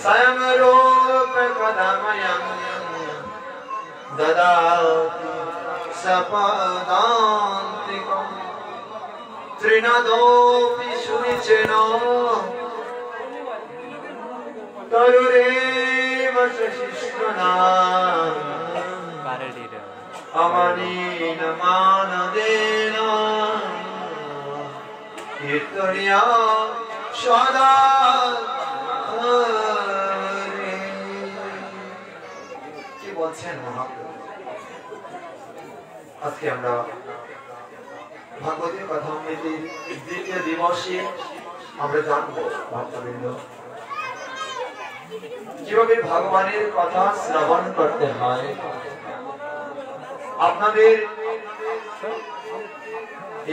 स्वयं रूप कदमयं ददाति सपदान्तिकम् त्रिनदोऽपि सुनिचिनो तरुरेव शिष्णुना अमनीन मानदेन कीर्तनीया सदा কি বলছেন মহাপ্রভু? আজকে আমরা ভাগবতের কথামৃতির দ্বিতীয় দিবসে আমরা জানবো ভক্তবৃন্দ কিভাবে ভগবানের কথা শ্রবণ করতে হয়। আপনাদের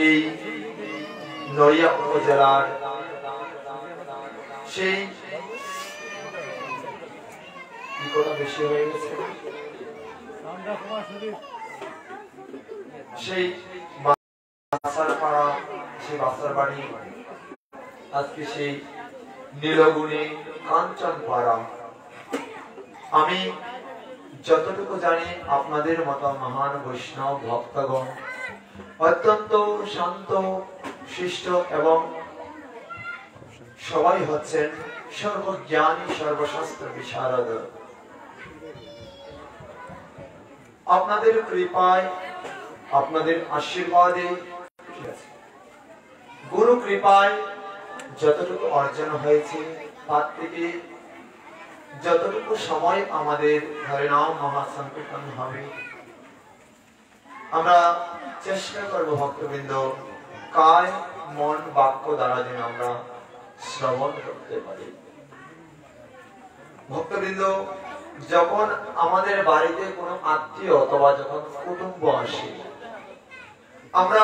এই নড়িয়া উপজেলার সেই বেশি হয়ে গেছে সেই বাসারপাড়া সেই বাসার বাড়ি আজকে সেই নীলগুণী কাঞ্চনপাড়া। আমি যতটুকু জানি আপনাদের মতো মহান বৈষ্ণব ভক্তগণ অত্যন্ত শান্ত শিষ্ট এবং সবাই হচ্ছেন সর্বজ্ঞানী সর্বশাস্ত্র বিশারদ। আপনাদের কৃপায় আপনাদের আশীর্বাদে গুরু কৃপায় যতটুকু অর্জন হয়েছে তার থেকে যতটুকু সময় আমাদের হরিনাম মহাসংকীর্তন হবে আমরা চেষ্টা করব ভক্তবৃন্দ কায় মন বাক্য দ্বারা যেন আমরা শ্রবণ করতে পারি। ভক্তবৃন্দ যখন আমাদের বাড়িতে কোনো আত্মীয় অথবা যখন কুটুম্ব আসে আমরা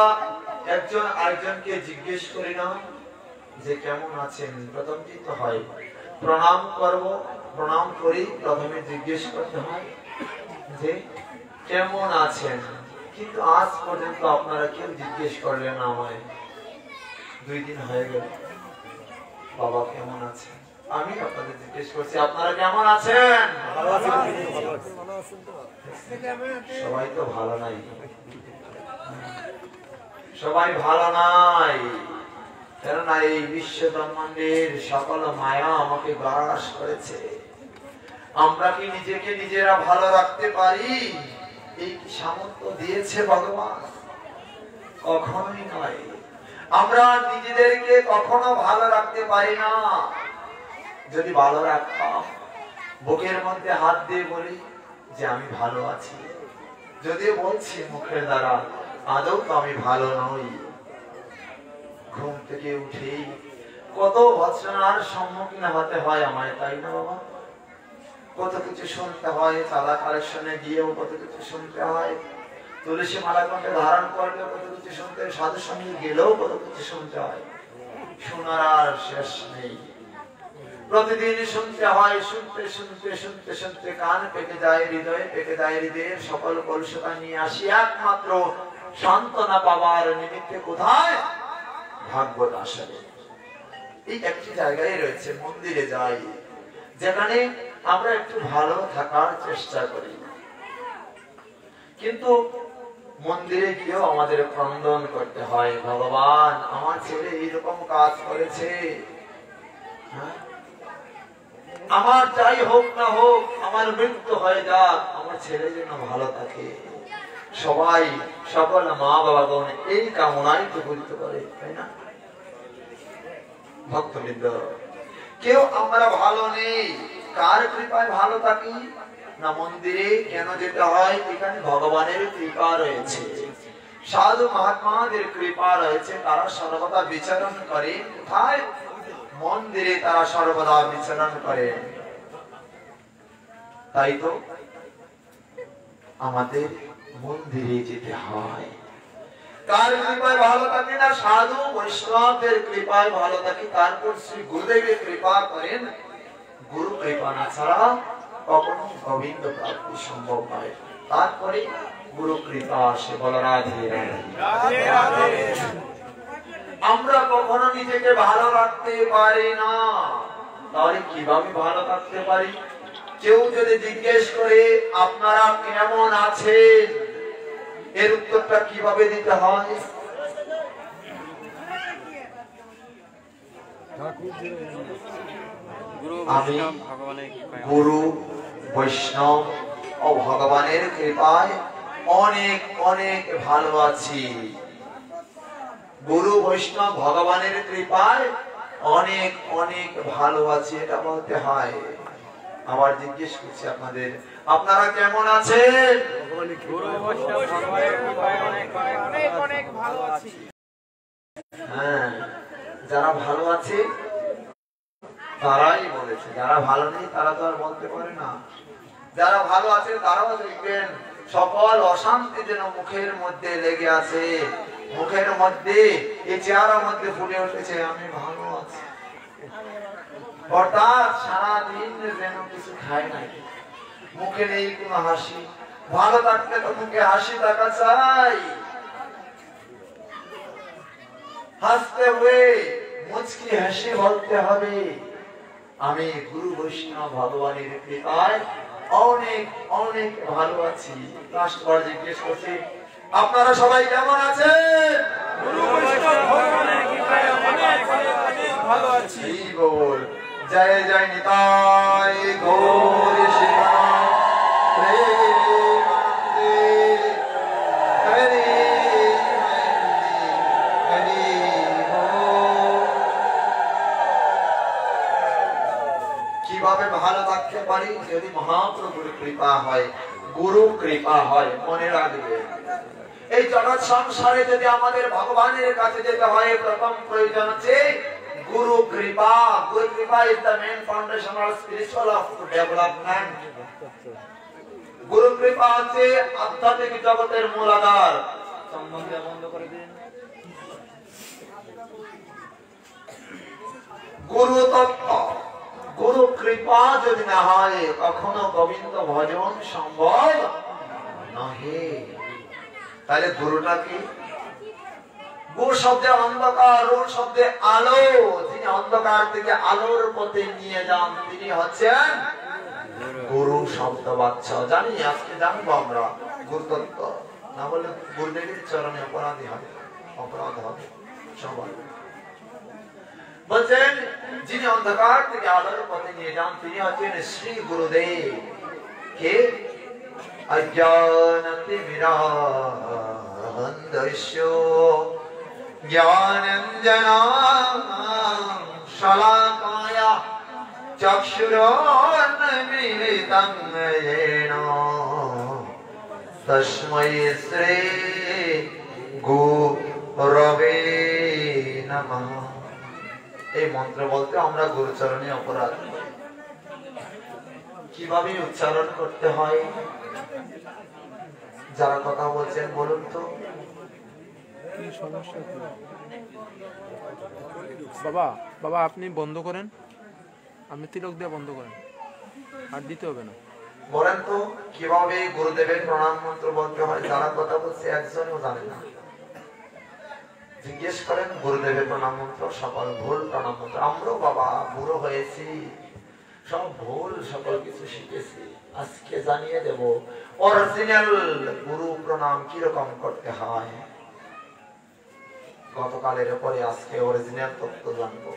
একজন আরেকজনকে জিজ্ঞেস করি না যে কেমন আছেন? প্রথমটি তো হয় প্রণাম করব, প্রণাম করি প্রথমে জিজ্ঞেস করতে হয় যে কেমন আছেন। কিন্তু আজ পর্যন্ত আপনারা কেউ জিজ্ঞেস করলেন না আমায়। 2 দিন হয়ে গেল বাবা কেমন আছেন? আমি আপনাদের জিজ্ঞেস করছি আপনারা কেমন আছেন? সবাই তো ভালো নাই, সবাই ভালো নাই। কেননা এই বিশ্ব ব্রহ্মাণ্ডের সকল মায়া আমাকে গ্রাস করেছে। আমরা কি নিজেকে নিজেরা ভালো রাখতে পারি? এই সামর্থ্য দিয়েছে ভগবান? কখনোই নয়। আমরা নিজেদেরকে কখনো ভালো রাখতে পারি না। যদি ভালো রাখতাম বুকের মধ্যে হাত দিয়ে বলি যে আমি ভালো আছি, যদি বলছি মুখের দ্বারা আদৌ তো আমি ভালো নই। ঘুম থেকে উঠেই কত ভৎসনার সম্মুখীন হতে হয় আমায়, তাই না বাবা? কত কিছু শুনতে হয়, চাঁদা কালেকশনে গিয়েও কত কিছু শুনতে হয়, তুলসী মালা কণ্ঠে ধারণ করলেও কত কিছু শুনতে হয়, সাধু সঙ্গে গেলেও কত কিছু শুনতে হয়। শোনার আর শেষ নেই। প্রতিদিন শুনতে হয়, শুনতে শুনতে শুনতে শুনতে কান পেকে যায়, হৃদয়ে পেকে যায়। হৃদয়ের সকল কলুষতা নিয়ে আসি একমাত্র সান্ত্বনা পাওয়ার নিমিত্তে কোথায়? ভাগবত আসরে। এই একটি জায়গায় রয়েছে, মন্দিরে যাই, যেখানে আমরা একটু ভালো থাকার চেষ্টা করি। কিন্তু মন্দিরে গিয়েও আমাদের ক্রন্দন করতে হয়, ভগবান আমার ছেলে এইরকম কাজ করেছে, আমার যাই হোক না হোক, আমার মৃত্যু হয়ে যাক, আমার ছেলে যেন ভালো থাকে। সবাই সকল মা বাবাগণ এই কামনাই তো বলতে পারে, তাই না ভক্তবৃন্দ? কেউ আমরা ভালো নেই, কার কৃপায় ভালো থাকি? না মন্দিরে কেন যেতে হয়? এখানে ভগবানের কৃপা রয়েছে, সাধু মহাত্মাদের কৃপা রয়েছে। তারা সর্বদা বিচরণ করে কোথায়? মন্দিরে তারা সর্বদা বিচরণ করে। তাই তো আমাদের মন্দিরে যেতে হয়। কার কৃপায় ভালো থাকে? না সাধু বৈষ্ণবদের কৃপায় ভালো থাকে। তারপর শ্রী গুরুদেবের কৃপা করেন। গুরু কৃপা না ছাড়া কখনো গোবিন্দ প্রাপ্তি সম্ভব নয়। তারপরে গুরু কৃপা আসে। বল রাধে রাধে। আমরা কখনো নিজেকে ভালো রাখতে পারি না। তাহলে কিভাবে ভালো থাকতে পারি? কেউ যদি জিজ্ঞেস করে আপনারা কেমন আছেন, এর উত্তরটা কিভাবে দিতে হয়? আমি গুরু বৈষ্ণব ও ভগবানের কৃপায় অনেক অনেক ভালো আছি। গুরু বৈষ্ণব ভগবানের কৃপায় অনেক অনেক ভালো আছি, এটা বলতে হয়। আবার জিজ্ঞেস করছি আপনাদের, আপনারা কেমন আছেন? হ্যাঁ, যারা ভালো আছে তারাই বলেছে, যারা ভালো নেই তারা তো আর বলতে পারে না। যারা ভালো আছে তারাও দেখবেন সকল অশান্তি যেন মুখের মধ্যে লেগে আছে, মুখের মধ্যে এই চেহারার মধ্যে ফুটে উঠেছে আমি ভালো আছি। অর্থাৎ সারাদিন যেন কিছু খায় নাই, মুখে নেই কোনো হাসি। ভালো থাকলে তো মুখে হাসি থাকা চাই, হাসতে হবে, মুচকি হাসি বলতে হবে আমি গুরু বৈষ্ণব ভগবানের কৃপায় অনেক অনেক ভালো আছি। লাস্টবার জিজ্ঞেস করছি, আপনারা সবাই কেমন আছেন? গুরু বৈষ্ণব ভগবানের কৃপায় অনেক অনেক ভালো আছি বল। জয় জয় নিতাই গৌর শিবরাম প্রেমানন্দে হরি হরি বল। কিভাবে ভালো থাকতে পারি? যদি মহাপ্রভুর কৃপা হয়, গুরু কৃপা হয়। মনে রাখবে, এই জগৎ সংসারে যদি আমাদের ভগবানের কাছে যেতে হয়, প্রথম প্রয়োজন হচ্ছে গুরু কৃপা। গুরু কৃপা is the main foundation of spiritual of development. গুরু কৃপা হচ্ছে আধ্যাত্মিক জগতের মূল আধার। সম্বন্ধে বন্ধ করে দিন। গুরু তত্ত্ব, গুরু কৃপা যদি না হয় কখনো গোবিন্দ ভজন সম্ভব নহে। তাহলে গুরুটা কি? গুরু শব্দে অন্ধকার, রূঢ় শব্দে আলো। যিনি অন্ধকার থেকে আলোর পথে নিয়ে যান তিনি হচ্ছেন গুরু শব্দবাচ্য। জানি আজকে জানবো আমরা গুরুতত্ত্ব, না বলে গুরুদেবের চরণে অপরাধী হবে, অপরাধ হবে সবাই। বলছেন যিনি অন্ধকার থেকে আলোর পথে নিয়ে যান তিনি হচ্ছেন শ্রী গুরুদেব। কে? অজ্ঞানতিমিরান্ধস্য জ্ঞানাঞ্জনা শলাকায়া চক্ষুরোন্মিলিতং येन তস্मै শ্রী গুরবে নমঃ। এই মন্ত্র বলতে আমরা গুরুচরণে অপরাধ। কিভাবে উচ্চারণ করতে হয়? যারা কথা বলছেন বলুন তো। বাবা বাবা আপনি বন্ধ করেন, আমি তিলক দিয়ে বন্ধ করেন, আর দিতে হবে না। বলেন তো কিভাবে গুরুদেবের প্রণাম মন্ত্র বলতে হয়? যারা কথা বলছে একজনও জানে না। জিজ্ঞেস করেন গুরুদেবের প্রণাম মন্ত্র, সকল ভুল প্রণাম মন্ত্র। আমরাও বাবা বুড়ো হয়েছি, সব ভুল সকল কিছু শিখেছি। আজকে জানিয়ে দেব অরিজিনাল গুরু প্রণাম কিরকম করতে হয়। গতকালের পরে আজকে অরিজিনাল তত্ত্ব জানবো।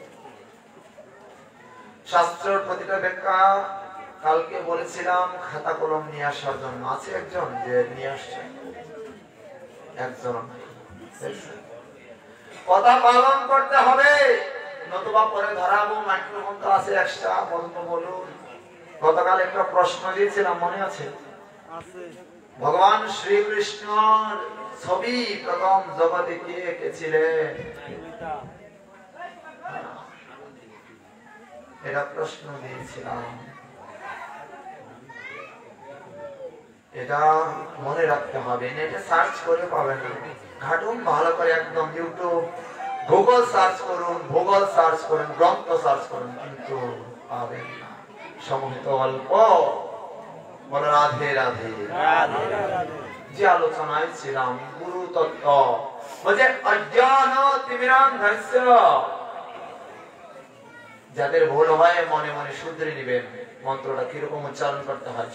শাস্ত্রের প্রতিটা ব্যাখ্যা কালকে বলেছিলাম খাতা কলম নিয়ে আসার জন্য। আছে একজন যে নিয়ে আসছে, একজন কথা পালন করতে হবে, নতুবা পরে ধরাবো। মাইক্রোফোন তো আছে এক্সট্রা, বলতো বলুন। গতকাল একটা প্রশ্ন দিয়েছিলাম, মনে আছে? ভগবান শ্রীকৃষ্ণর ছবি প্রথম জগতে কে এঁকেছিলেন? এটা প্রশ্ন দিয়েছিলাম। এটা মনে রাখতে হবে, নেটে সার্চ করে পাবেন না। ঘাটুন ভালো করে, একদম ইউটিউব গুগল সার্চ করুন, ভূগোল সার্চ করুন, গ্রন্থ সার্চ করুন, কিন্তু পাবেন না। সময় তো অল্প। বলো রাধে রাধে। যে আলোচনায় ছিলাম গুরু তত্ত্ব, বলছে অজ্ঞান তিমিরান্ধস্য যাদের ভুল হয় মনে মনে শুধরে নেবেন। মন্ত্রটা কিরকম উচ্চারণ করতে হয়,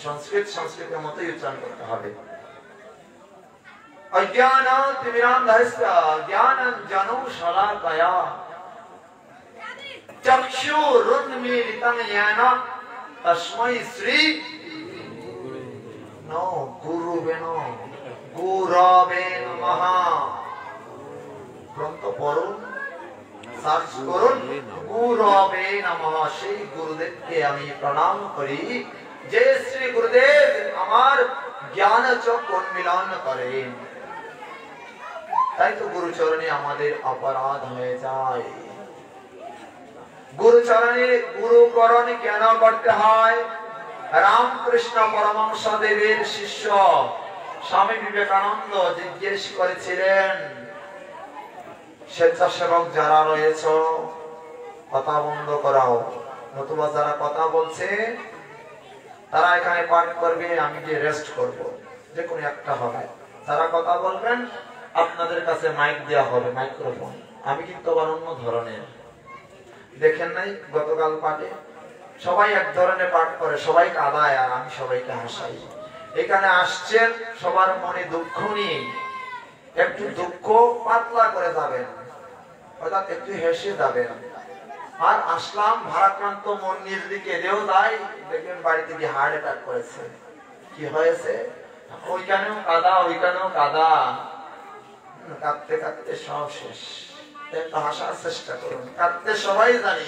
সংস্কৃতের মতোই উচ্চারণ করতে হবে। অজ্ঞানাতিমিরান্ধস্য জ্ঞানাঞ্জনো শলাকয়া চক্ষুরুন্মীলিতং येन তস্मै শ্রী গুরুবে নমঃ। গ্রন্থ পড়ুন, সার্চ করুন, গুরুবে নমঃ। সেই গুরুদেবকে আমি প্রণাম করি যে শ্রী গুরুদেব আমার জ্ঞান চক্ষু উন্মিলন করেন। তাই তো গুরুচরণে আমাদের অপরাধ হয়ে যায়। গুরুচরণে গুরুকরণ কেন করতে হয়? রামকৃষ্ণ পরমহংস দেবের শিষ্য স্বামী বিবেকানন্দ জিজ্ঞেস করেছিলেন, স্বেচ্ছাসেবক যারা রয়েছ কথা বন্ধ করাও, নতুবা যারা কথা বলছে তারা এখানে পাঠ করবে, আমি গিয়ে রেস্ট করব, যে কোনো একটা হবে। যারা কথা বলবেন আপনাদের কাছে মাইক দেওয়া হবে, মাইক্রোফোন। আমি কিন্তু আবার অন্য ধরনের, দেখেন নাই গতকাল পাঠে সবাই এক ধরনের পাঠ করে, সবাই কাঁদায় আর আমি সবাইকে হাসাই। এখানে আসছেন সবার মনে দুঃখ নিয়ে, একটু দুঃখ পাতলা করে যাবেন, অর্থাৎ একটু হেসে যাবেন। আর আসলাম ভারাক্রান্ত মন নিজ দিকে দেও যায়, দেখবেন বাড়িতে গিয়ে হার্ট অ্যাটাক করেছে। কি হয়েছে? ওইখানেও কাদা, ওইখানেও কাদা, কাঁদতে কাঁদতে সব শেষ। একটু হাসার চেষ্টা করুন, কাঁদতে সবাই জানি।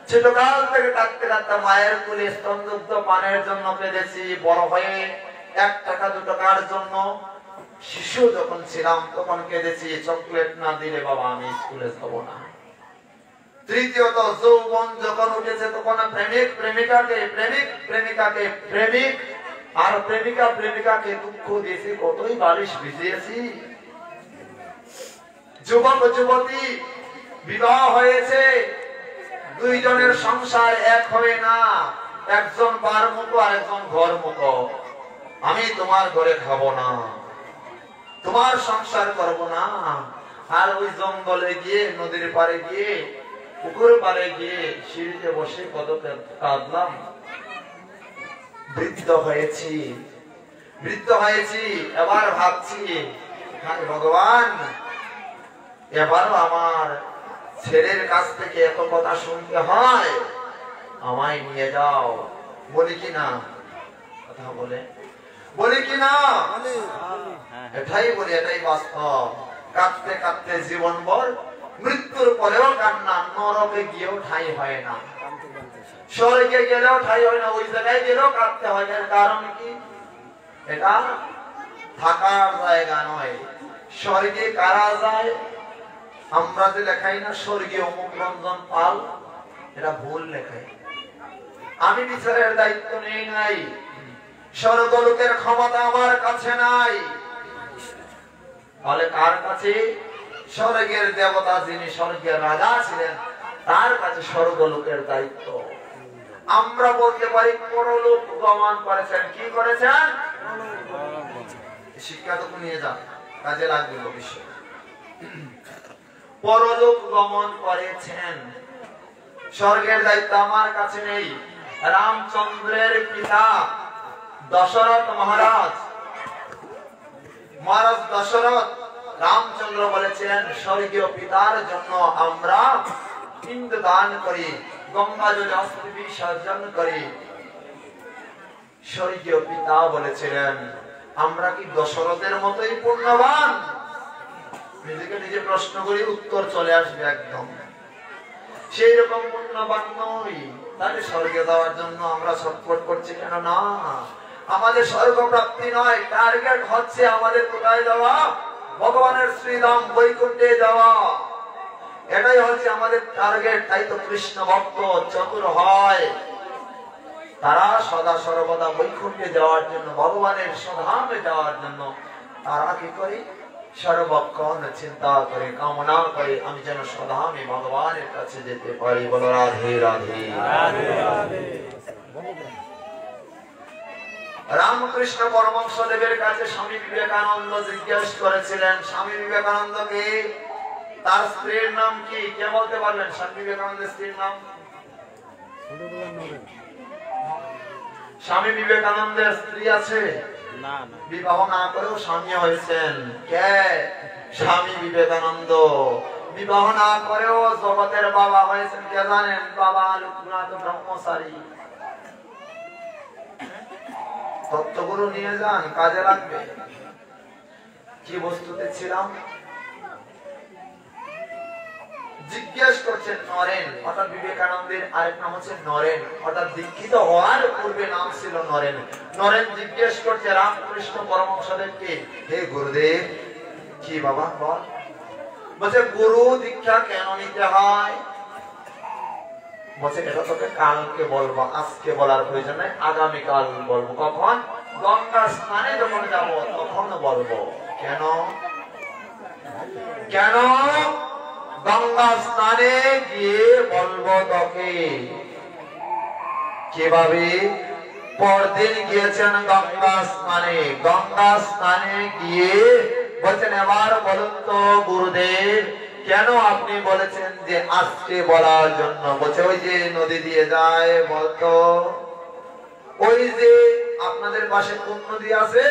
ছোটকাল থেকে কাঁদতে কাঁদতে মায়ের কোলে স্তনযুক্ত পানের জন্য কেঁদেছি, বড় হয়ে 1 টাকা 2 টাকার জন্য শিশু যখন ছিলাম তখন কেঁদেছি, চকলেট না দিলে বাবা আমি স্কুলে যাব না। তৃতীয়ত যৌবন যখন উঠেছে তখন প্রেমিক প্রেমিকাকে, প্রেমিক প্রেমিকাকে প্রেমিক আর প্রেমিকা প্রেমিকাকে দুঃখ দিয়েছি, কতই বালিশ ভিজিয়েছি। যুবক যুবতী বিবাহ হয়েছে, দুইজনের সংসার এক হবে না, একজন বার মুখো আর একজন ঘর মুখো। আমি তোমার ঘরে খাবো না, তোমার সংসার করবো না। আর ওই জঙ্গলে গিয়ে, নদীর পাড়ে গিয়ে, পুকুর পাড়ে গিয়ে সিঁড়িতে বসে কত কাঁদলাম। বৃদ্ধ হয়েছি, এবার ভাবছি ভগবান এবারও আমার ছেলের কাছ থেকে এত কথা শুনতে হয়, আমায় নিয়ে যাও। বলি কি না? কথা বলি কি না? এটাই বলি, এটাই বাস্তব। কাঁদতে কাঁদতে জীবন ভর, মৃত্যুর পরেও কান্না। নরকে গিয়েও ঠাঁই হয় না, স্বর্গে গেলেও ঠাঁই হয় না, ওই জায়গায় গেলেও কাঁদতে হয়। এর কারণ কি? এটা থাকার জায়গা নয়। স্বর্গে কারা যায়? আমরা যে লেখাই না স্বর্গীয় অমুক রঞ্জন পাল, এটা ভুল লেখাই। আমি বিচারের দায়িত্ব নেই নাই, স্বর্গলোকের ক্ষমতা আমার কাছে নাই। তাহলে কার কাছে? স্বর্গের দেবতা যিনি স্বর্গের রাজা ছিলেন তার কাছে স্বর্গলোকের দায়িত্ব। আমরা বলতে পারি পরলোক গমন করেছেন। কি করেছেন? শিক্ষা তো নিয়ে যান, কাজে লাগবে ভবিষ্যতে। পরলোক গমন করেছেন, স্বর্গের দায়িত্ব আমার কাছে নেই। রামচন্দ্রের পিতা দশরথ মহারাজ দশরথ রামচন্দ্র বলেছিলেন, স্বর্গীয় পিতার জন্য আমরা পিণ্ড দান করি, গঙ্গা জলে অস্থি বিসর্জন করি। স্বর্গীয় পিতা বলেছিলেন, আমরা কি দশরথের মতোই পুণ্যবান? নিজেকে নিজে প্রশ্ন করি, উত্তর চলে আসবে একদম। সেই রকম পুণ্যবান নই, তাহলে স্বর্গে যাওয়ার জন্য আমরা ছটফট করছি কেন? না, আমাদের স্বর্গ প্রাপ্তি নয়, টার্গেট হচ্ছে আমাদের কোথায় যাওয়া? ভগবানের শ্রীধাম বৈকুণ্ঠে যাওয়া। এটাই হচ্ছে আমাদের টার্গেট। তাই তো কৃষ্ণ ভক্ত চতুর হয়, তারা সদা সর্বদা বৈকুণ্ঠে যাওয়ার জন্য, ভগবানের স্বধামে যাওয়ার জন্য তারা কি করে? সর্বক্ষণ চিন্তা করে, কামনা করে, আমি যেন সদামে ভগবানের কাছে যেতে পারি। বলো রাধে রাধে। রামকৃষ্ণ পরমহংস দেবের কাছে স্বামী বিবেকানন্দ জিজ্ঞেস করেছিলেন, স্বামী বিবেকানন্দকে তার স্ত্রীর নাম কি? কে বলতে পারবেন স্বামী বিবেকানন্দের স্ত্রীর নাম? স্বামী বিবেকানন্দের স্ত্রী আছে? না না, বিবাহ না করেও স্বামী হয়েছেন কে? স্বামী বিবেকানন্দ। বিবাহ না করেও জগতের বাবা হয়েছেন কে জানেন? বাবা লোকনাথ ব্রহ্মচারী। তত্ত্বগুরু নিয়ে যান, কাজে লাগবে। কি বস্তুতে ছিলাম? জিজ্ঞেস করছেন নরেন, অর্থাৎ বিবেকানন্দের আরেক নাম হচ্ছে নরেন, অর্থাৎ দীক্ষিত হওয়ার পূর্বে নাম ছিল নরেন। নরেন জিজ্ঞেস করছে রামকৃষ্ণ পরমহংসদেবকে, হে গুরুদেব, কি বাবা বল? বলছে গুরু দীক্ষা কেন নিতে হয়? বলছে এটা তোকে কালকে বলবো, আজকে বলার প্রয়োজন নাই, আগামীকাল বলবো। কখন? গঙ্গা স্নানে যখন যাবো তখন বলবো। কেন? কেন? গঙ্গা স্নানে গিয়ে বলবো তোকে। কিভাবে? পরদিন গিয়েছেন গঙ্গা স্নানে, গঙ্গা স্নানে গিয়ে বলছেন এবার বলুন তো গুরুদেব, কেন আপনি বলেছেন যে আজকে বলার জন্য? বলছে ওই যে নদী দিয়ে যায় বলতো, ওই যে আপনাদের পাশে কোন নদী আছে?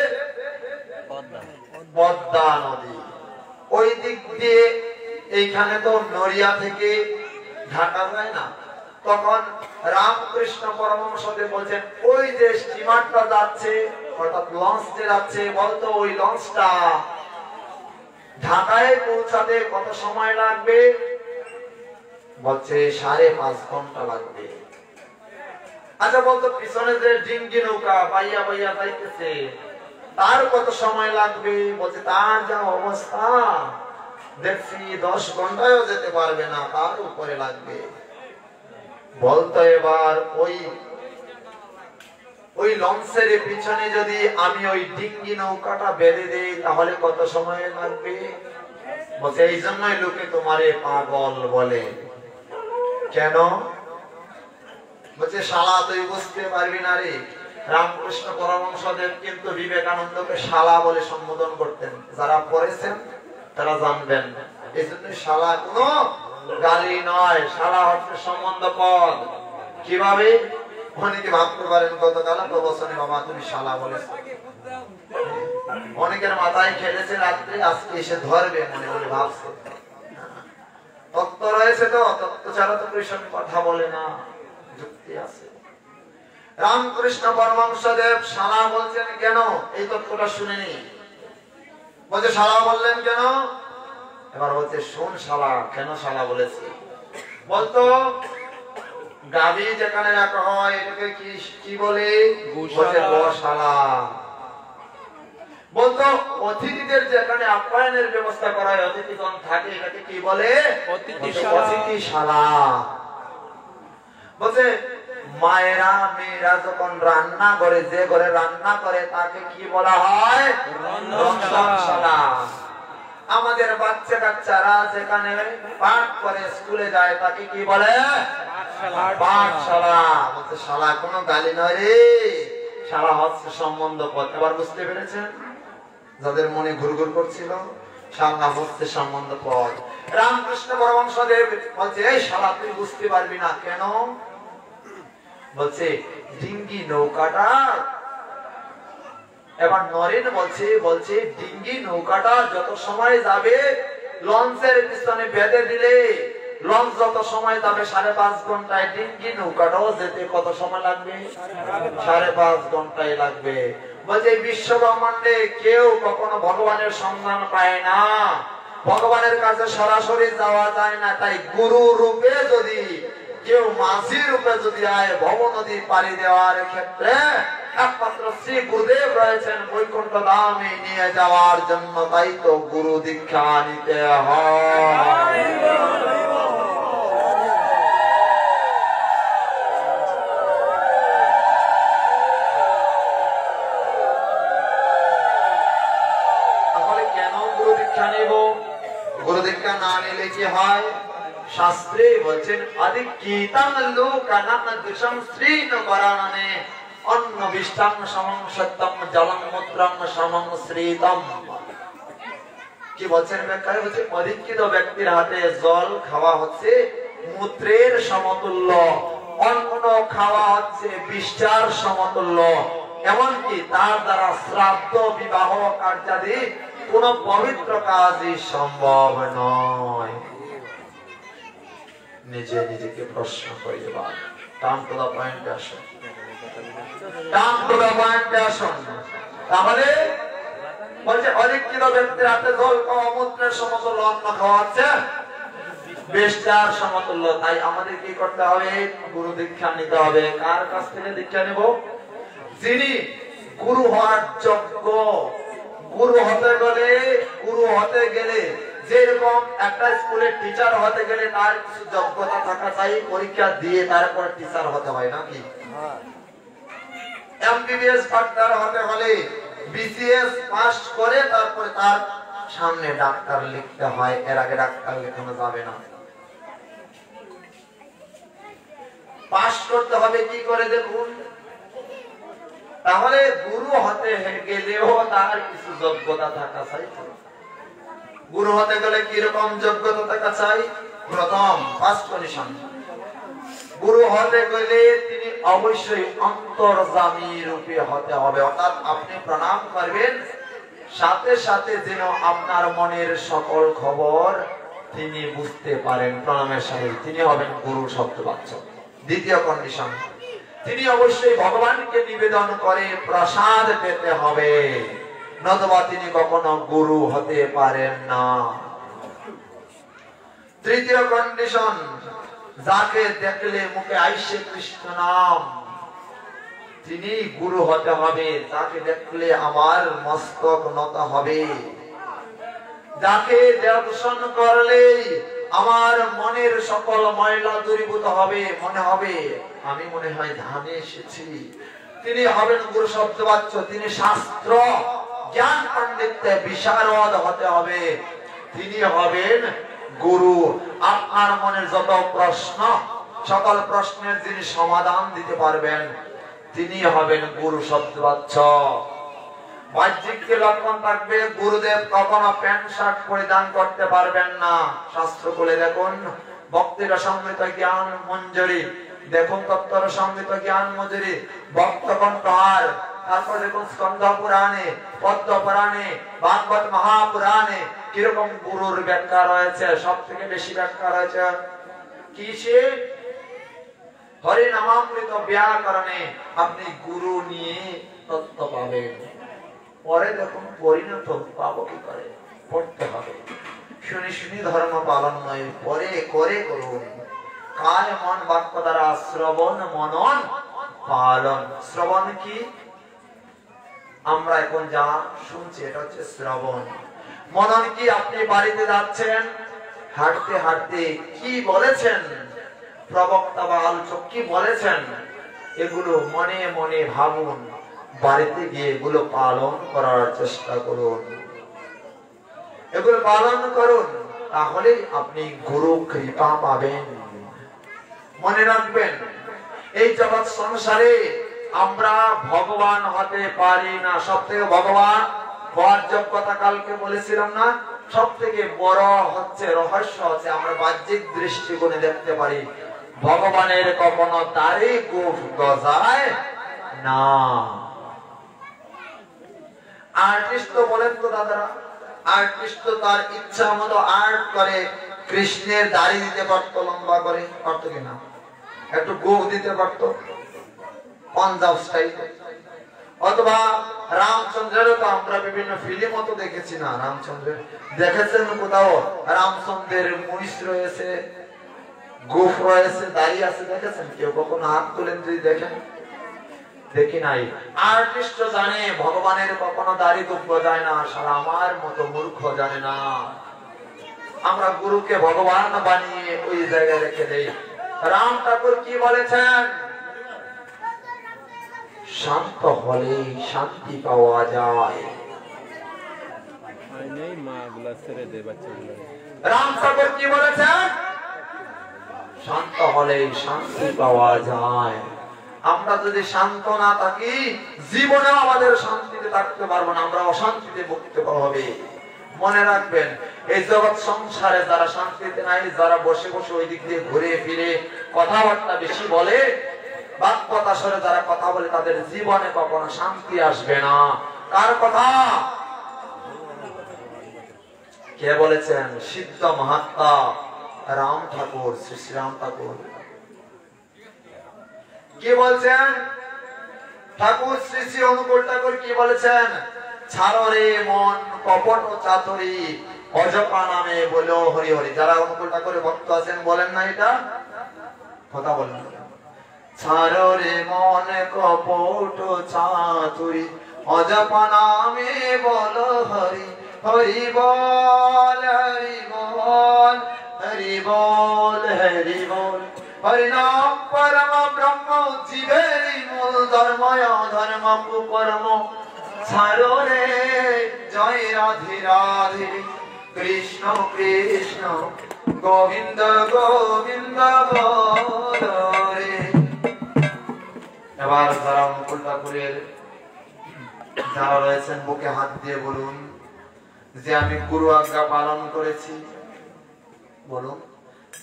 পদ্মা নদী। ওই দিক দিয়ে এইখানে তো নড়িয়া থেকে ঢাকা যায় না। তখন রামকৃষ্ণ পরমহংসদেব বলছেন ওই যে স্টিমারটা যাচ্ছে, অর্থাৎ লঞ্চ যে যাচ্ছে, বলতো ওই লঞ্চটা ঢাকায় পৌঁছাতে কত সময় লাগবে? বলছে 5.5 ঘন্টা লাগবে। আচ্ছা বলতো পিছনে যে ডিঙ্গি নৌকা বাইয়া বাইয়া যাইতেছে তার কত সময় লাগবে? বলছে তার যা অবস্থা দেখছি 10 ঘন্টায়ও যেতে পারবে না, তার উপরে লাগবে। বলতো এবার ওই লঞ্চের পিছনে যদি আমি ওই ডিঙ্গি নৌকাটা বেঁধে দেই তাহলে কত সময় লাগবে? বলছে এই জন্যই লোকে তোমারে পাগল বলে। কেন? বলছে শালা তুই বুঝতে পারবি না রে। রামকৃষ্ণ পরমহংসদেব কিন্তু বিবেকানন্দকে শালা বলে সম্বোধন করতেন, যারা পড়েছেন তারা জানবেন। এই জন্য শালা কোনো গালি নয়, শালা হচ্ছে সম্বন্ধ পদ। কিভাবে? অনেকে ভাবতে পারেন গতকাল প্রবচনে বাবা তুমি শালা বলেছো, অনেকের মাথায় খেলেছে রাত্রে, আজকে এসে ধরবে মনে মনে ভাবছে। তত্ত্ব রয়েছে তো, তত্ত্ব ছাড়া তো কৃষ্ণ কথা বলে না, যুক্তি আছে। রামকৃষ্ণ পরমহংসদেব শালা বলছেন কেন? এই তত্ত্বটা শুনে নি। বলছে শালা বললেন কেন? এবার বলছে শোন শালা, কেন শালা বলেছে? বলতো গাভী যেখানে রাখা হয় এটাকে কি বলে? গোশালা। বলতো অতিথিদের যেখানে আপ্যায়নের ব্যবস্থা করা হয়, অতিথিগণ থাকে, এটাকে কি বলে? অতিথিশালা। বলছে মায়েরা মেয়েরা যখন রান্না করে, যে ঘরে রান্না করে তাকে কি বলা হয়? রন্ধনশালা। আমাদের বাচ্চা কাচ্চারা যেখানে পাঠ করে স্কুলে যায় তাকে কি বলে? পাঠশালা। বলছে শালা কোনো গালি নয় রে, শালা হচ্ছে সম্বন্ধ পদ। এবার বুঝতে পেরেছেন? যাদের মনে ঘুরঘুর করছিল, শালা হচ্ছে সম্বন্ধ পদ। রামকৃষ্ণ পরমহংসদেব বলছে এই শালা তুই বুঝতে পারবি না। কেন? বলছে ডিঙ্গি নৌকাটা, এবার নরেন বলছে ডিঙ্গি নৌকাটা যত সময় যাবে লঞ্চের পিছনে বেঁধে দিলে লঞ্চ যত সময় যাবে 5.5 ঘন্টায়, ডিঙ্গি নৌকাটাও যেতে কত সময় লাগবে? 5.5 ঘন্টায় লাগবে। বলছে বিশ্ব ব্রহ্মাণ্ডে কেউ কখনো ভগবানের সন্ধান পায় না, ভগবানের কাছে সরাসরি যাওয়া যায় না। তাই গুরু রূপে যদি কেউ মাঝি রূপে যদি আয় ভব নদী পাড়ি দেওয়ার ক্ষেত্রে একমাত্র শ্রী গুরুদেব রয়েছেন বৈকুণ্ঠ ধামে নিয়ে যাওয়ার জন্য। তাই তো গুরু দীক্ষা নিতে হয়। তাহলে কেন গুরু দীক্ষা নেব? গুরু দীক্ষা না নিলে কি হয়? শাস্ত্রে বলছেন আদি কীর্তন লোকানাম দুষম শ্রীন বরাণনে অন্ন বিষ্টাং সমং সত্যম জলং মূত্রং সমং শ্রীতম। কি বলছেন ব্যাখ্যায়? বলছে অধিকৃত ব্যক্তির হাতে জল খাওয়া হচ্ছে মূত্রের সমতুল্য, অন্ন খাওয়া হচ্ছে বিশ্বাস সমতুল্য, এমনকি তার দ্বারা শ্রাদ্ধ বিবাহ কার্যাদি কোন পবিত্র কাজই সম্ভব নয়। নিজে নিজেকে প্রশ্ন করি, এবার টান টু দা পয়েন্টে আসুন, টান টু দা পয়েন্টে আসুন। তাহলে বলছে অধিকৃত ব্যক্তির হাতে জল খাওয়া মূত্রের সমতুল্য, অন্ন খাওয়া হচ্ছে বেশ্যার সমতুল্য। তাই আমাদের কি করতে হবে? গুরু দীক্ষা নিতে হবে। কার কাছ থেকে দীক্ষা নেব? যিনি গুরু হওয়ার যোগ্য। গুরু হতে গেলে যেরকম একটা স্কুলের টিচার হতে গেলে তার কিছু যোগ্যতা থাকা চাই, পরীক্ষা দিয়ে তারপর টিচার হতে হয় নাকি? এমবিবিএস ডাক্তার হতে হলে বিসিএস পাস করে তারপরে তার সামনে ডাক্তার লিখতে হয়, এর আগে ডাক্তার লেখানো যাবে না। পাস করতে হবে কি করে দেখুন। তাহলে গুরু হতে গেলেও তার কিছু যোগ্যতা থাকা চাই। গুরু হতে গেলে কি রকম যোগ্যতা থাকা চাই? প্রথম ফার্স্ট কন্ডিশন, গুরু হতে গেলে তিনি অবশ্যই অন্তর্যামী রূপে হতে হবে। অর্থাৎ আপনি প্রণাম করবেন, সাথে সাথে যেন আপনার মনের সকল খবর তিনি বুঝতে পারেন। প্রণামের সাথে তিনি হবেন গুরু শব্দবাচ্য। দ্বিতীয় কন্ডিশন, তিনি অবশ্যই ভগবানকে নিবেদন করে প্রসাদ পেতে হবে, নতুবা তিনি কখনো গুরু হতে পারেন না। তৃতীয় কন্ডিশন, যাকে দেখলে মুখে আইসে কৃষ্ণ নাম, তিনি গুরু হতে হবে। যাকে দেখলে আমার মস্তক নত হবে, যাকে দর্শন করলে আমার মনের সকল ময়লা দূরীভূত হবে, মনে হবে আমি মনে হয় ধামে এসেছি, তিনি হবেন গুরু শব্দবাচ্য। তিনি শাস্ত্র জ্ঞান পণ্ডিতে বিশারদ হতে হবে, তিনি হবেন গুরু। আপনার মনের যত প্রশ্ন, সকল প্রশ্নের যিনি সমাধান দিতে পারবেন, তিনি হবেন গুরু শব্দবাচ্য। বাহ্যিক লক্ষণ থাকবে, গুরুদেব কখনো প্যান্ট শার্ট পরিধান করতে পারবেন না। শাস্ত্র বলে দেখুন, ভক্তির সমৃত জ্ঞান মঞ্জুরি, দেখুন তত্ত্বর সমৃত জ্ঞান মঞ্জুরি, ভক্ত কণ্ঠহার। তারপর দেখুন স্কন্ধ পুরাণে, পদ্ম পুরাণে, ভাগবত মহাপুরাণে কিরকম গুরুর ব্যাখ্যা রয়েছে। সব থেকে বেশি ব্যাখ্যা রয়েছে কিসে? হরি নামামৃত ব্যাকরণে। আপনি গুরু নিয়ে তত্ত্ব পাবেন। পরে দেখুন পরিণত পাবো কি করে? পড়তে হবে। শুনি শুনি ধর্ম পালন নয়, পরে করে করুন। কায় মন বাক্য দ্বারা শ্রবণ মনন পালন। শ্রবণ কি? আমরা এখন যা শুনছি এটা হচ্ছে শ্রবণ। মনন কি? আপনি বাড়িতে যাচ্ছেন, হাঁটতে হাঁটতে কি বলেছেন প্রবক্তা বা আলোচক, কি বলেছেন, এগুলো মনে মনে ভাবুন। বাড়িতে গিয়ে এগুলো পালন করার চেষ্টা করুন, এগুলো পালন করুন, তাহলে আপনি গুরু কৃপা পাবেন। মনে রাখবেন, এই জগৎ সংসারে আমরা ভগবান হতে পারি না। সব থেকে ভগবান হওয়ার যোগ্যতা কালকে বলেছিলাম না, সব থেকে বড় হচ্ছে রহস্য হচ্ছে আমরা বাহ্যিক দৃষ্টিকোণে দেখতে পারি, ভগবানের কখনো তারই গোফ গজায় না। আর্টিস্ট তো বলেন তো দাদারা, আর্টিস্ট তো তার ইচ্ছা মতো আর্ট করে, কৃষ্ণের দাড়ি দিতে পারতো লম্বা করে, পারতো কিনা? একটু গোফ দিতে পারতো পাঞ্জাব স্টাইল, অথবা রামচন্দ্রেরও তো আমরা বিভিন্ন ফিল্ম তো দেখেছি না। রামচন্দ্রের দেখেছেন কোথাও? রামচন্দ্রের মুনিশ রয়েছে, গোফ রয়েছে, দাড়ি আছে, দেখেছেন? কেউ কখনো হাত তুলেন যদি দেখেন? দেখি নাই। আর্টিস্ট জানে ভগবানের কখনো দাড়ি গোফ যায় না, সারা আমার মতো মূর্খ জানে না। আমরা গুরুকে ভগবান বানিয়ে ওই জায়গায় রেখে দেই। রাম ঠাকুর কি বলেছেন? শান্ত হলে শান্তি পাওয়া যায়। রাম ঠাকুর কি বলেছেন? শান্ত হলে শান্তি পাওয়া যায়। আমরা যদি শান্ত না থাকি, জীবনে আমাদের শান্তিতে থাকতে পারবো না, আমরা অশান্তিতে ভুগতে হবে। মনে রাখবেন, এই জগৎ সংসারে যারা শান্তিতে নাই, যারা বসে বসে ওই দিক দিয়ে ঘুরে ফিরে কথাবার্তা বেশি বলে, বাক্যতা সরে যারা কথা বলে, তাদের জীবনে কখনো শান্তি আসবে না। কার কথা? কে বলেছেন? সিদ্ধ মহাত্মা রাম ঠাকুর, শ্রী শ্রীরাম ঠাকুর। কি বলছেন? ঠাকুর শ্রী শ্রী অনুকূল ঠাকুর কি বলেছেন? ছাড়ো রে মন কপট চাতুরি, অজপা নামে বলো হরি হরি। যারা অনুকূল ঠাকুরের ভক্ত আছেন বলেন না এটা? কথা বলেন। ছাড়ো রে মন কপট চাতুরি, অজপা নামে বলো হরি হরি বল, হরি বল, হরি বল, হরি বল। হরি নাম পরম ব্রহ্ম, জীবের মূল ধর্ম, ধর্ম কুকর্ম। ছাড়ো রে জয় রাধে রাধে, কৃষ্ণ কৃষ্ণ গোবিন্দ গোবিন্দ বল রে। এবার যারা অনুকূল ঠাকুরের যারা রয়েছেন বুকে হাত দিয়ে বলুন যে আমি গুরু আজ্ঞা পালন করেছি। বলুন,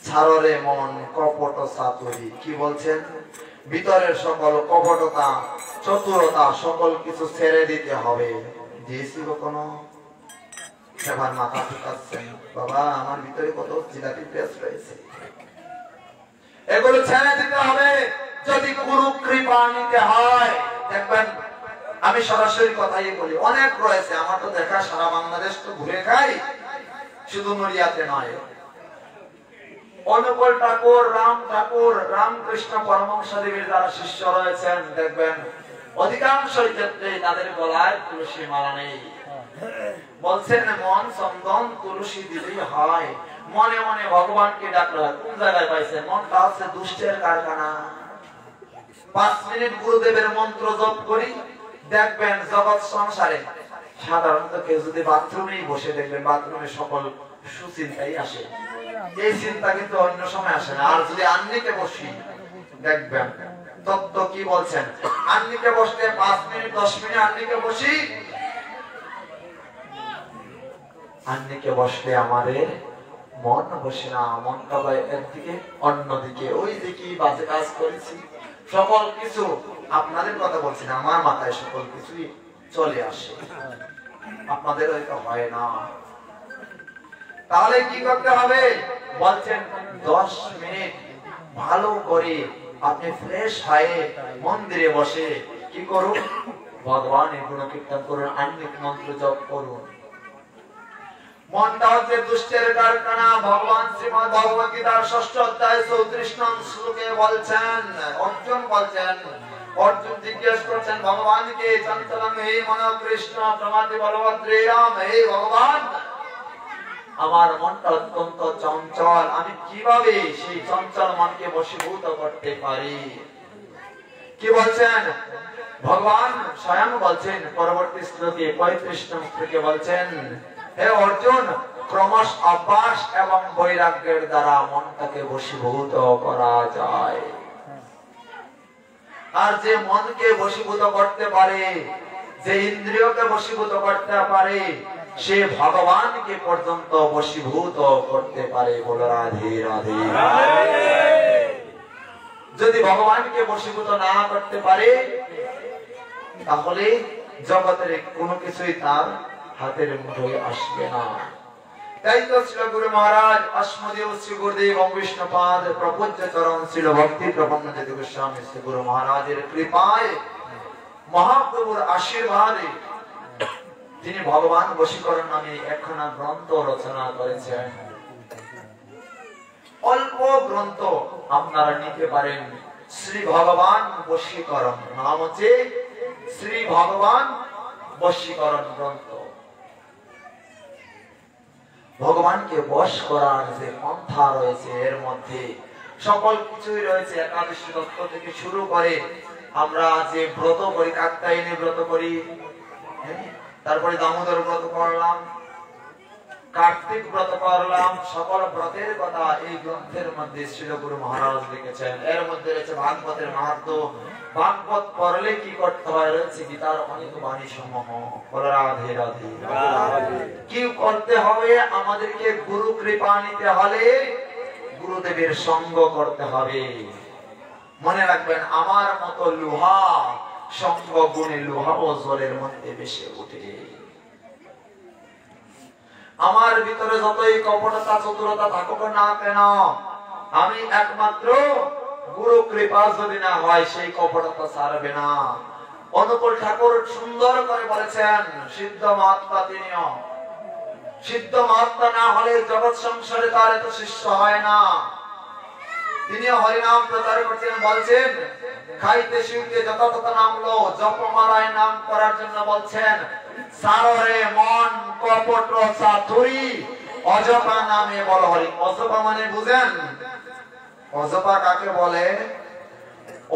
ছাড়ো রে মন কপট চাতুরি। কি বলছেন? ভিতরের সকল কপটতা চতুরতা সকল কিছু ছেড়ে দিতে হবে। দিয়েছি কখনো? এবার মাথা ঠুকাচ্ছেন, বাবা আমার ভিতরে কত জিলাপি পেঁয়াজ রয়েছে, এগুলো ছেড়ে দিতে হবে যদি গুরু কৃপা নিতে হয়। দেখবেন আমি সরাসরি কথাই বলি, অনেক রয়েছে আমার তো দেখা, সারা বাংলাদেশ তো ঘুরে খাই, শুধু নড়িয়াতে নয়। অনুকূল ঠাকুর, রাম ঠাকুর, রামকৃষ্ণ পরমহংসদেবের যারা শিষ্য রয়েছেন, দেখবেন অধিকাংশ ক্ষেত্রে তাদের গলায় তুলসী মালা নেই। বলছেন মন চন্দন তুলসী দিলেই হয়, মনে মনে ভগবানকে ডাকলে হয়। কোন জায়গায় পাইছেন? মনটা হচ্ছে দুষ্টের কারখানা। 5 মিনিট গুরুদেবের মন্ত্র জপ করি, দেখবেন জগৎ সংসারে সাধারণত কেউ যদি বাথরুমেই বসে, দেখবেন বাথরুমে সকল সুচিন্তাই আসে। এই চিন্তা কিন্তু অন্য সময় আসে না। আর যদি আন্নিকে বসি, দেখবেন তত্ত্ব কি বলছেন, আন্নিকে বসলে 5 মিনিট 10 মিনিট আন্নিকে বসি, আন্নিকে বসলে আমাদের মন বসে না, মনটা একদিকে অন্যদিকে, ওই যে কি বাজে কাজ করেছি সকল কিছু, আপনাদের কথা বলছি না, আমার মাথায় সকল কিছুই চলে আসে, আপনাদের হয়তো হয় না। তাহলে কি করতে হবে? বলছেন 10 মিনিট ভালো করে আপনি ফ্রেশ হয়ে মন্দিরে বসে কি করুন? ভগবানের গুণকীর্তন করুন, আন্নিক মন্ত্র জপ করুন। মনটা হচ্ছে দুষ্টের কারখানা। ভগবান শ্রীমদ্ ভগবত গীতার 6ষ্ঠ অধ্যায় 34 নং শ্লোকে বলছেন, অর্জুন বলছেন, অর্জুন জিজ্ঞেস করছেন ভগবানকে, চঞ্চলং হে মন কৃষ্ণ প্রমাতি বলভদ্রে রাম, হে ভগবান আমার মনটা অত্যন্ত চঞ্চল, আমি কিভাবে সেই চঞ্চল মনকে বশীভূত করতে পারি? কি বলছেন? ভগবান স্বয়ং বলছেন পরবর্তী শ্লোকে 35 নং থেকে বলছেন, হে অর্জুন, ক্রমশ অভ্যাস এবং বৈরাগ্যের দ্বারা মনটাকে বশীভূত করা যায়। আর যে মনকে বশীভূত করতে পারে, যে ইন্দ্রিয়কে বশীভূত করতে পারে, সে ভগবানকে পর্যন্ত বশীভূত করতে পারে। বলো রাধে রাধে। যদি ভগবানকে বশীভূত না করতে পারে, তাহলে জগতের কোনো কিছুই তার হাতের মুঠোয় আসবে না। তাই তো ছিল গুরু মহারাজ আসমদেব শ্রী গুরুদেব বিষ্ণুপাদ প্রপূজ্য চরণ ছিল ভক্তি প্রপন্নদেব গোস্বামী শ্রী গুরু মহারাজের কৃপায়, মহাপ্রভুর আশীর্বাদে তিনি ভগবান বশীকরণ নামে একখানা গ্রন্থ রচনা করেছেন। অল্প গ্রন্থ আপনারা নিতে পারেন, শ্রী ভগবান বশীকরণ নাম হচ্ছে শ্রী ভগবান বশীকরণ গ্রন্থ। ভগবানকে বশ করার যে পন্থা রয়েছে এর মধ্যে সকল কিছুই রয়েছে। একাদশী তত্ত্ব থেকে শুরু করে আমরা যে ব্রত করি, কাত্যায়নী ব্রত করি, তারপরে দামোদর ব্রত করলাম, কার্তিক ব্রত করলাম, সকল ব্রতের কথা এই গ্রন্থের মধ্যে শ্রীল গুরু মহারাজ লিখেছেন। এর মধ্যে রয়েছে ভাগবতের মাহাত্ম্য, ভাগবত পড়লে কি করতে হয়, রয়েছে গীতার অনেক বাণী সমূহ। রাধে রাধে। কি করতে হবে? আমাদেরকে গুরু কৃপা নিতে হলে গুরুদেবের সঙ্গ করতে হবে। মনে রাখবেন, আমার মতো লোহা সঙ্গ গুণে লোহা ও জলের মধ্যে বেশি ওঠে। আমার ভিতরে যতই কপটতা চতুরতা থাকুক না কেন, আমি একমাত্র গুরু কৃপা যদি না হয় সেই কপটতা ছাড়বে না। অনুকূল ঠাকুর সুন্দর করে বলেছেন, সিদ্ধ মহাত্মা তিনিও। সিদ্ধ মহাত্মা না হলে জগৎ সংসারে তার এত শিষ্য হয় না। তিনি হরিনাম প্রচার করছেন, বলছেন খাইতে শুইতে যত তত নাম লো, জপমালায় নাম করার জন্য বলছেন। সাররে মন কপট চাতুরি, অজপা নামে বল হরি। অজপা মানে বুঝেন? অজপা কাকে বলে?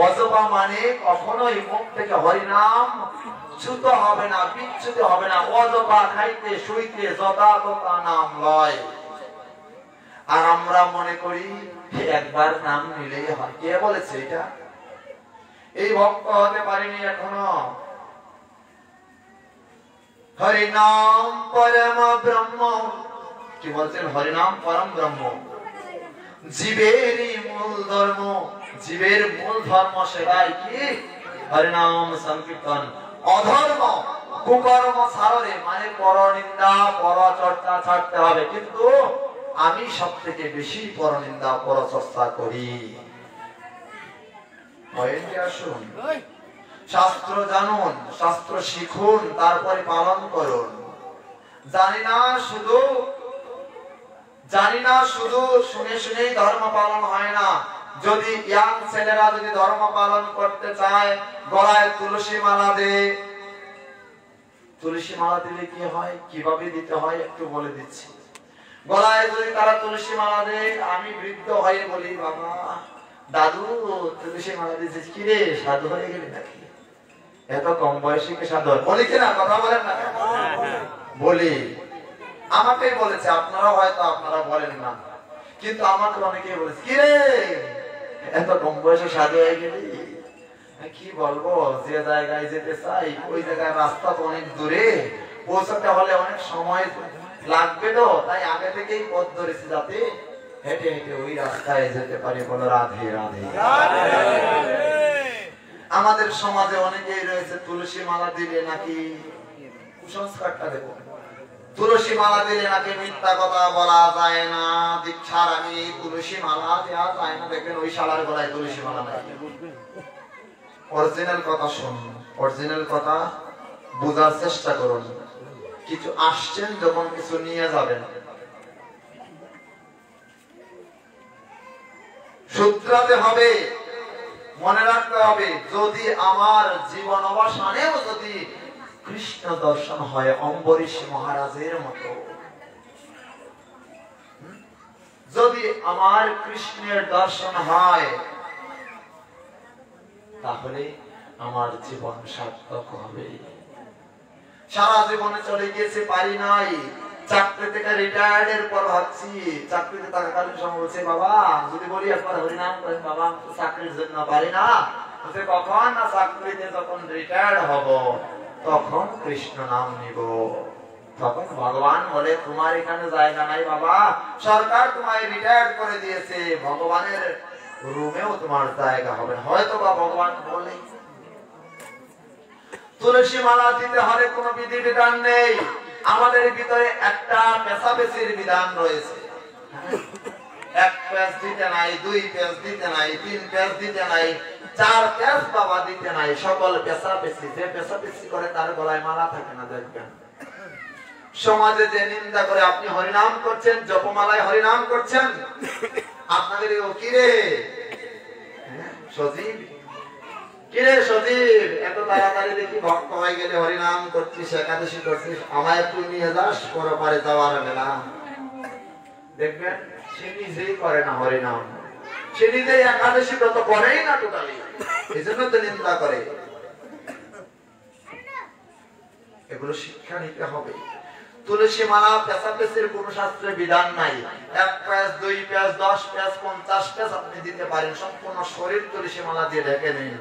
অজপা মানে কখনোই মুখ থেকে হরিনাম চ্যুত হবে না, বিচ্যুত হবে না। অজপা খাইতে শুইতে যথা তথা নাম লয়। আর আমরা মনে করি একবার নাম নিলেই হয়। কে বলেছে এটা? এই ভক্ত হতে পারিনি এখনো। হরিনাম পরম ব্রহ্ম, কি বলছেন? হরিনাম পরম ব্রহ্ম, জীবেরই মূল ধর্ম। জীবের মূল ধর্ম সেটাই কি? হরিনাম সংকীর্তন। অধর্ম কুকর্ম ছাড়ে, মানে পরনিন্দা পরচর্চা ছাড়তে হবে। কিন্তু আমি সব থেকে বেশি পরনিন্দা পরচর্চা করি। আসুন, শাস্ত্র জানুন, শাস্ত্র শিখুন, তারপরে পালন করুন। জানি না শুধু শুনে শুনেই ধর্ম পালন হয় না। যদি ইয়াং ছেলেরা যদি ধর্ম পালন করতে চায়, গলায় তুলসী মালা দে। তুলসী মালা দিলে কি হয়, কিভাবে দিতে হয় একটু বলে দিচ্ছি। গলায় যদি তারা তুলসী মালা দেয়, আমি বৃদ্ধ হয়ে বলি, বাবা দাদু তুলসী মালা দিয়েছিস, কি রে সাধু হয়ে গেলি নাকি? এত কম বয়সী কে সাধু? বলি কিনা? কথা বলেন না? বলি। আমাকে বলেছে, আপনারা হয়তো আপনারা বলেন না, কিন্তু আমাকে অনেকে বলেছে, কি রে এত কম বয়সে সাধু হয়ে গেলি? কি বলবো, যে জায়গায় যেতে চাই ওই জায়গায় রাস্তা তো অনেক দূরে, পৌঁছাতে হলে অনেক সময় লাগবে, তো তাই আগে থেকেই পথ ধরেছি যাতে হেঁটে হেঁটে ওই রাস্তায় যেতে পারি। বলো রাধে রাধে। আমাদের সমাজে অনেকেই রয়েছে তুলসী মালা দিলে নাকি কুসংস্কারটা দেখো, তুলসী মালা দিলে নাকি মিথ্যা কথা বলা যায় না, দীক্ষার আগে তুলসী মালা দেওয়া যায় না। দেখবেন ওই শালার গলায় তুলসী মালা নাই। অরিজিনাল কথা শুনুন, অরিজিনাল কথা বোঝার চেষ্টা করুন। কিছু আসছেন যখন কিছু নিয়ে যাবেন, সূত্রাতে হবে, মনে রাখতে হবে। যদি আমার জীবন অবসানেও যদি কৃষ্ণ দর্শন হয় অম্বরীশ মহারাজের মতো, যদি আমার কৃষ্ণের দর্শন হয়, তাহলে আমার জীবন সার্থক হবে। সারা জীবনে চলে গিয়েছে, পারি নাই। চাকরি থেকে রিটায়ার্ডের পর ভাবছি, চাকরিতে থাকাকালীন সময় বলছে, বাবা যদি বলি একবার হরিনাম করেন, বাবা চাকরির জন্য পারি না। কখন না চাকরিতে যখন রিটায়ার্ড হব তখন কৃষ্ণ নাম নিব। তখন ভগবান বলে, তোমার এখানে জায়গা নাই বাবা, সরকার তোমায় রিটায়ার্ড করে দিয়েছে, ভগবানের রুমেও তোমার জায়গা হবে। হয়তো বা ভগবান বলে তুলসী মালা দিতে হলে কোনো বিধি বিধান নেই। আমাদের ভিতরে একটা পেশাবেশির বিধান রয়েছে। এক পেশ দিতে নাই, দুই পেশ দিতে নাই, তিন পেশ দিতে নাই, চার পেশ বাবা দিতে নাই। সকল পেশাবেশি, যে পেশাবেশি করে তার গলায় মালা থাকে না। দেখবেন সমাজে যে নিন্দা করে, আপনি হরিনাম করছেন, জপমালায় হরিনাম করছেন, আপনাদের কিরে সজীব, কিরে সজীব এত তাড়াতাড়ি দেখি ভক্ত হয়ে গেলে, হরিনাম করছিস, একাদশী করছিস, আমায় তুই নিয়ে যাস কোনো পারে যাওয়ার বেলা। দেখবেন সে নিজেই করে না হরিনাম, সে নিজেই একাদশী ব্রত করেই না টোটালি, এই জন্য তো নিন্দা করে। এগুলো শিক্ষা নিতে হবে। তুলসী মালা পেশাপেশির কোন শাস্ত্রে বিধান নাই। 1 পেজ 2 পেজ 10 পেজ 50 পেজ আপনি দিতে পারেন, সম্পূর্ণ শরীর তুলসী মালা দিয়ে ঢেকে নিন।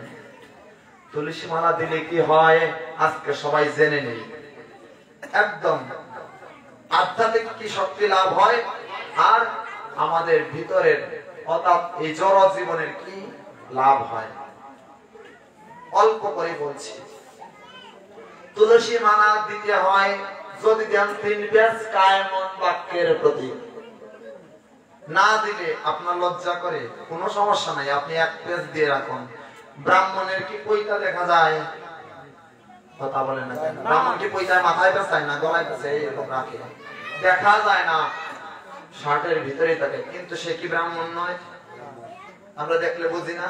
তুলসী মালা দিলে কি হয় আজকে সবাই জেনে নেই। একদম আধ্যাত্মিক কি শক্তি লাভ হয়, আর আমাদের ভিতরের অর্থাৎ এই জড় জীবনের কি লাভ হয় অল্প করে বলছি। তুলসী মালা দিতে হয় যদি দেন 3 পেজ কায়মন বাক্যের প্রতি, না দিলে আপনার লজ্জা করে কোনো সমস্যা নাই, আপনি 1 পেজ দিয়ে রাখুন। ব্রাহ্মণের কি পৈতা দেখা যায়? কথা বলেন না কেন? ব্রাহ্মণ কি পৈতা মাথায় পেছায় না গলায় পেছায় এরকম রাখে? দেখা যায় না, শার্টের ভিতরেই থাকে, কিন্তু সে কি ব্রাহ্মণ নয়? আমরা দেখলে বুঝি না?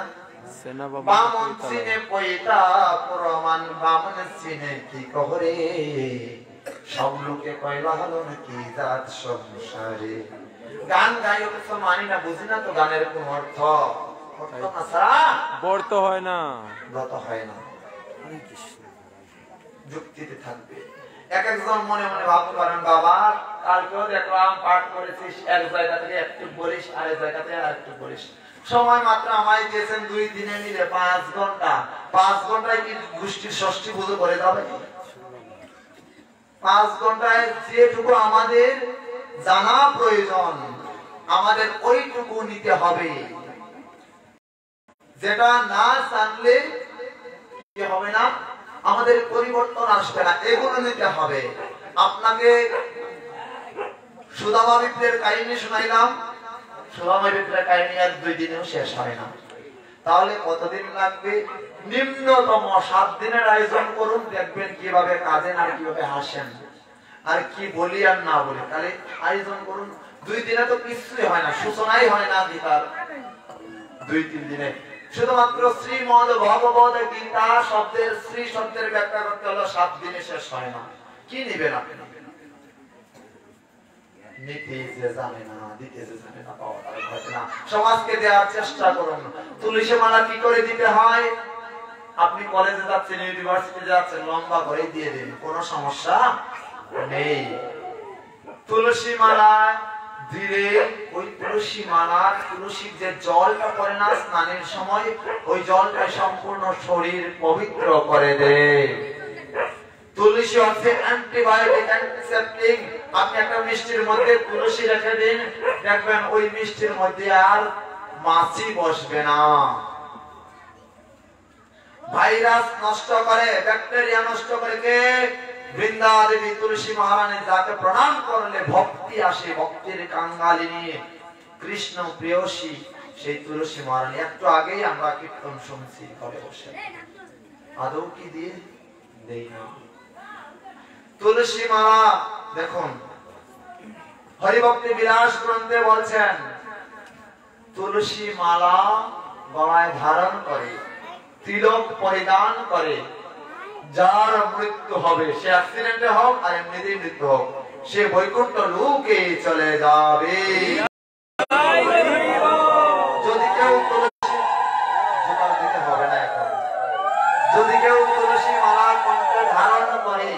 বামন চিনে পৈতা প্রমাণ, বামন চিনে কি কহরে, সব লোকে কয়লা হলো নাকি জাত সংসারে। গান গাই কিছু মানি না, বুঝি না তো গানের কোন অর্থ, বর্ত হয় না, ব্রত হয় না, যুক্তিতে থাকবে। এক একজন মনে মনে ভাবতে পারেন বাবা কালকেও দেখলাম পাঠ করেছিস, এক জায়গা থেকে একটু বলিস, আরেক জায়গা থেকে আরেকটু বলিস। সময় মাত্র আমায় দিয়েছেন 2 দিনে মিলে 5 ঘন্টা। 5 ঘন্টায় কি গোষ্ঠীর ষষ্ঠী পুজো করে যাবে? 5 ঘন্টায় যেটুকু আমাদের জানা প্রয়োজন আমাদের ওইটুকু নিতে হবে, যেটা না জানলে কি হবে না, আমাদের পরিবর্তন আসবে না, এগুলো নিতে হবে। আপনাকে সুদামা বিপ্রের কাহিনী শোনাইলাম, সুদামা বিপ্রের কাহিনী আর 2 দিনেও শেষ হয় না, তাহলে কতদিন লাগবে? নিম্নতম 7 দিনের আয়োজন করুন, দেখবেন কিভাবে কাজেন আর কিভাবে হাসেন, আর কি বলি আর না বলি, তাহলে আয়োজন করুন। 2 দিনে তো কিছুই হয় না, সূচনাই হয় না গীতার। 2-3 দিনে শুধুমাত্র শ্রীমদ ভগবদ গীতা শব্দের শ্রী শব্দের ব্যাখ্যা করতে হলো 7 দিনে শেষ হয় না। কি নিবেন আপনি? নিতে যে জানে না, দিতে যে জানে না, পাওয়া তার ঘটে না। সমাজকে দেওয়ার চেষ্টা করুন। তুলসী মালা কি করে দিতে হয়? আপনি কলেজে যাচ্ছেন, ইউনিভার্সিটি যাচ্ছেন, লম্বা করে দিয়ে দিন, কোনো সমস্যা নেই। তুলসী মালা দিলে ওই তুলসী মালার তুলসীর যে জলটা পড়ে না স্নানের সময়, ওই জলটা সম্পূর্ণ শরীর পবিত্র করে দেয়। তুলসী হচ্ছে অ্যান্টিবায়োটিক, অ্যান্টিসেপটিক। আপনি একটা মিষ্টির মধ্যে তুলসী রেখে দিন, দেখবেন ওই মিষ্টির মধ্যে আর মাছি বসবে না। ভাইরাস নষ্ট করে, ব্যাকটেরিয়া নষ্ট করে কে? বৃন্দা দেবী তুলসী মহারানী, যাকে প্রণাম করলে ভক্তি আসে, ভক্তির কাঙ্গালিনী, কৃষ্ণ প্রেয়সী সেই তুলসী মহারানী। একটু আগেই আমরা কীর্তন শুনছি ঘরে বসে, আদৌ কি দিয়ে দেই না তুলসী মালা? দেখুন হরিভক্তি বিলাস গ্রন্থে বলছেন তুলসী মালা গলায় ধারণ করে, তিলক পরিধান করে, যার মৃত্যু হবে, সে অ্যাক্সিডেন্টে হোক আর এমনিতেই মৃত্যু হোক, সে বৈকুণ্ঠ লোকে চলে যাবে। যদি কেউ দিতে হবে না এখন, যদি কেউ তুলসী মালা কণ্ঠে ধারণ করে,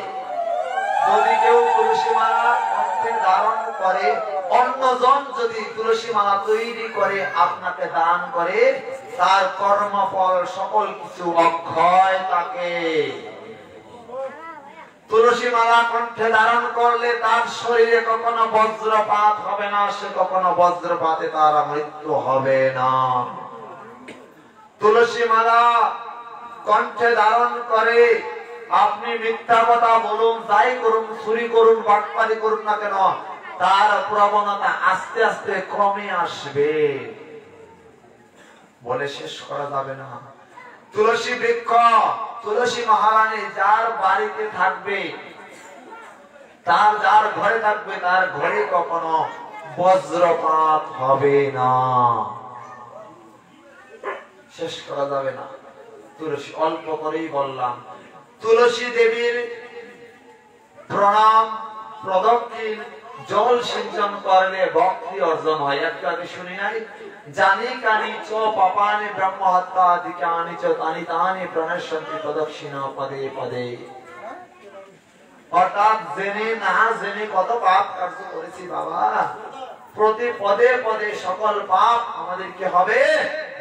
যদি কেউ তুলসী মালা কণ্ঠে ধারণ করে, অন্যজন যদি তুলসী মালা তৈরি করে আপনাকে দান করে, তার কর্মফল সকল কিছু অক্ষয় থাকে। তুলসী মালা কণ্ঠে ধারণ করলে তার শরীরে কখনো বজ্রপাত হবে না, সে কখনো বজ্রপাতে তার মৃত্যু হবে না। তুলসী মালা কণ্ঠে ধারণ করে আপনি মিথ্যা কথা বলুন, যাই করুন, চুরি করুন, বাটপারি করুন না কেন, তার প্রবণতা আস্তে আস্তে কমে আসবে, বলে শেষ করা যাবে না। তুলসী বৃক্ষ, তুলসী মহারানী যার বাড়িতে থাকবে, তার যার ঘরে থাকবে, তার ঘরে কখনো বজ্রপাত হবে না, শেষ করা যাবে না। তুলসী অল্প করেই বললাম। তুলসী দেবীর প্রণাম প্রদক্ষিণ জল সিঞ্চন করলে ভক্তি অর্জন হয়। একটু আগে শুনি নাই, জানি কানি চ পাপানি ব্রহ্ম হত্যা দিকানি চ তানি তানি প্রণশ্যন্তি প্রদক্ষিণ পদে পদে। হঠাৎ জেনে না জেনে কত পাপ কার্য করেছি বাবা। প্রতি পদে পদে সকল পাপ আমাদেরকে হবে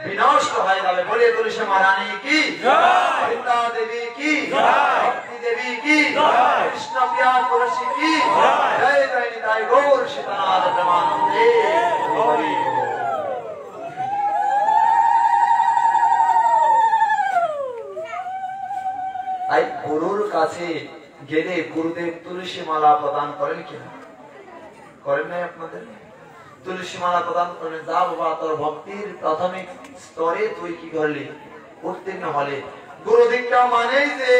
বিনষ্ট হয়ে যাবে। বলে তুলসী মহারানী কি জয়, বৃন্দা দেবী কি জয়, ভক্তি দেবী কি জয়, কৃষ্ণ প্রিয়া তুলসী কি জয়, জয় জয় নিতাই গৌর সীতানাথ প্রেমানন্দে হরি বল। তাই গুরুর কাছে গেলে গুরুদেব তুলসী মালা প্রদান করেন কিনা? করেন নাই আপনাদের? তুলসী মালা প্রদান করেন। যা বাবা তোর ভক্তির প্রাথমিক স্তরে তুই কি করলি, উত্তীর্ণ হলে। গুরু দীক্ষা মানেই যে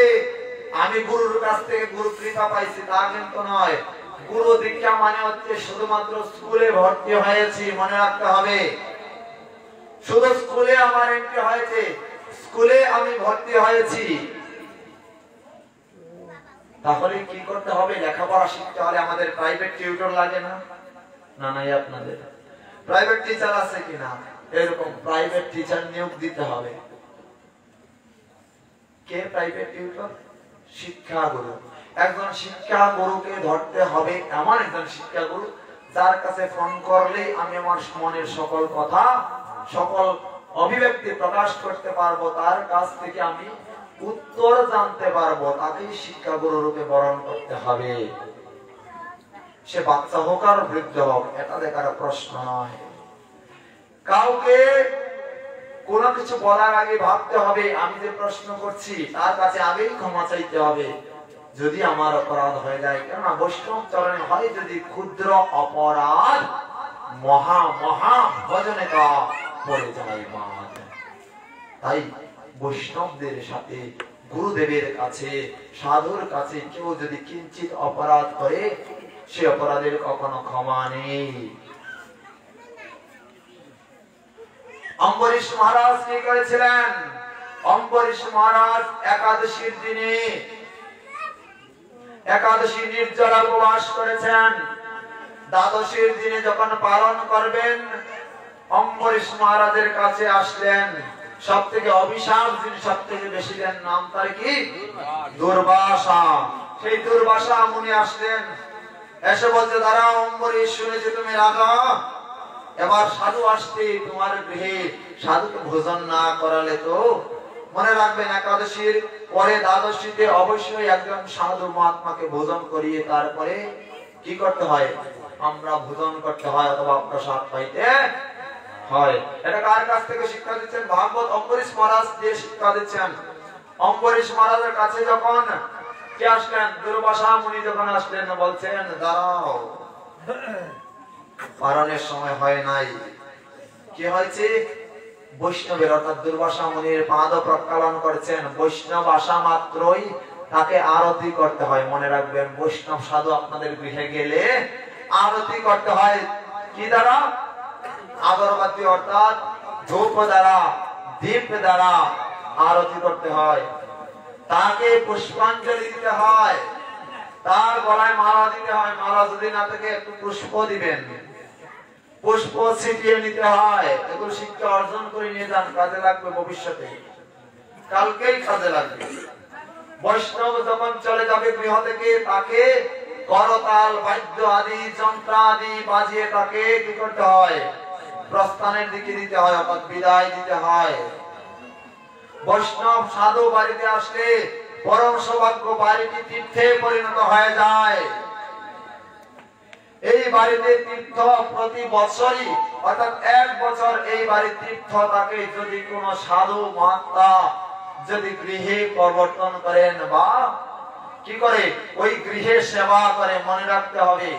আমি গুরুর কাছ থেকে গুরু কৃপা পাইছি তা কিন্তু নয়। গুরু দীক্ষা মানে হচ্ছে শুধুমাত্র স্কুলে ভর্তি হয়েছি, মনে রাখতে হবে। শুধু স্কুলে আমার এন্ট্রি হয়েছে, স্কুলে আমি ভর্তি হয়েছি, তাহলে কি করতে হবে? লেখাপড়া শিখতে হলে আমাদের প্রাইভেট টিউটর লাগে না? না নাই আপনাদের প্রাইভেট টিচার আছে কিনা? এরকম প্রাইভেট টিচার নিয়োগ দিতে হবে। কে প্রাইভেট টিউটর? শিক্ষা গুরু। একজন শিক্ষা গুরুকে ধরতে হবে, এমন একজন শিক্ষা গুরু যার কাছে ফোন করলে আমি আমার মনের সকল কথা, সকল অভিব্যক্তি প্রকাশ করতে পারবো, তার কাছ থেকে আমি উত্তর জানতে পারবো। তাকেই শিক্ষা গুরু রূপে বরণ করতে হবে। সে বাচ্চা হোক আর বৃদ্ধ হোক, এটা দেখার প্রশ্ন নয়। কাউকে কোনো কিছু বলার আগে ভাবতে হবে আমি যে প্রশ্ন করছি তার কাছে আগেই ক্ষমা চাইতে হবে যদি আমার অপরাধ হয়ে যায়। কেননা বৈষ্ণব চরণে হয় যদি ক্ষুদ্র অপরাধ মহা মহা ভজনে কা পড়ে যায় বাদ। তাই বৈষ্ণবদের সাথে, গুরুদেবের কাছে, সাধুর কাছে কেউ যদি কিঞ্চিত অপরাধ করে সে অপরাধের কখনো ক্ষমা নেই। অম্বরীশ মহারাজ কি করেছিলেন? অম্বরীশ মহারাজ একাদশীর দিনে একাদশী নির্জলা উপবাস করেছেন। দ্বাদশীর দিনে যখন পালন করবেন অম্বরীশ মহারাজের কাছে আসলেন সব থেকে অভিশাপ যিনি সব থেকে বেশি দেন, নাম তার কি? দুর্বাসা। সেই দুর্বাসা মুনি আসলেন, এসে বলতে দাঁড়াও অম্বরীশ, শুনেছি তুমি রাজা, এবার সাধু আসছে তোমার গৃহে, সাধুকে ভোজন না করালে তো। মনে রাখবেন একাদশীর পরে দ্বাদশীতে অবশ্যই একজন সাধু মহাত্মাকে ভোজন করিয়ে তারপরে কি করতে হয়? আমরা ভোজন করতে হয় অথবা প্রসাদ পাইতে হয়। এটা কার কাছ থেকে শিক্ষা দিচ্ছেন? ভাগবত অম্বরীশ মহারাজ দিয়ে শিক্ষা দিচ্ছেন। অম্বরীশ মহারাজের কাছে যখন কে আসলেন? দুর্বাসা মুনি যখন আসলেন বলছেন দাঁড়াও, পালনের সময় হয় নাই। কি হয়েছে? বৈষ্ণবের অর্থাৎ দুর্বাসা মুনির পাদ প্রক্ষালন করেছেন। বৈষ্ণব আসা মাত্রই তাকে আরতি করতে হয়। মনে রাখবেন বৈষ্ণব সাধু আপনাদের গৃহে গেলে আরতি করতে হয়। কি দ্বারা? আগরবাতি অর্থাৎ ধূপ দ্বারা, দীপ দ্বারা আরতি করতে হয়। তাকে পুষ্পাঞ্জলি দিতে হয়, তার গলায় মালা দিতে হয়। মালা যদি না থাকে একটু পুষ্প দিবেন, পুষ্প ছিটিয়ে নিতে হয়। এগুলো শিক্ষা অর্জন করে নিয়ে যান, কাজে লাগবে ভবিষ্যতে, কালকেই কাজে লাগবে। বৈষ্ণব যখন চলে যাবে গৃহ থেকে তাকে করতাল, বাদ্য আদি, যন্ত্র আদি বাজিয়ে তাকে কি করতে হয়? প্রস্থানের দিকে দিতে হয়, অর্থাৎ বিদায় দিতে হয়। বৈষ্ণব সাধু বাড়িতে আসলে পরম সৌভাগ্য, বাড়িটি তীর্থে পরিণত হয়ে যায়। এই বাড়িতে তীর্থ প্রতি বছরই অর্থাৎ এক বছর এই বাড়ির তীর্থ তাকে যদি কোন সাধু মহাত্মা যদি গৃহে প্রবর্তন করেন বা কি করে ওই গৃহে সেবা করে। মনে রাখতে হবে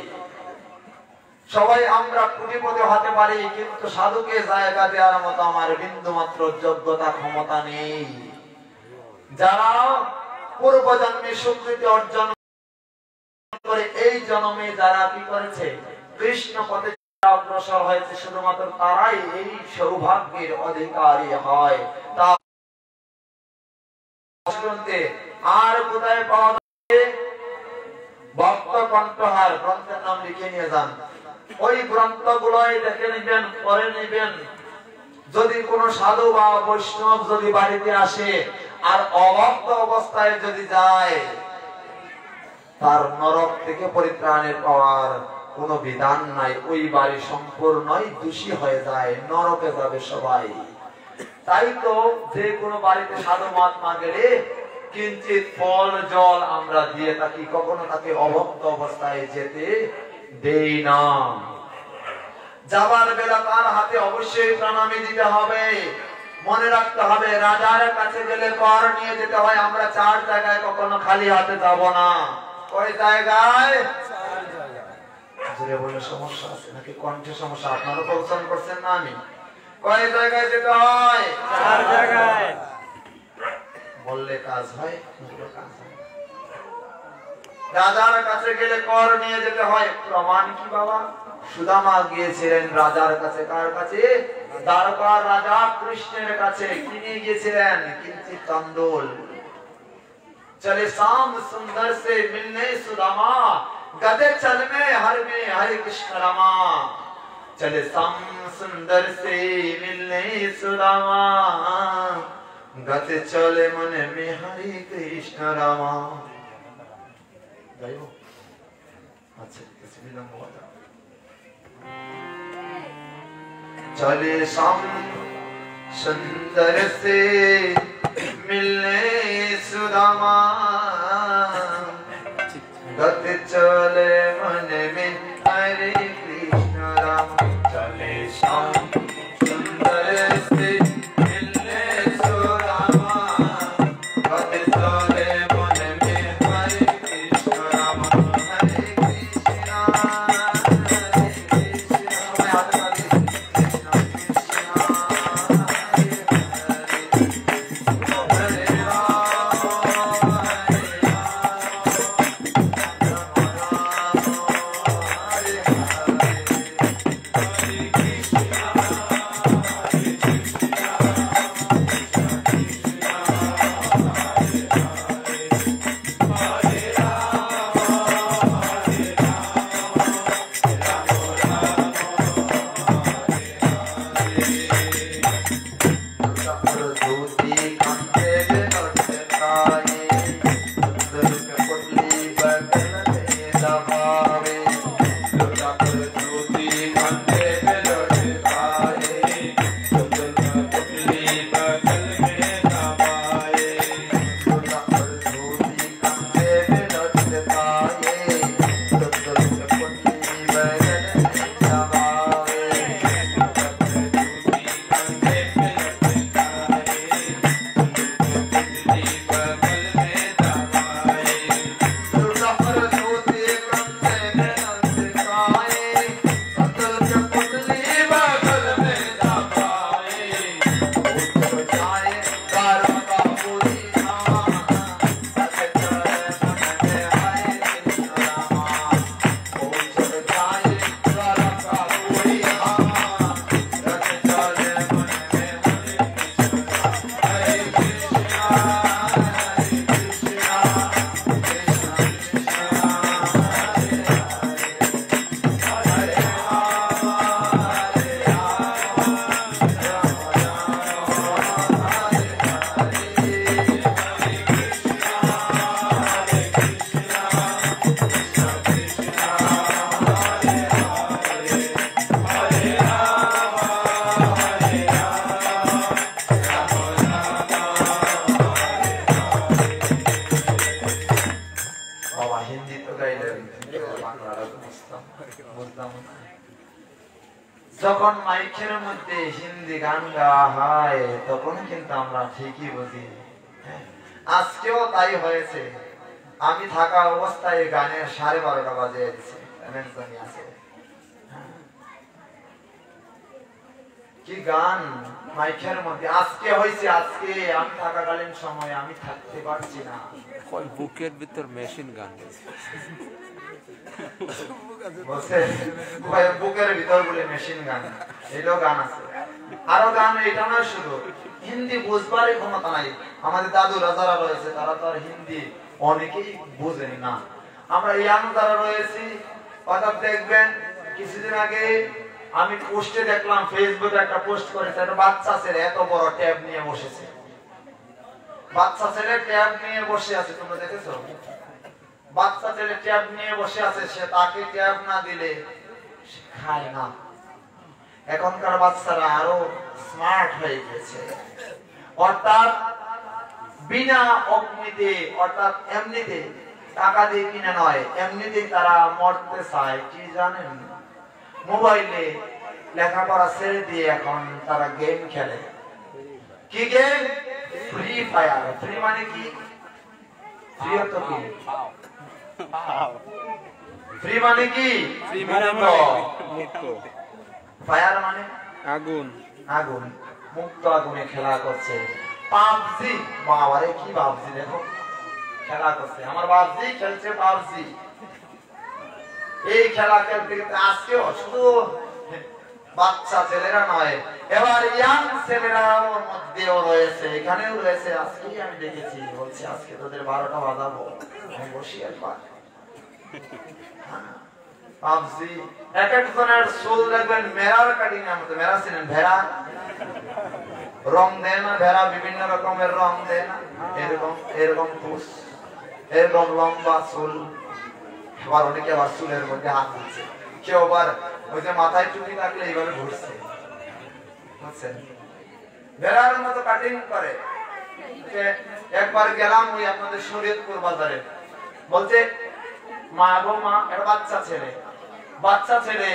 সবাই আমরা কোটিপতি হতে পারি, কিন্তু সাধুকে জায়গা দেওয়ার মতো আমার বিন্দু মাত্র যোগ্যতা ক্ষমতা নেই। যারা পূর্ব জন্মে স্বীকৃতি অর্জন করে এই জন্মে যারা কি করেছে কৃষ্ণ পথে অগ্রসর হয়েছে, শুধুমাত্র তারাই এই সৌভাগ্যের অধিকারী হয়। তা আর কোথায় পাওয়া যাবে? ভক্ত কণ্ঠহার গ্রন্থের নাম লিখে নিয়ে যান। ওই গ্রন্থগুলোই দেখে নিবেন, পড়ে নিবেন। যদি কোন সাধু বা বৈষ্ণব যদি বাড়িতে আসে আর অভক্ত অবস্থায় যদি যায় তার নরক থেকে পরিত্রাণের পাওয়ার কোনো বিধান নাই। ওই বাড়ি সম্পূর্ণই দোষী হয়ে যায়, নরকে যাবে সবাই। তাই তো যে কোনো বাড়িতে সাধু মহাত্মা গেলে কিঞ্চিত ফল জল আমরা দিয়ে থাকি, কখনো তাকে অভক্ত অবস্থায় যেতে দেই না। যাবার বেলা তার হাতে অবশ্যই প্রণামী দিতে হবে। মনে রাখতে হবে রাজার কাছে গেলে কর নিয়ে যেতে হয়। আমরা 4 জায়গায় কখনো খালি হাতে যাব না। কয় জায়গায়? জোরে বলে সমস্যা আছে নাকি কণ্ঠে সমস্যা? আপনারা প্রবচন করছেন না আমি? কয় জায়গায় যেতে হয়? 4 জায়গায়। বললে কাজ হয়, কাজ হয়। রাজার কাছে গেলে কর নিয়ে যেতে হয়। প্রমাণ কি বাবা? সুদামা গিয়েছিলেন রাজার কাছে। কার কাছে? দ্বারকার রাজা কৃষ্ণের কাছে। কি নিয়ে গিয়েছিলেন? কিঞ্চিত তান্দুল। चले शाम सुंदर से मिलने सुदामा, गदे चल में हरे कृष्ण रामा। चले शाम सुंदर से मिलने सुदामा, गदे चले मन में हरे कृष्ण रामा। गाइबो? अच्छा किसी विलंब हो जाए। चले शाम सुंदर से मिलने सुदामा, गत चले मन में हरे कृष्ण राम। चले श्याम सुंदर से मिलने सुदामा, गत चले मन में हरे कृष्ण राम। हरे कृष्णा हरे कृष्णा, যখন মাইকের মধ্যে হিন্দি গান গাওয়া হয় তখন কিন্তু আমরা ঠিকই বুঝি। আজকেও তাই হয়েছে। আমি থাকা অবস্থায় গানের 12:30 বাজে কি গান মাইকের মধ্যে আজকে হয়েছে। আজকে আমি থাকাকালীন সময় আমি থাকতে পারছি না। বুকের ভিতর মেশিন গান বুকের ভিতর বলে মেশিন গান, এটাও গান আছে। আরো গান এটা না শুধু হিন্দি বুঝবারই ক্ষমতা নাই। আমাদের দাদু রাজারা রয়েছে, তারা তো আর হিন্দি অনেকেই বুঝেন না। আমরা ইয়াং যারা রয়েছি, অর্থাৎ দেখবেন কিছুদিন আগে আমি পোস্টে দেখলাম, ফেসবুকে একটা পোস্ট করেছে, একটা বাচ্চা ছেলে এত বড় ট্যাব নিয়ে বসেছে। বাচ্চা ছেলে ট্যাব নিয়ে বসে আছে, তোমরা দেখেছো? বাচ্চা ছেলে ট্যাব নিয়ে বসে আছে, সে তাকে ট্যাব না দিলে সে খায় না। এখনকার বাচ্চারা আরো স্মার্ট হয়ে গেছে, অর্থাৎ বিনা অগ্নিতে, অর্থাৎ এমনিতে টাকা দিয়ে কিনে নয়, এমনিতে তারা মরতে চায়। কি জানেন? মোবাইলে লেখাপড়া ছেড়ে দিয়ে এখন তারা গেম খেলে। কি গেম? Free fire. ফ্রি মানে কি? ফ্রি তো কি? ফ্রি মানে কি? ফ্রি মানে মুক্ত, ফায়ার মানে আগুন, আগুন। মুক্ত আগুনে খেলা করছে। পাবজি, বাবারে কি পাবজি, দেখো খেলা করছে। আমার বাবজি খেলছে পাবজি। এই খেলা খেলতে খেলতে আজকে শুধু বাচ্চা ছেলেরা নয়, এবার ইয়াং ছেলেরাও ওর মধ্যেও রয়েছে, এখানেও রয়েছে। আজকেই আমি দেখেছি, বলছি আজকে তোদের 12টা বাজাবো, আমি বসি একবার। পাবজি এক একজনের চুল দেখবেন মেরার কাটিং এর মতো। মেরা ছিলেন ভেড়া, রং দেয় না ভেড়া, বিভিন্ন রকমের রং দেয় না, এরকম এরকম পুষ, এরকম লম্বা চুল। আবার অনেকে আবার চুলের মধ্যে হাত দিচ্ছে, কেউ আবার ওই যে মাথায় টুপি থাকলে এইভাবে ঘুরছে, বুঝছেন? ভেড়ার মতো কাটিং করে। একবার গেলাম ওই আপনাদের শরীয়তপুর বাজারে, বলছে মা গো মা, একটা বাচ্চা ছেলে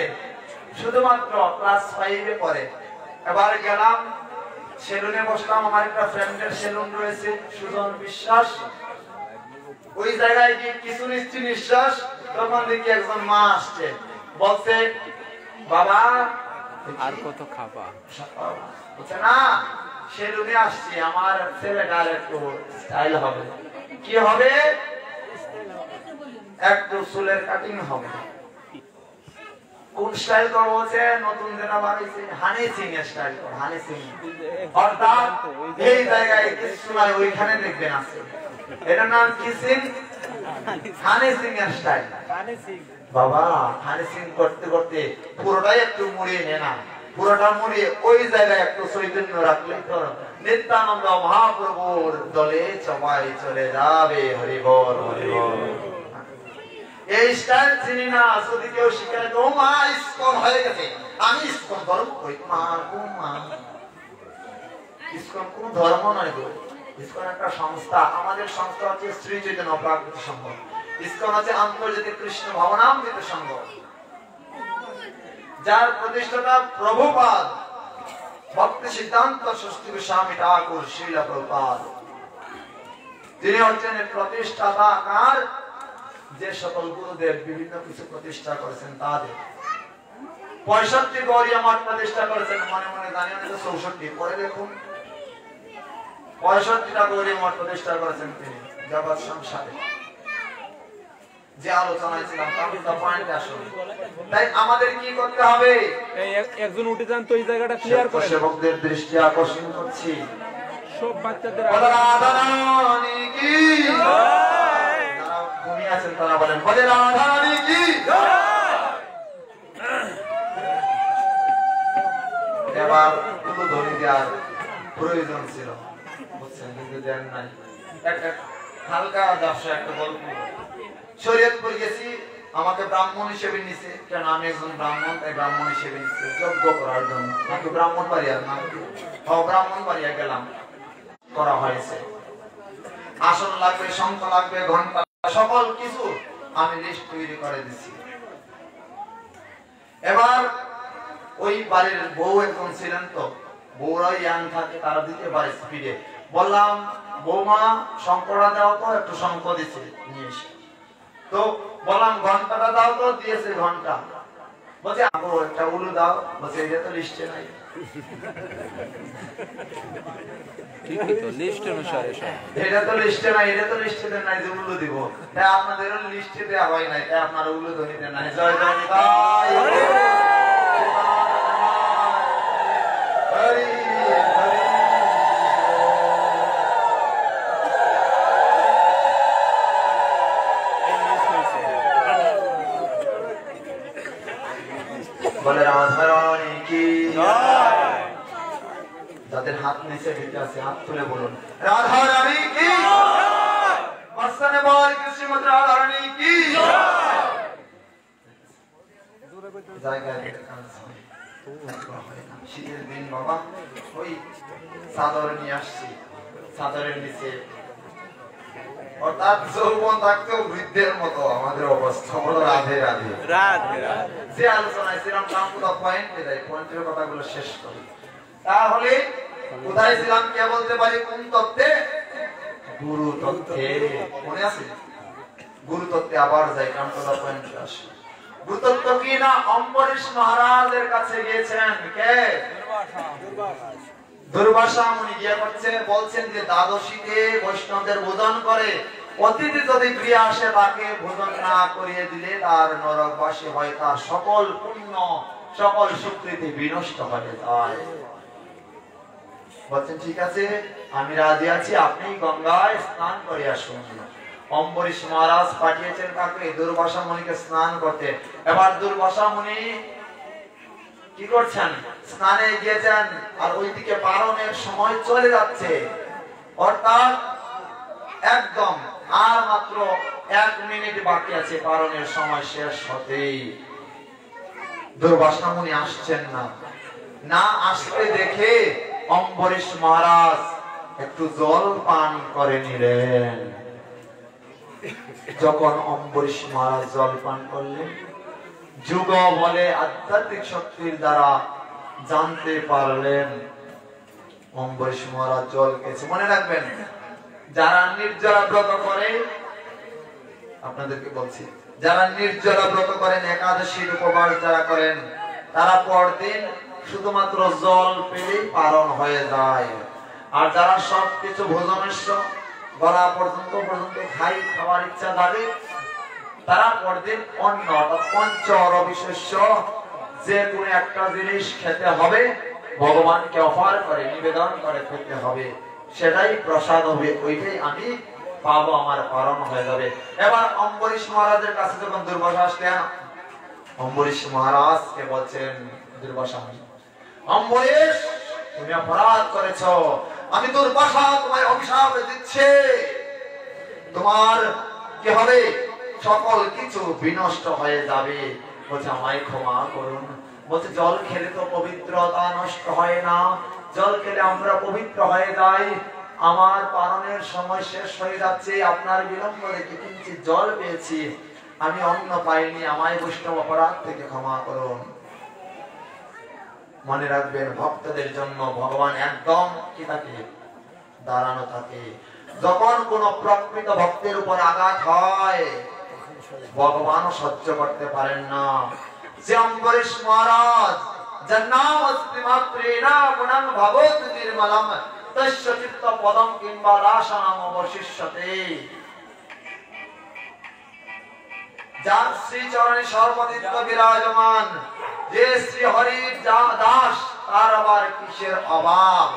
শুধুমাত্র ক্লাস 5 এ পড়ে। এবার গেলাম সেলুনে বসলাম, আমার একটা ফ্রেন্ডের সেলুন রয়েছে, সুজন বিশ্বাস। ওই জায়গায় গিয়ে কিছু নিচ্ছি নিঃশ্বাস, তখন দেখি একজন মা আসছে, বলছে বাবা আর কত খাবা? বলছে না, সেলুনে আসছি, আমার ছেলেটার একটু স্টাইল হবে। কি হবে? একটু চুলের কাটিং হবে। কোন স্টাইল করবো? বলছে নতুন যেটা বাড়িয়েছে হানি সিং এর স্টাইল করো। হানি সিং অর্থাৎ এই জায়গায় কিছু নাই, ওইখানে দেখবেন আছে, এটার নাম কি সিং? হানি সিং এর স্টাইল। বাবা হানি সিং করতে করতে পুরোটাই একটু মুড়িয়ে নে না, পুরোটা মুড়িয়ে ওই জায়গায় একটু চৈতন্য রাখলে তো নিত্যানন্দ মহাপ্রভুর দলে সবাই চলে যাবে। হরি বল, হরি বল। এই স্টাইল চিনি না, যদি কেউ শিখায় তো মা ইসকন হয়ে গেছে, আমি ইসকন ধর্ম কই। মা গো মা, ইসকন কোন ধর্ম নয় গো, ইসকন একটা সংস্থা। আমাদের সংস্থা হচ্ছে শ্রী চৈতন্য প্রাকৃতিক সংঘ, ইসকন হচ্ছে আন্তর্জাতিক কৃষ্ণ ভাবনামৃত সংঘ, যার প্রতিষ্ঠাতা প্রভুপাদ ভক্তি সিদ্ধান্ত ষষ্ঠী গোস্বামী ঠাকুর শ্রীলা প্রভুপাদ। তিনি হচ্ছেন প্রতিষ্ঠাতা। কার? যে সকল গুরুদেব বিভিন্ন কিছু প্রতিষ্ঠা করেছেন তাদের। 65 গৌরীয় মঠ প্রতিষ্ঠা করেছেন, মনে মনে জানি না 64, পরে দেখুন 65টা গৌরীয় মঠ প্রতিষ্ঠা করেছেন তিনি জগৎ সংসারে। যে আলোচনায় ছিলাম তার পয়েন্টে আসুন। তাই আমাদের কি করতে হবে? এই একজন উঠে যান তো, এই জায়গাটা ক্লিয়ার করে। সেবকদের দৃষ্টি আকর্ষণ করছি, সব বাচ্চাদের রাধারানী কি জয়। যারা ঘুমিয়ে আছেন তারা বলেন বলে রাধারানী কি জয়। এবার পুরো ধরে দেওয়ার প্রয়োজন ছিল, বুঝছেন, কিন্তু দেন নাই। একটা হালকা ব্যবসা একটা গল্প। শরীয়তপুর গেছি, আমাকে ব্রাহ্মণ হিসেবে নিছে, কেন আমি একজন ব্রাহ্মণ, তাই ব্রাহ্মণ হিসেবে নিচ্ছে যজ্ঞ করার জন্য। নাকি ব্রাহ্মণ বাড়িয়া, নাকি ব্রাহ্মণ বাড়িয়া গেলাম, করা হয়েছে। আসন লাগবে, শঙ্খ লাগবে, ঘন্টা, সকল কিছু আমি লিস্ট তৈরি করে দিচ্ছি। এবার ওই বাড়ির বউ একজন ছিলেন, তো বউরা ইয়াং থাকে, তারা দিতে পারে স্পিডে। বললাম বৌমা শঙ্করা দাও তো, একটু শঙ্খ দিচ্ছে নিয়ে এসে। তো বললাম ঘন্টাটা দাও তো, দিয়েছে ঘন্টা। বলছে একটা উলু দাও, বলছে এটা তো লিস্টে নাই। লিস্ট অনুসারে এটা তো লিস্টে নাই, এটা তো লিস্টে নাই যে উলু দিব। তাই আপনাদের লিস্টে দেওয়া হয় নাই, তাই আপনারা উলু ধরিতে নাই। জয় জয় নিতাই হরি হরি। বলে রাধারানী কি জয়। যাদের হাত নিচে ঢেকে আছে হাত তুলে বলুন রাধারানী কি জয়। বাস মস্তানে বল শ্রীমৎ রাধারানী কি জায়গায় শীতের দিন বাবা ওই চাদর নিয়ে আসছি, চাদরের নিচে অর্থাৎ যৌবন থাকতেও বৃদ্ধের মতো আমাদের অবস্থা হলো রাধে রাধে। যে আলোচনায় ছিলাম পয়েন্টে যাই, পয়েন্টের কথাগুলো শেষ করি। তাহলে কোথায় ছিলাম কে বলতে পারি? কোন তত্ত্বে? গুরু তত্ত্বে। মনে আছে? গুরু তত্ত্বে আবার যাই, কারণ পয়েন্টে আসে। গুরু তত্ত্ব কি না? অম্বরীশ মহারাজের কাছে গিয়েছেন কে? দুর্বাসা মুনি গিয়ে বলছেন যে দ্বাদশীতে বৈষ্ণবদের ভোজন করে, অতিথি যদি গৃহে আসে তাকে ভোজন না করিয়ে দিলে তার নরকবাসী হয়, তার সকল পুণ্য সকল সুকৃতি বিনষ্ট হয়ে যায়। বলছেন ঠিক আছে, আমি রাজি আছি, আপনি গঙ্গায় স্নান করে আসুন। অম্বরীশ মহারাজ পাঠিয়েছেন কাকে? দুর্বাসা মুনিকে স্নান করতে। এবার দুর্বাসা মুনি কি করছেন? স্নানে গিয়েছেন, আর ওইদিকে পারণের সময় চলে যাচ্ছে, অর্থাৎ একদম আর মাত্র 1 মিনিট বাকি আছে পারণের সময় শেষ হতেই। দুর্বাসা মুনি আসছেন না, না আসতে দেখে অম্বরীশ মহারাজ একটু জল পান করে নিলেন। যখন অম্বরীশ মহারাজ জল পান করলেন, যুগ বলে আধ্যাত্মিক শক্তির দ্বারা জানতে পারলেন অম্বরীশ মহারাজ জল খেয়েছে। মনে রাখবেন, যারা নির্জলা ব্রত করে, আপনাদেরকে বলছি, যারা নির্জলা ব্রত করেন, একাদশীর উপবাস যারা করেন, তারা পরদিন শুধুমাত্র জল পেলেই পারণ হয়ে যায়। আর যারা সবকিছু ভোজনেশ্বর গলা পর্যন্ত খাওয়ার ইচ্ছা থাকে, তারা পরদিন অন্ন অর্থাৎ পঞ্চরবিশেষ্য যে কোনো একটা জিনিস খেতে হবে, ভগবানকে অফার করে নিবেদন করে খেতে হবে, সেটাই প্রসাদ হবে, ওইটাই আমি পাবো, আমার পারণ হয়ে যাবে। এবার অম্বরীশ মহারাজের কাছে যখন দুর্বাসা আসলেন, অম্বরীশ মহারাজকে বলছেন দুর্বাসা, অম্বরীশ তুমি অপরাধ করেছো, আমি দুর্বাসা তোমায় অভিশাপ দিচ্ছি, তোমার কি হবে? সকল কিছু বিনষ্ট হয়ে যাবে। বলছে আমায় ক্ষমা করুন। বলছে জল খেলে তো পবিত্রতা নষ্ট হয় না, জল খেলে আমরা পবিত্র হয়ে যাই। আমার পারণের সময় শেষ হয়ে যাচ্ছে, আপনার বিলম্ব দেখে কিঞ্চিৎ জল পেয়েছি, আমি অন্ন পাইনি, আমায় বৈষ্ণব অপরাধ থেকে ক্ষমা করুন। মনে রাখবেন, ভক্তদের জন্য ভগবান একদম কি থাকে? দাঁড়ানো থাকে। যখন কোন প্রকৃত ভক্তের উপর আঘাত হয়, ভগবানও সহ্য করতে পারেন না। যে অম্বরীশ মহারাজ জন্নামস্তি মাত্রেনা গুণং ভবত নির্মলম তস্য চিত্ত পদম কিংবা রাসানাম অবশিষ্যতে, যার শ্রী চরণে সর্বদিত্য বিরাজমান, যে শ্রী হরির দাস, তার আবার কিসের অভাব?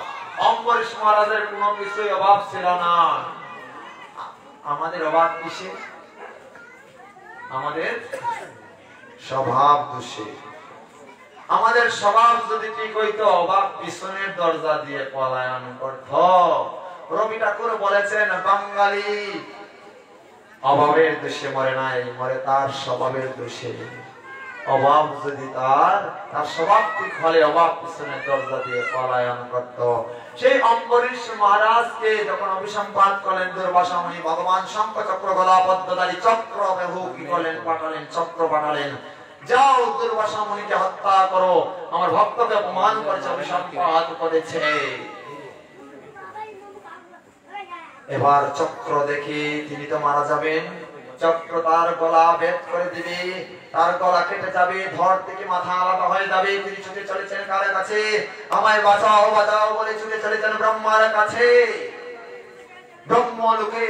অম্বরীশ মহারাজের কোনো কিছুই অভাব ছিল না। আমাদের অভাব কিসে? আমাদের স্বভাব দোষে। আমাদের স্বভাব যদি ঠিক হইতো, অভাব পিছনের দরজা দিয়ে পলায়ন করত। রবি ঠাকুর বলেছেন, বাঙালি অভাবের দোষে মরে নাই, মরে তার স্বভাবের দোষে। অভাব যদি তার স্বভাব ঠিক হলে অভাব পিছনের দরজা দিয়ে পলায়ন করত। সেই অম্বরীশ মহারাজকে যখন অভিসম্পাদ করলেন দুর্বাসা মুনি, ভগবান শঙ্খ চক্র গলা পদ্মধারী চক্র বেহু কি করলেন? পাঠালেন, চক্র পাঠালেন, যাও দুর্বাসা মুনিকে হত্যা করো, আমার ভক্তকে অপমান করেছে, অভিসম্পাদ করেছে। এবার চক্র দেখে তিনি তো মারা যাবেন, চক্র তার গলা ভেদ করে দিবে, তার গলা কেটে যাবে, ধর থেকে মাথা আলাদা হয়ে যাবে। তিনি ছুটে চলেছেন কার কাছে? আমায় বাঁচাও বাঁচাও বলে ছুটে চলেছেন ব্রহ্মার কাছে। ব্রহ্মলোকে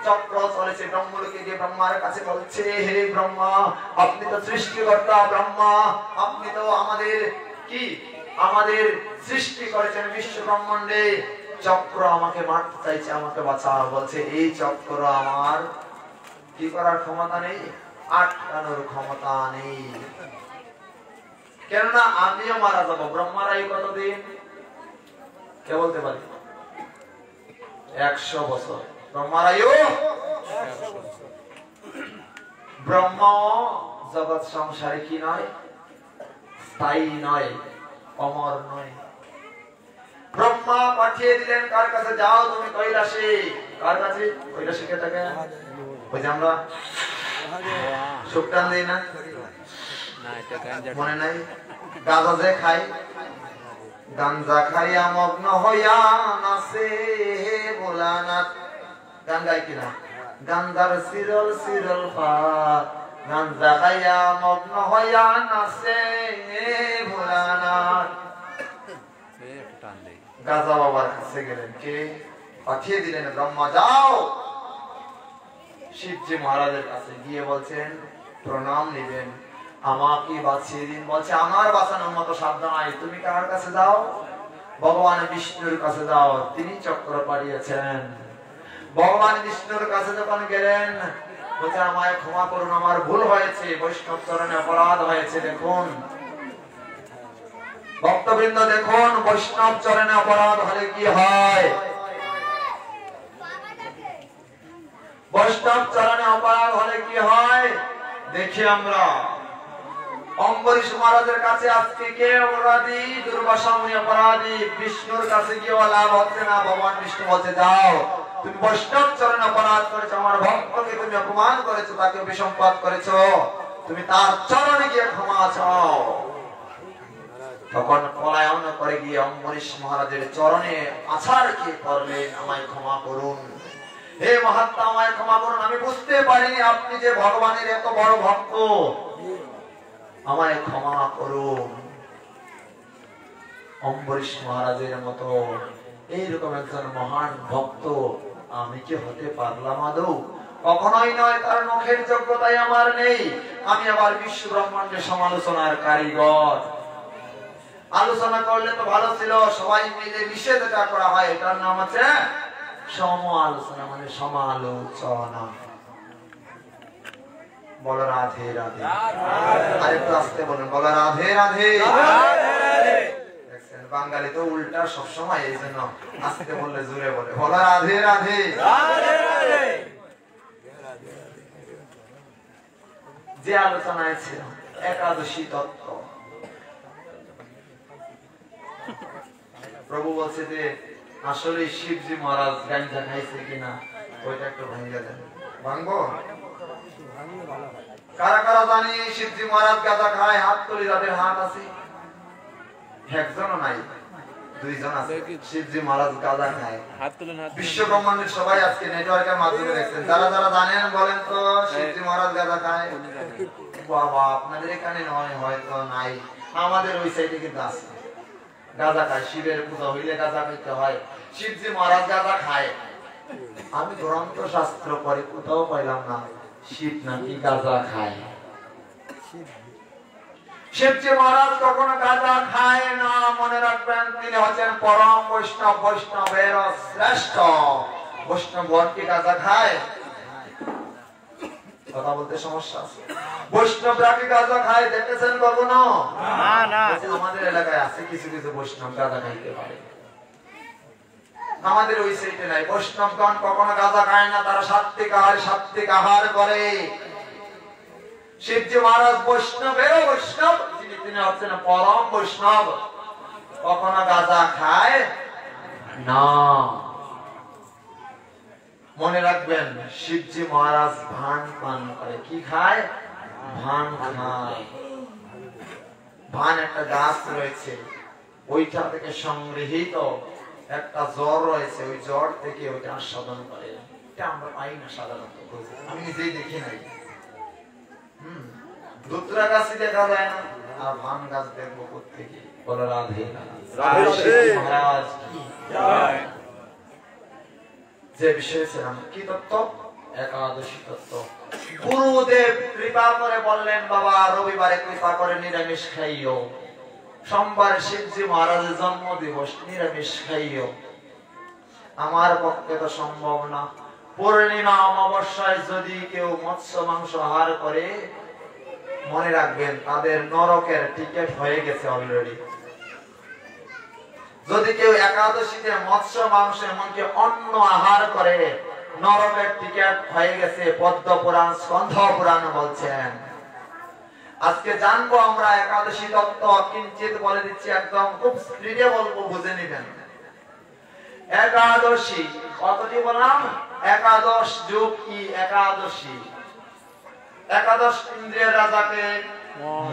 চক্র চলেছে, ব্রহ্মলোকে গিয়ে ব্রহ্মার কাছে বলছে, হে ব্রহ্মা, আপনি তো সৃষ্টিকর্তা ব্রহ্মা, আপনি তো আমাদের কি আমাদের সৃষ্টি করেছেন বিশ্ব ব্রহ্মাণ্ডে। চক্র আমাকে মারতে চাইছে, আমাকে বাঁচাও। বলছে এই চক্র আমার কি করার ক্ষমতা নেই, আটকানোর ক্ষমতা নেই, কেননা আমিও মারা যাবো। ব্রহ্মারাই কতদিন? কে বলতে পারি? 100 বছর। ব্রহ্মারাইও ব্রহ্ম জগৎ সংসারে কি নয়, স্থায়ী নয়, অমর নয়। ব্রহ্মা পাঠিয়ে দিলেন কার কাছে, যাও তুমি কৈলাসে। কার কাছে? কৈলাসে কে থাকে? ওই যে আমরা শুকটান দিই না, মনে নাই? গাঁজা যে খাই, গাঞ্জা খাইয়া মগ্ন হইয়া নাচে ভোলানাথ। গান গাই কিনা? গাঞ্জার সিরল সিরল পাত, গাঞ্জা খাইয়া মগ্ন হইয়া নাচে ভোলানাথ। গাজা বাবার কাছে গেলেন, কে পাঠিয়ে দিলেন? ব্রহ্মা, যাও শিবজি মহারাজের কাছে গিয়ে বলছেন প্রণাম নিবেন, আমাকে বাঁচিয়ে দিন। বলছে আমার বাঁচানোর মতো সাধ্য নাই, তুমি কার কাছে যাও? ভগবান বিষ্ণুর কাছে যাও, তিনি চক্র পাঠিয়েছেন। ভগবান বিষ্ণুর কাছে যখন গেলেন, বলছে আমায় ক্ষমা করুন, আমার ভুল হয়েছে, বৈষ্ণব চরণে অপরাধ হয়েছে। দেখুন ভক্তবৃন্দ, দেখুন বৈষ্ণব চরণে অপরাধ হলে কি হয়। বৈষ্ণব চরণে অপরাধ হলে কি হয় দেখি আমরা। অম্বরীশ মহারাজের কাছে আজকে কে অপরাধী? দুর্বাসা মুনি অপরাধী। বিষ্ণুর কাছে গিয়ে লাভ হচ্ছে না। ভগবান বিষ্ণু বলছে, যাও তুমি বৈষ্ণব চরণে অপরাধ করেছো, আমার ভক্তকে তুমি অপমান করেছো, তাকে বিসম্পাদ করেছো, তুমি তার চরণে গিয়ে ক্ষমা চাও। তখন পলায়ন করে গিয়ে অম্বরীশ মহারাজের চরণে আছাড় খেয়ে পড়লেন, আমায় ক্ষমা করুন, হে মহাত্মা আমায় ক্ষমা করুন, আমি বুঝতে পারিনি আপনি যে ভগবানের এত বড় ভক্ত, আমায় ক্ষমা করুন। অম্বরীশ মহারাজের মতো এইরকম একজন মহান ভক্ত আমি কি হতে পারলাম আদৌ? কখনোই নয়, তার মুখের যোগ্যতাই আমার নেই। আমি আবার বিশ্ব ব্রহ্মাণ্ডের সমালোচনার কারিগর। আলোচনা করলে তো ভালো ছিল, সবাই মিলে মিশে যেটা করা হয় এটার নাম আছে সম আলোচনা, মানে সমালোচনা। বলো রাধে রাধে। আরেকটু আসতে বলুন, বলো রাধে রাধে। দেখছেন বাঙালি তো উল্টা সবসময়, এই জন্য আসতে বললে জোরে বলে, বলো রাধে রাধে। যে আলোচনায় ছিল একাদশী তত্ত্ব, প্রভু বলছে যে আসলে শিবজি মহারাজ গাঞ্জা খাইছে কিনা, ওইটা একটু ভাঙিয়ে দেন। ভাঙবো? কারা কারা জানি শিবজি মহারাজ গাঁজা খায়? হাত তুলি, যাদের হাত আছে। একজনও নাই, দুইজন আছে। শিবজি মহারাজ গাঁজা খায়। বিশ্ব ব্রহ্মাণ্ডের সবাই আজকে নেটওয়ার্কের মাধ্যমে দেখছেন। যারা যারা জানেন বলেন তো, শিবজি মহারাজ গাঁজা খায়? বাবা, আপনাদের এখানে নয়, হয়তো নাই, আমাদের ওই সাইডে কিন্তু আছে। গাঁজা খায়, শিবের পূজা হইলে গাঁজা খাইতে হয়। শিবজি মহারাজ গাঁজা খায়। আমি গ্রন্থ শাস্ত্র পরে কোথাও পাইলাম না শিব নাকি গাঁজা খায়। শিবজি মহারাজ কখনো গাঁজা খায় না। মনে রাখবেন, তিনি হচ্ছেন পরম বৈষ্ণব, বৈষ্ণবের শ্রেষ্ঠ। বৈষ্ণবগণ কি গাঁজা খায়? কথা বলতে সমস্যা আছে। বৈষ্ণবরা কি গাঁজা খায়? দেখেছেন কখনো? না। আমাদের এলাকায় আছে কিছু কিছু বৈষ্ণব গাঁজা খাইতে পারে, আমাদের ওই সাইডে নাই। বৈষ্ণবগণ কখনো গাঁজা খায় না, তারা সাত্বিক আহার করে। শিবজি মহারাজ বৈষ্ণবেরও বৈষ্ণব, তিনি হচ্ছেন পরম বৈষ্ণব, কখনো গাঁজা খায় না। মনে রাখবেন, শিবজি মহারাজ ভান পান করে। কি খায়? ভান খায়। ভান একটা গাছ রয়েছে, ওইটা থেকে সংগৃহীত একটা জ্বর রয়েছে, ওই জ্বর থেকে ওইটা আস্বাদন করে। এটা আমরা পাই না সাধারণত, আমি নিজেই দেখি নাই। দুধরা গাছই দেখা যায় না, আর ভান গাছ দেখবো কোথেকে? বলো রাধে রাধে। মহারাজ কি যে বিষয় ছিলাম, কি তত্ত্ব? একাদশী তত্ত্ব। গুরুদেব কৃপা করে বললেন, বাবা রবিবারে কৃপা করে নিরামিষ খাইও, সোমবার শিবজি মহারাজের জন্ম দিবস, নিরামিষ খাইও। আমার পক্ষে তো সম্ভব না। পূর্ণিমা অমাবস্যায় যদি কেউ মৎস্য মাংস আহার করে, মনে রাখবেন তাদের নরকের টিকিট হয়ে গেছে অলরেডি। যদি কেউ একাদশীতে মৎস্য মাংস এমনকি অন্ন আহার করে, নরকের টিকিট হয়ে গেছে পদ্ম পুরাণ, স্কন্ধ পুরাণ বলছেন। আজকে জানবো আমরা একাদশী তত্ত্ব, কিঞ্চিত বলে দিচ্ছি, একদম খুব স্পিডে বলবো, বুঝে নিবেন। একাদশী কতটি বললাম? একাদশ যোগ কি একাদশী। একাদশ ইন্দ্রিয়ের রাজাকে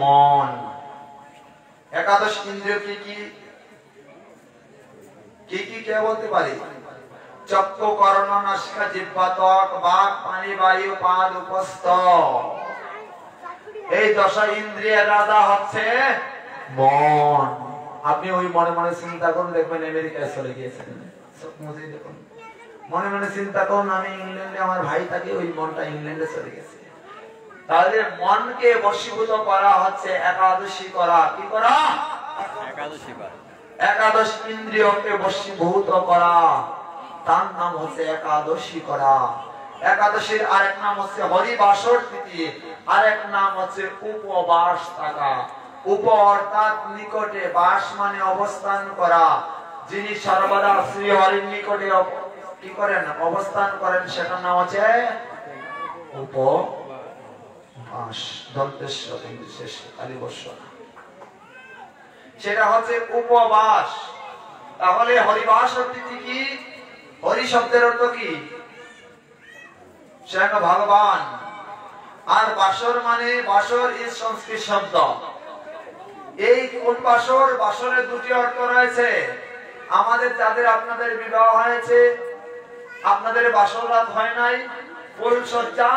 মন। একাদশ ইন্দ্রিয় কি কি কি কি কে বলতে পারি? চক্ষু, কর্ণ, নাসিকা, জিহ্বা, ত্বক, বাক, পানি, বায়ু, পাদ, উপস্থ। এই 10 ইন্দ্রিয়ের রাজা হচ্ছে মন। আপনি ওই মনে মনে চিন্তা করুন, দেখবেন আমেরিকায় চলে গিয়েছেন। দেখুন, মনে মনে চিন্তা করুন আমি ইংল্যান্ডে, আমার ভাই থাকে, ওই মনটা ইংল্যান্ডে চলে গেছে। তাহলে মনকে বশীভূত করা হচ্ছে একাদশী করা। কি করা? একাদশী করা। একাদশ ইন্দ্রিয়কে বশীভূত করা, তার নাম হচ্ছে একাদশী করা। একাদশীর আরেক নাম হচ্ছে হরিবাসর তিথি, আরেক নাম হচ্ছে উপবাস থাকা। উপ অর্থাৎ নিকটে, বাস মানে অবস্থান করা। যিনি সর্বদা শ্রী হরির নিকটে কি করেন? অবস্থান করেন, সেটার নাম হচ্ছে উপবাস। দন্তেশ্বর শেষ কালীবর্ষণ, সেটা হচ্ছে উপবাস। তাহলে হরিবাসর তিথি কি? হরি শব্দের অর্থ কি? স্বয়ং ভগবান। আর বাসর মানে, বাসর ইজ সংস্কৃত শব্দ। এই কোন বাসর? বাসরের দুটি অর্থ রয়েছে। আমাদের যাদের, আপনাদের বিবাহ হয়েছে, আপনাদের বাসর রাত হয় নাই, ফুল সজ্জা।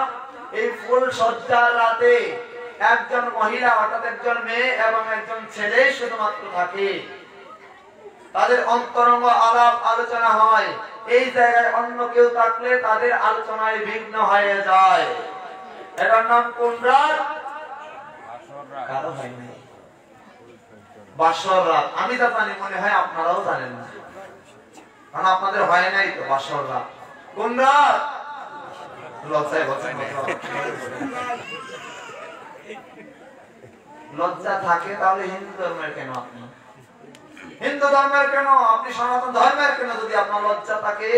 এই ফুল সজ্জার রাতে একজন মহিলা অর্থাৎ একজন মেয়ে এবং একজন ছেলে শুধুমাত্র থাকে। তাদের অন্তরঙ্গ আলাপ আলোচনা হয়। এই জায়গায় অন্য কেউ থাকলে তাদের আলোচনায় বিঘ্ন হয়ে যায়। এটার নাম কোন রাত? কারো হয় নাই বাসর রাত। আমি তো জানি, মনে হয় আপনারাও জানেন না, কারণ আপনাদের হয় নাই তো বাসর রাত। কোন রাত? লজ্জায় বলছেন, লজ্জা থাকে তাহলে হিন্দু ধর্মের কেন? আপনি হিন্দু ধর্মের কেন? আপনি সনাতন ধর্মের কেন? যদি আপনার লজ্জা থাকে,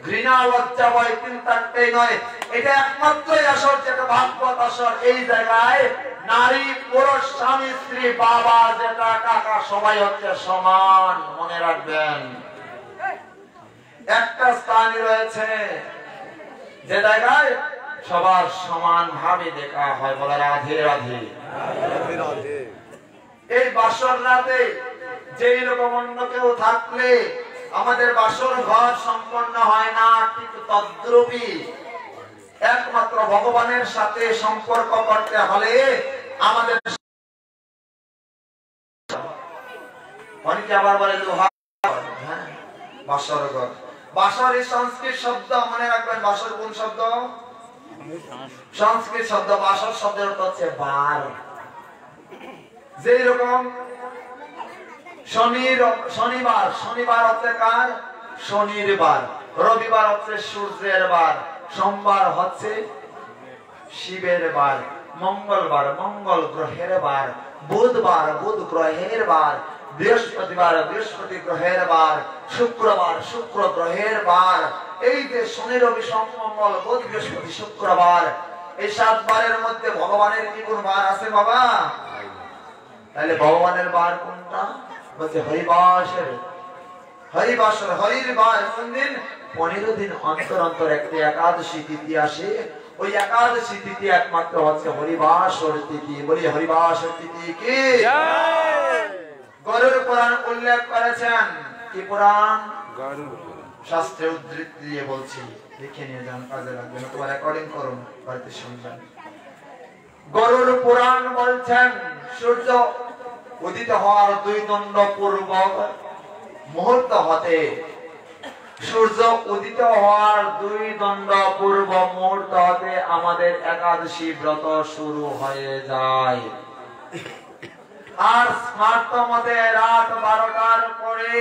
ঘৃণা, লজ্জা, ভয়, তিনটাই নয়, এটা একমাত্রই আসর, যেটা ভাগবত আসর। এই জায়গায় নারী, পুরুষ, স্বামী, স্ত্রী, বাবা, যেটা কাকা, সবাই হচ্ছে সমান। মনে রাখবেন, একটা স্থানই রয়েছে যে জায়গায় সবার সমান ভাবে দেখা হয়। বলা রাধে রাধে। এই বাসর রাতে যেই রকম অন্য কেউ থাকলে আমাদের বাসর ঘর সম্পন্ন হয় না, ঠিক তদ্রূপই একমাত্র ভগবানের সাথে সম্পর্ক করতে হলে আমাদের, অনেকে আবার বলে বাসর ঘর। বাসর এই সংস্কৃত শব্দ, মনে রাখবেন। বাসর কোন শব্দ? সংস্কৃত শব্দ। বাসর শব্দের অর্থ হচ্ছে বার। যেই রকম শনিবার, শনিবার হচ্ছে কার? শনির বার। রবিবার হচ্ছে সূর্যের বার। সোমবার হচ্ছে শিবের বার। মঙ্গলবার মঙ্গল গ্রহের বার। বুধবার বুধ গ্রহের বার। বৃহস্পতিবার বৃহস্পতি গ্রহের বার। শুক্রবার শুক্র গ্রহের বার। এই যে শনি, রবি, সোম, মঙ্গল, বুধ, বৃহস্পতি, শুক্রবার, এই 7 বারের মধ্যে ভগবানের কি কোন বার আছে বাবা? তাহলে ভগবানের বার কোনটা? বলছে হরিবাসের। হরিবাসর, হরির বার কোন দিন? 15 দিন অন্তর অন্তর একটি একাদশী তিথি আসে। ওই একাদশী তিথি একমাত্র হচ্ছে হরিবাসর তিথি। বলি হরিবাসর তিথি কি? গরুর পুরাণ উল্লেখ করেছেন। কি পুরাণ? গরুর পুরাণ। শাস্ত্রে উদ্ধৃতি দিয়ে বলছি, লিখে নিয়ে যান, কাজে লাগবেন, অথবা রেকর্ডিং করুন, বাড়িতে শুনবেন। গরুর পুরাণ বলছেন সূর্য উদিত হওয়ার 2 দণ্ড পূর্ব মুহূর্ত হতে, সূর্য উদিত হওয়ার 2 দণ্ড পূর্ব মুহূর্ত হতে আমাদের একাদশী ব্রত শুরু হয়ে যায়। আর স্মার্ত মতে রাত 12টার পরে,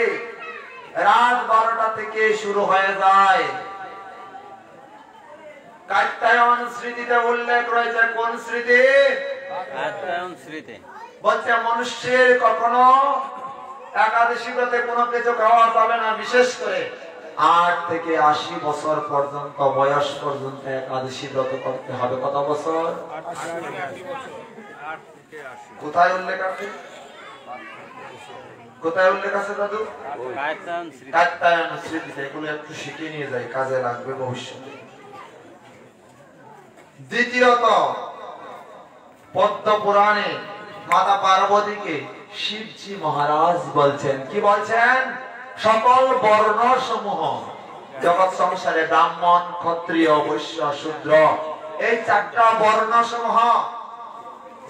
রাত 12টা থেকে শুরু হয়ে যায়। কাত্যায়ন স্মৃতিতে উল্লেখ রয়েছে। কোন স্মৃতি? কাত্যায়ন স্মৃতি বলছে মনুষ্যের কখনো একাদশী ব্রতে কোনো কিছু খাওয়া যাবে না। বিশেষ করে 8 থেকে 80 বছর পর্যন্ত বয়স পর্যন্ত একাদশী ব্রত করতে হবে। কত বছর? কোথায় উল্লেখ আছে? কোথায় উল্লেখ আছে দাদু? কাত্যায়ন স্মৃতিতে। এগুলো একটু শিখে নিয়ে যাই, কাজে লাগবে ভবিষ্যতে। দ্বিতীয়ত, পদ্ম পুরাণে মাতা পার্বতীকে শিবজি মহারাজ বলছেন, কি বলছেন? সকল বর্ণ সমূহ জগৎ সংসারে ব্রাহ্মণ, ক্ষত্রিয়, বৈশ্য, শূদ্র, এই 4টা বর্ণ সমূহ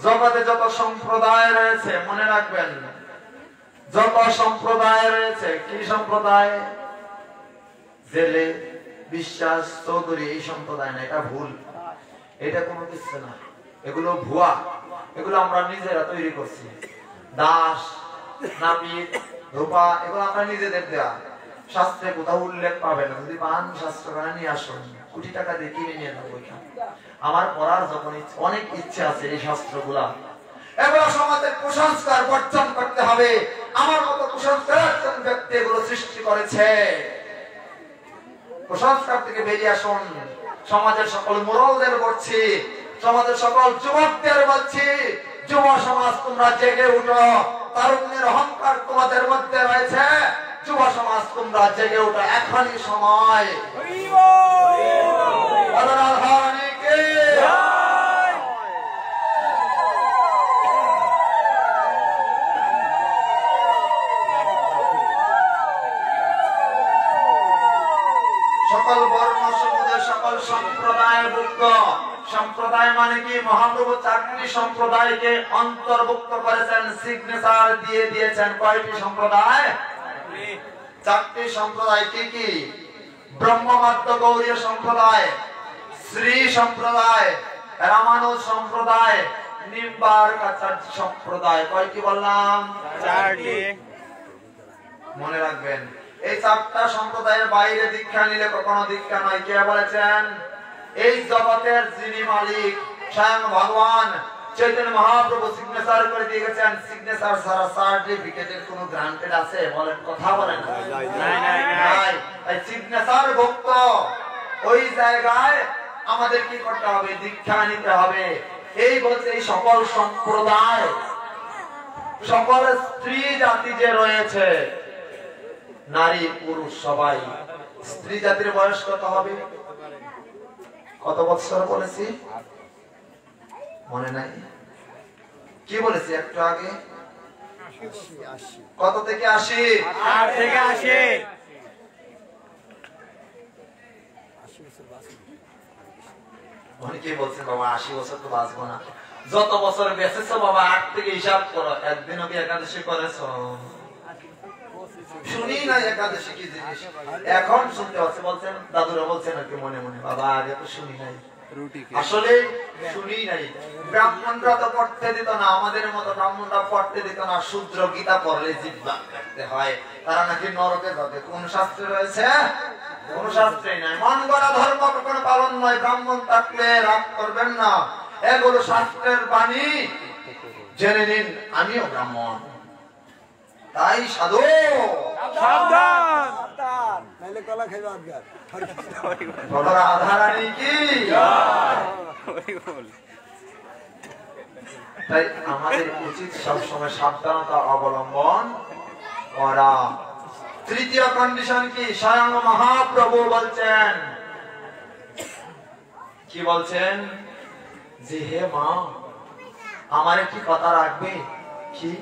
জগতে যত সম্প্রদায় রয়েছে, মনে রাখবেন, যত সম্প্রদায় রয়েছে, কি সম্প্রদায়? জেলে, বিশ্বাস, চৌধুরী, এই সম্প্রদায় না, এটা ভুল, এটা কোনো কিছু না, এগুলো ভুয়া, এগুলো আমরা নিজেরা তৈরি করছি। দাস, নাপিত, ধোপা, এগুলো আমরা নিজেদের দেয়া, শাস্ত্রে কোথাও উল্লেখ পাবে না। যদি পান শাস্ত্রখানে নিয়ে আসুন, কোটি টাকা দিয়ে কিনে নিয়ে যাবো। আমার পড়ার যখন অনেক ইচ্ছে আছে, এই শাস্ত্রগুলা এগুলো সমাজের কুসংস্কার বর্জন করতে হবে। আমার মতো কুসংস্কার একজন ব্যক্তি এগুলো সৃষ্টি করেছে। কুসংস্কার থেকে বেরিয়ে আসুন। সমাজের সকল মুরলদের বলছি, সমাজের সকল যুবকদের বলছি, যুব সমাজ তোমরা জেগে উঠো। তারুণ্যের অহংকার তোমাদের মধ্যে রয়েছে, যুব সমাজ তোমরা জেগে উঠো, এখনই সময়। সকল বর্ণ সমুদায়, সকল সম্প্রদায়ভুক্ত। সম্প্রদায় মানে কি? মহাপ্রভু 4টি সম্প্রদায়কে অন্তর্ভুক্ত করেছেন, সিগনেচার দিয়ে দিয়েছেন। কয়টি সম্প্রদায়? 4টি সম্প্রদায়। কি কি? ব্রহ্মমাত্র গৌরীয় সম্প্রদায়, শ্রী সম্প্রদায়, রামানুজ সম্প্রদায়, নিম্বার্কাচার্য সম্প্রদায়। কয়টি বললাম? 4টি। মনে রাখবেন, এই 4টা সম্প্রদায়ের বাইরে দীক্ষা নিলে কখনো দীক্ষা নয়। কে বলেছেন? এই জগতের যিনি মালিক, স্বয়ং ভগবান চৈতন্য মহাপ্রভু সিগনেচার করে দিয়ে গেছেন। সিগনেচার ছাড়া সার্টিফিকেটের কোনো গ্রান্টেড আছে? বলেন, কথা বলেন। নাই। এই সিগনেচার ভক্ত, ওই জায়গায় আমাদের কি করতে হবে? দীক্ষা নিতে হবে। এই বলছে এই সকল সম্প্রদায়, সকল স্ত্রী জাতি যে রয়েছে, নারী পুরুষ সবাই। স্ত্রী জাতির বয়স কত হবে? কত বছর বলেছি? মনে নাই? কি বলেছি একটু আগে? কত থেকে 80? 8 থেকে 80। অনেকে বলছেন বাবা 80 বছর তো বাঁচবো না। যত বছর বেঁচেছো বাবা 8 থেকে হিসাব করো। একদিনও কি একাদশী করেছো? শুনি না একাদশী কি জিনিস, এখন শুনতে পাচ্ছি। বলছেন, দাদুরা বলছেন আর কি মনে মনে, বাবা আগে তো শুনি নাই। আসলে শুনি নাই। ব্রাহ্মণরা তো পড়তে দিত না, আমাদের মতো ব্রাহ্মণরা পড়তে দিত না। শূদ্র গীতা পড়লে জিহ্বা কাটতে হয়, তারা নাকি নরকে যাবে। কোন শাস্ত্রে রয়েছে? কোন শাস্ত্রেই নাই। মন গড়া ধর্ম কখনো পালন নয়। ব্রাহ্মণ থাকলে রাগ করবেন না, এগুলো শাস্ত্রের বাণী। জেনে নিন, আমিও ব্রাহ্মণ, তাই সাধু সাবধান। নাইলে কলা খাইবা আজকাল। রাধারানী কি? তাই আমাদের উচিত সবসময় সাবধানতা অবলম্বন করা। তৃতীয় কন্ডিশন কি? স্বয়ং মহাপ্রভু বলছেন, কি বলছেন? যে হে মা, আমার একটি কথা রাখবে। কি?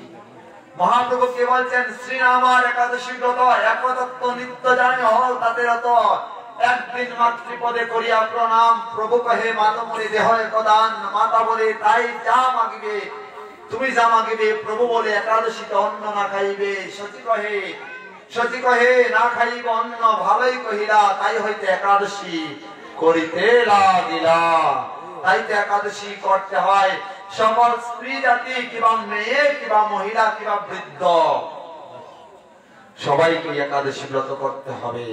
মহাপ্রভু কে বলছেন? শ্রীরামার একাদশী ব্রত একতত্ত্ব নিত্য জানি হল তাতে রত। একদিন মাতৃপদে করিয়া প্রণাম, প্রভু কহে মাতমরি দেহ একদান। মাতা বলে তাই যা মাগিবে, তুমি যা মাগিবে। প্রভু বলে একাদশীতে অন্ন না খাইবে। সতী কহে না খাইব অন্ন, ভালোই কহিলা, তাই হইতে একাদশী করিতে লাগিলা। তাই তো একাদশী করতে হয়। সকল স্ত্রী জাতি কিংবা মেয়ে কিংবা মহিলা কিংবা বৃদ্ধ সবাইকে একাদশী ব্রত করতে হবে।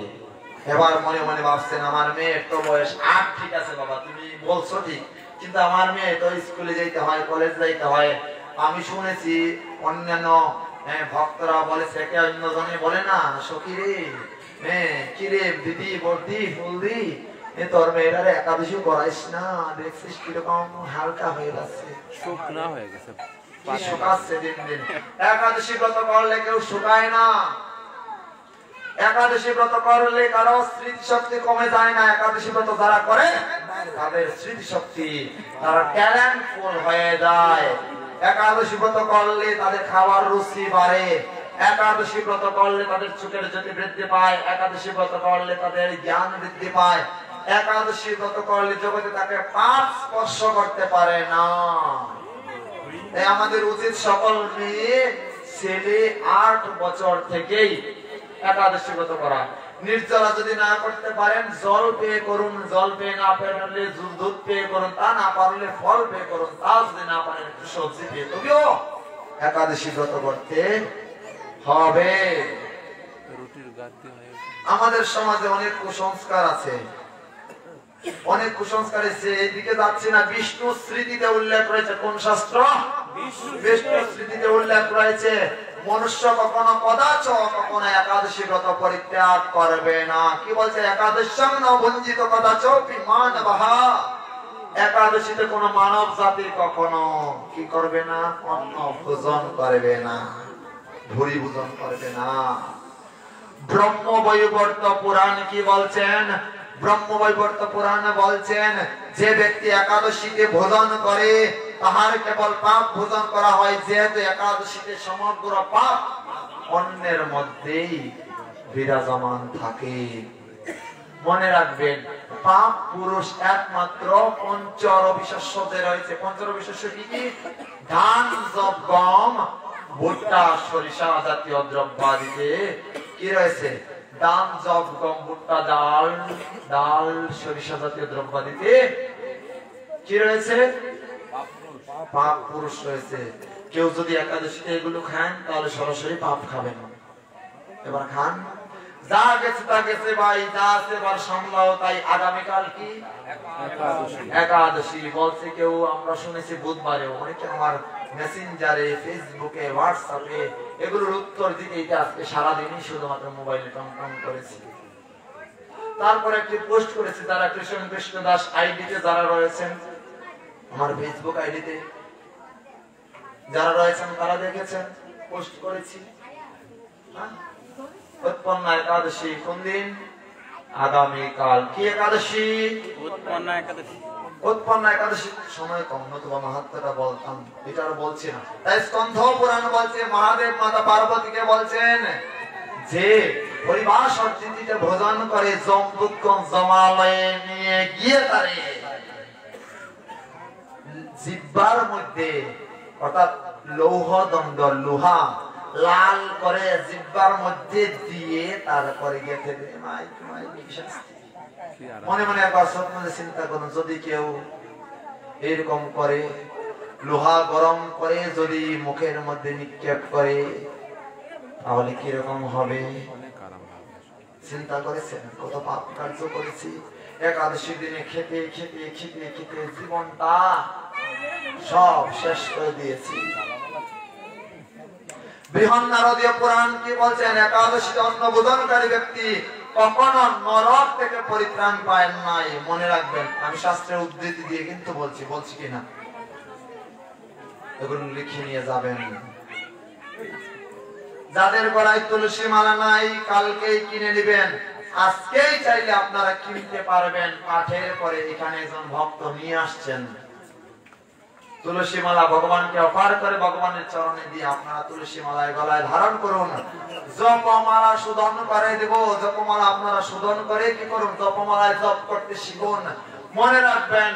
এবার মনে মনে ভাবছেন, আমার মেয়ের তো বয়স 8, ঠিক আছে বাবা তুমি বলছো ঠিক, কিন্তু আমার মেয়ে তো স্কুলে যাইতে হয়, কলেজ যাইতে হয়। আমি শুনেছি অন্যান্য ভক্তরা বলেছে, কে অন্যজনে বলে না, সখী রে কিরে দিদি বর্দি ফুলদি তোর মেয়েটারে একাদশী করাইস না, দেখছিস কিরকম হালকা হয়ে যাচ্ছে, শুকনা হয়ে গেছে। কি শুকাচ্ছে দিন দিন। একাদশী ব্রত করলে কেউ শুকায় না, একাদশী ব্রত করলে কারো স্মৃতি শক্তি কমে যায় না। একাদশী ব্রত যারা করে তাদের স্মৃতি শক্তি, তারা ট্যালেন্টফুল হয়ে যায়। একাদশী ব্রত করলে তাদের খাওয়ার রুচি বাড়ে, একাদশী ব্রত করলে তাদের চোখের জ্যোতি বৃদ্ধি পায়, একাদশী ব্রত করলে তাদের জ্ঞান বৃদ্ধি পায়, একাদশী ব্রত করলে জগতে তাকে পাপ স্পর্শ করতে পারে না। তাই আমাদের উচিত সকল মেয়ে ছেলে 8 বছর থেকেই একাদশী ব্রত করা। নির্জলা যদি না করতে পারেন জল পেয়ে করুন, জল পেয়ে না পারলে দুধ পেয়ে করুন, তা না পারলে ফল পেয়ে করুন, তা যদি না পারেন একটু সবজি পেয়ে তবেও একাদশী ব্রত করতে হবে। রুটির গাদ্দি হয়ে আমাদের সমাজে অনেক কুসংস্কার আছে, অনেক কুসংস্কার আছে। এদিকে যাচ্ছি না। বিষ্ণু স্মৃতিতে উল্লেখ রয়েছে, কোন শাস্ত্র? বিষ্ণু স্মৃতিতে উল্লেখ রয়েছে মনুষ্য কখনো কদাচ কখনো একাদশী ব্রত পরিত্যাগ করবে না। কি বলছে? একাদশং ন ভঞ্জিত কদাচ মানবঃ। একাদশীতে কোন মানব জাতি কখনো কি করবে না? অন্ন ভোজন করবে না, ভুরি ভোজন করবে না। ব্রহ্মবৈবর্ত পুরাণ কি বলছেন? ব্রহ্মবৈবর্ত পুরাণে বলছেন যে ব্যক্তি একাদশীতে ভোজন করে তাহার কেবল পাপ ভোজন করা হয়, যেহেতু একাদশীতে সমগ্র পাপ অন্যের মধ্যেই বিরাজমান থাকে। মনে রাখবেন, পাপ পুরুষ একমাত্র পঞ্চরবিশস্যতে রয়েছে। পঞ্চরবিশস্য কি কি? ধান, যব, গম, ভুট্টা, সরিষা জাতীয় দ্রব্যাদিতে কি রয়েছে? ধান, যব, গম, ভুট্টা, ডাল, সরিষা জাতীয় দ্রব্যাদিতে কি রয়েছে? পাপ পুরুষ রয়েছে। কেউ যদি একাদশীতে এগুলো খান তাহলে সরাসরি পাপ খাবেন। এবার খান, যা গেছে তা গেছে ভাই, যা আছে এবার সামলাও। তাই আগামীকাল কি? একাদশী বলছে কেউ, আমরা শুনেছি বুধবারে। অনেকে আমার মেসেঞ্জারে, ফেসবুকে, হোয়াটসঅ্যাপে এগুলোর উত্তর দিতে আজকে সারাদিনই শুধুমাত্র মোবাইলে টং করেছি। তারপর একটি পোস্ট করেছি, যারা কৃষ্ণ দাস আইডিতে যারা রয়েছেন, আমার ফেসবুক আইডিতে যারা রয়েছেন তারা দেখেছেন, পোস্ট করেছি। উৎপন্ন একাদশী কোন দিন? আগামীকাল। কি একাদশী? উৎপন্ন একাদশী। উৎপন্ন একাদশী। সময় কম, নতুবা মাহাত্ম্যটা বলতাম, এটা আর বলছি না। তাই স্কন্ধ পুরাণ বলছে, মহাদেব মাতা পার্বতীকে বলছেন যে পরিবাস অর্জিতিতে ভোজন করে জমদুৎকম জমালয়ে নিয়ে গিয়ে তারে জিহ্বার মধ্যে, অর্থাৎ লৌহ দণ্ড, লোহা লাল করে জিহ্বার মধ্যে দিয়ে তারপরে গেঁথে দেয়। মনে মনে একবার স্বপ্নে চিন্তা করুন, যদি কেউ এরকম করে, লোহা গরম করে যদি মুখের মধ্যে নিক্ষেপ করে তাহলে কিরকম হবে? চিন্তা করেছেন কত পাপ কার্য করেছি? একাদশী দিনে খেতে খেতে খেতে খেতে জীবনটা সব শেষ করে দিয়েছি। বৃহন্নারদীয় পুরাণ কি বলছেন? একাদশীতে অন্ন ভোজনকারী ব্যক্তি কখনো নরক থেকে পরিত্রাণ পায় নাই। মনে রাখবেন, আমি শাস্ত্রের উদ্ধৃতি দিয়ে কিন্তু বলছি কিনা, এগুলো লিখে নিয়ে যাবেন। যাদের গলায় তুলসী মালা নাই কালকেই কিনে নেবেন, আজকেই চাইলে আপনারা কিনতে পারবেন। পাঠের পরে এখানে একজন ভক্ত নিয়ে আসছেন তুলসী মালা, ভগবানকে অফার করে ভগবানের চরণে দিয়ে আপনারা তুলসী মালায় গলায় ধারণ করুন। জপমালা শোধন করে দেব, জপমালা আপনারা শোধন করে কি করুন? জপমালায় জপ করতে শিখুন। মনে রাখবেন,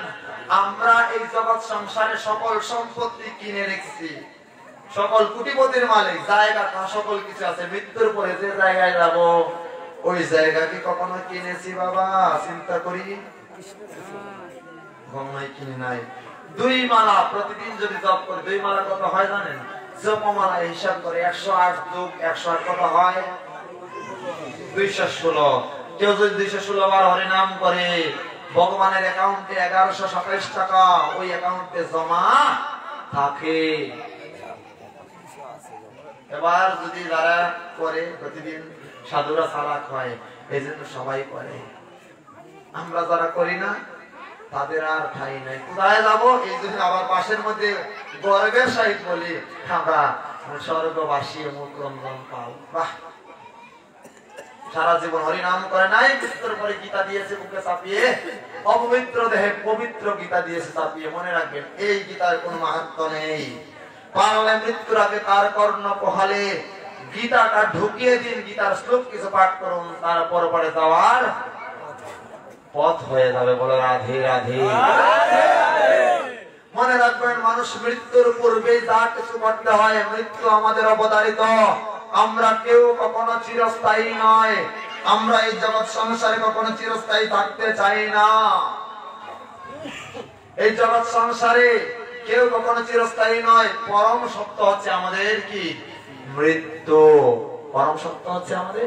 আমরা এই জগৎ সংসারে সকল সম্পত্তি কিনে রেখেছি, সকল কোটিপতির মালিক, জায়গা সকল কিছু আছে। মৃত্যুর পরে যে জায়গায় যাব ওই জায়গা কি কখনো কিনেছি বাবা? চিন্তা করি, গঙ্গায় কিনে নাই। 2 মালা প্রতিদিন যদি জপ করে, 2 মালা কত হয় জানেন? জপমালা হিসাব করে 108 যোগ 108 কত হয়? 216। কেউ যদি 216 বার হরিনাম করে, ভগবানের অ্যাকাউন্টে 1127 টাকা ওই অ্যাকাউন্টে জমা থাকে। এবার যদি যারা করে প্রতিদিন, সাধুরা চালাক হয়, এই জন্য সবাই করে, আমরা যারা করি না তাদের আর ঠাই নাই। কোথায় যাবো? এই জন্য আবার পাশের মধ্যে গর্বের সহিত বলি আমরা স্বর্গবাসী মুখ রঞ্জন পাল। বাহ, সারা জীবন হরিনাম করে নাই, মৃত্যুর পরে গীতা দিয়েছে বুকে চাপিয়ে, অপবিত্র দেহে পবিত্র গীতা দিয়েছে চাপিয়ে। মনে রাখবেন, এই গীতার কোন মাহাত্ম নেই। পারলে মৃত্যুর আগে তার কর্ণ পোহালে গীতাটা ঢুকিয়ে দিন, গীতার শ্লোক কিছু পাঠ করুন, তারপর পরে যাওয়ার পথ হয়ে যাবে। বলো রাধে রাধে। মনে রাখবেন, মানুষ মৃত্যুর পূর্বে যা কিছু করতে হয়, মৃত্যু আমাদের অবতারিত। আমরা কেউ কখনো চিরস্থায়ী নয়, আমরা এই জগৎ সংসারে কখনো চিরস্থায়ী থাকতে চাই না। এই জগৎ সংসারে কেউ কখনো চিরস্থায়ী নয়। পরম সত্য হচ্ছে আমাদের কি? মৃত্যু। পরম সত্য হচ্ছে আমাদের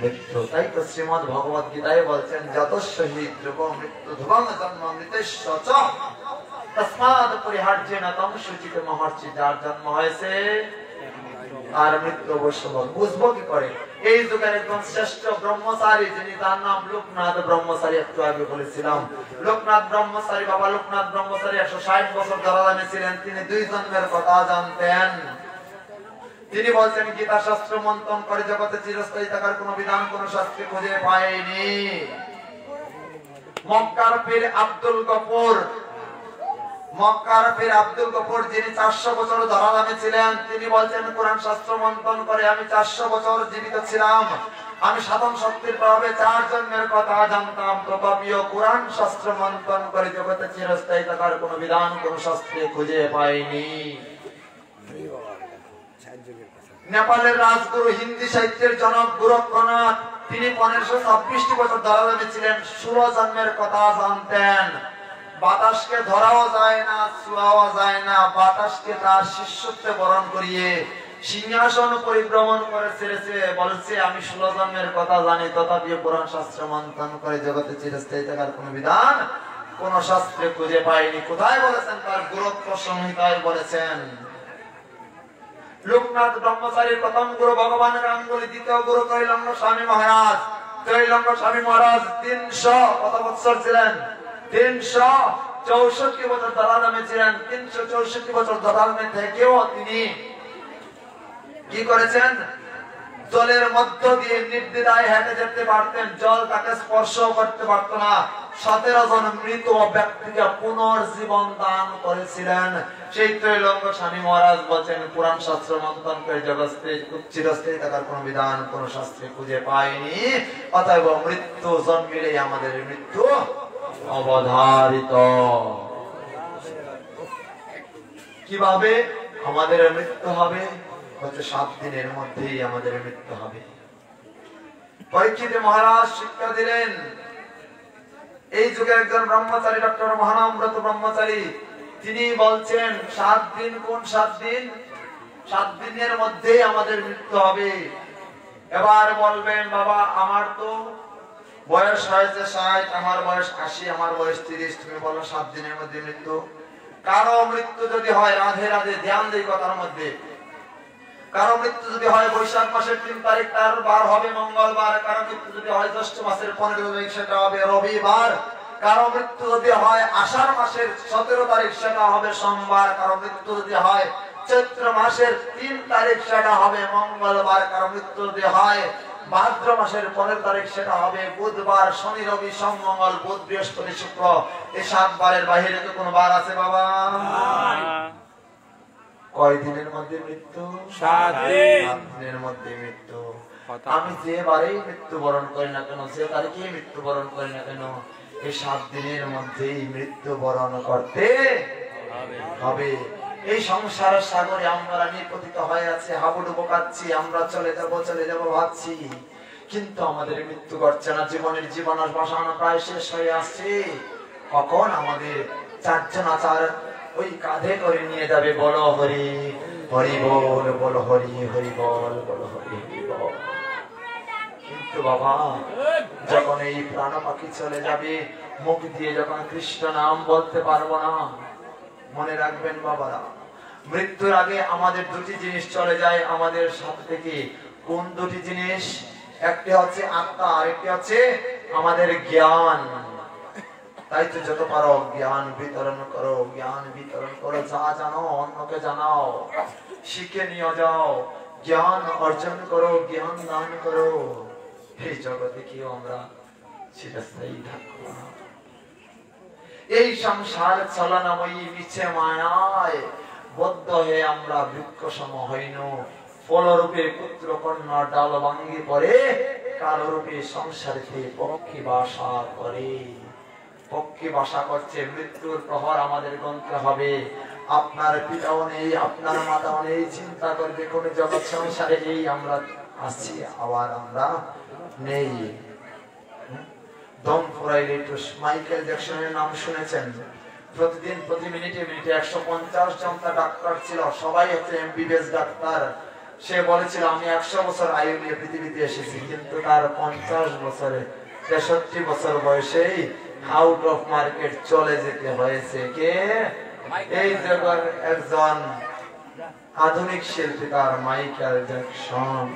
মৃত্যু। তাই তো শ্রীমদ ভগবত গীতায় বলছেন, যতস্য হি ধ্রুব মৃত্যু ধ্রুবং জন্ম মৃতেশ্য চ তস্মাৎ পরিহার্যেন তং শুচিত মহর্ষি। যার জন্ম হয়েছে আর মৃত্যু অবশ্য। বুঝবো কি করে? এই যুগের একজন শ্রেষ্ঠ ব্রহ্মচারী, যিনি তার নাম লোকনাথ ব্রহ্মচারী, একটু আগে বলেছিলাম। লোকনাথ ব্রহ্মচারী, বাবা লোকনাথ ব্রহ্মচারী 160 বছর ধরাধামে ছিলেন। তিনি 2 জন্মের কথা জানতেন। তিনি বলছেন, গীতা শাস্ত্র মন্থন করে জগতে চিরস্থায়ী থাকার কোন বিধান কোন শাস্ত্রে খুঁজে পায়নি। মক্কার পীর আব্দুল গফুর, মক্কার পীর আব্দুল গফুর, যিনি 400 বছর ধরাধামে ছিলেন, তিনি বলছেন, কোরআন শাস্ত্র মন্থন করে আমি 400 বছর জীবিত ছিলাম। আমি সাধন শক্তির প্রভাবে 4 জন্মের কথা জানতাম, তথাপিও কোরআন শাস্ত্র মন্থন করে জগতে চিরস্থায়ী থাকার কোন বিধান কোন শাস্ত্রে খুঁজে পাইনি। নেপালের রাজগুরু, হিন্দি সাহিত্যের জনক গোরক্ষনাথ, তিনি 1526 বছর ধরাধামে ছিলেন। 16 জন্মের কথা জানতেন। বাতাসকে ধরাও যায় না, ছোঁয়াও যায় না, বাতাসকে তার শিষ্যত্বে বরণ করিয়ে সিংহাসন পরিভ্রমণ করে ছেড়েছে। বলছে, আমি 16 জন্মের কথা জানি, তথাপি পুরাণ শাস্ত্র মন্থন করে জগতে চিরস্থায়ী থাকার কোন বিধান কোন শাস্ত্রে খুঁজে পাইনি। কোথায় বলেছেন? তার গোরক্ষ সংহিতায় বলেছেন। লোকনাথ ব্রহ্মচারীর প্রথম গুরু ভগবান গাঙ্গুলি, দ্বিতীয় গুরু ত্রৈলঙ্গ স্বামী মহারাজ। ত্রৈলঙ্গ স্বামী মহারাজ 300 কত বছর ছিলেন? 364 বছর ধরাধামে ছিলেন। 364 বছর ধরাধামে থেকেও তিনি কি করেছেন? জলের মধ্য দিয়ে নির্দ্বিধায় হেঁটে যেতে পারতেন, জল তাকে স্পর্শ করতে পারত না। 17 জন মৃত ব্যক্তিকে পুনর্জীবন দান করেছিলেন। সেই ত্রৈলঙ্গ স্বামী মহারাজ বলছেন, পুরাণ শাস্ত্র মন্থন করে জগতে চিরস্থায়ী থাকার কোন বিধান কোন শাস্ত্রে খুঁজে পায়নি। অতএব মৃত্যু জন্মিলেই আমাদের মৃত্যু অবধারিত। কিভাবে আমাদের মৃত্যু হবে? হচ্ছে 7 দিনের মধ্যেই আমাদের মৃত্যু হবে। পরীক্ষিত মহারাজ শিক্ষা দিলেন। এই যুগে একজন ব্রহ্মচারী, ডক্টর মহানামব্রত ব্রহ্মচারী, তিনি বলছেন, 7 দিন। কোন 7 দিন? 7 দিনের মধ্যেই আমাদের মৃত্যু হবে। এবার বলবেন, বাবা আমার তো বয়স হয়েছে 60, আমার বয়স 80, আমার বয়স 30, তুমি বলো 7 দিনের মধ্যে মৃত্যু। কারো মৃত্যু যদি হয়, রাধে রাধে ধ্যান দেই কথার মধ্যে, কারো মৃত্যু যদি হয় বৈশাখ মাসের 3 তারিখ, তার বার হবে মঙ্গলবার। কারো মৃত্যু যদি হয় জ্যৈষ্ঠ মাসের 15 তারিখ, সেটা হবে রবিবার। কারো মৃত্যু যদি হয় আষাঢ় মাসের 17 তারিখ, সেটা হবে সোমবার। কারো মৃত্যু যদি হয় চৈত্র মাসের 3 তারিখ, সেটা হবে মঙ্গলবার। কারো মৃত্যু যদি হয় ভাদ্র মাসের 15 তারিখ, সেটা হবে বুধবার। শনি রবি সোম মঙ্গল বুধ বৃহস্পতি শুক্র, এই 7 বারের বাইরে তো কোনো বার আছে বাবা? কয় দিনের মধ্যে মৃত্যু? 7 দিন। 7 দিনের মধ্যে মৃত্যু। আমি যে বারেই মৃত্যুবরণ করি না কেন, যে তারিখে মৃত্যুবরণ করি না কেন, এই 7 দিনের মধ্যেই মৃত্যুবরণ করতে হবে। এই সংসারের সাগরে আমরা নিপতিত হয়ে আছি, হাবুডুবু খাচ্ছি, আমরা চলে যাব ভাবছি, কিন্তু আমাদের মৃত্যু ঘটছে না। জীবনের জীবনের বাসনা প্রায় শেষ হয়ে আসছে। কখন আমাদের 4 জন আচার ওই কাঁধে করে নিয়ে যাবে, বলো হরি হরি বল, বলো হরি হরি বল, বলো হরি হরি বল। কিন্তু বাবা, যখন এই প্রাণ পাখি চলে যাবে, মুখ দিয়ে যখন কৃষ্ণ নাম বলতে পারবো না, মনে রাখবেন বাবারা, মৃত্যুর আগে আমাদের 2টি জিনিস চলে যায় আমাদের সাথে থেকে। কোন 2টি জিনিস? একটি হচ্ছে আত্মা, আরেকটি হচ্ছে আমাদের জ্ঞান। তাই তো যত পারো জ্ঞান বিতরণ করো, জ্ঞান বিতরণ করো, যা জানো অন্যকে জানাও, শিখে নিয়ে যাও, জ্ঞান অর্জন করো, জ্ঞান দান করো। এই জগতে কেউ আমরা চিরস্থায়ী থাকবো না। এই সংসার ছলনাময়ী মিছে মায়ায় বদ্ধ হয়ে আমরা বৃক্ষ সম হইন, ফলরূপে পুত্র কন্যা ডাল ভাঙ্গি পড়ে, কালরূপে সংসারেতে পক্ষী বাসা করে। পক্ষী বাসা করছে, মৃত্যুর প্রহর আমাদের গন্তে হবে। আপনার পিতাও নেই, আপনার মাতাও নেই, চিন্তা করবে কোন জগৎ সংসারে এই আমরা আসছি, আবার আমরা নেই। দম ফুরাইলে একটু মাইকেল জ্যাকসনের নাম শুনেছেন? প্রতিদিন প্রতি মিনিটে মিনিটে 150 জন ডাক্তার ছিল, সবাই হচ্ছে এমবিবিএস ডাক্তার। সে বলেছিল আমি 100 বছর আয়ু নিয়ে পৃথিবীতে এসেছি, কিন্তু তার 50 বছরে 63 বছর বয়সেই আউট অফ মার্কেট চলে যেতে হয়েছে। কে? এই জগৎ একজন আধুনিক শিল্পী, তার মাইকেল জ্যাকসন।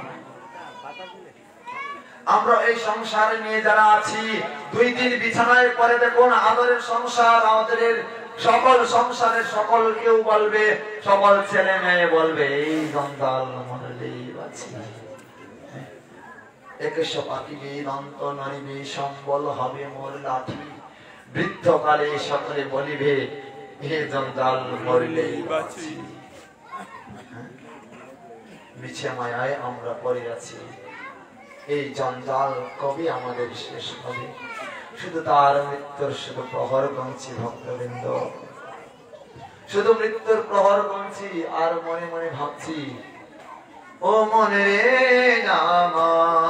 আমরা এই সংসারে নিয়ে যারা আছি, 2 দিন বিছানায় পরে দেখুন আদরের সংসার, আমাদের সকল সংসারের সকল কেউ বলবে, সকল ছেলে মেয়ে বলবে এই জঞ্জাল মরলেই বাঁচি। একেশ পাকিবে অন্ত নড়িবে, সম্বল হবে মোর লাঠি, বৃদ্ধকালে সকলে বলিবে হে জঞ্জাল মরলেই বাঁচি। মিছে মায়ায় আমরা পড়ে আছি। এই জঞ্জাল কবে আমাদের শেষ হবে? শুধু তার মৃত্যুর শুধু প্রহর গুনছি ভক্তবৃন্দ, শুধু মৃত্যুর প্রহর গুনছি, আর মনে মনে ভাবছি ও মনে রে আমার,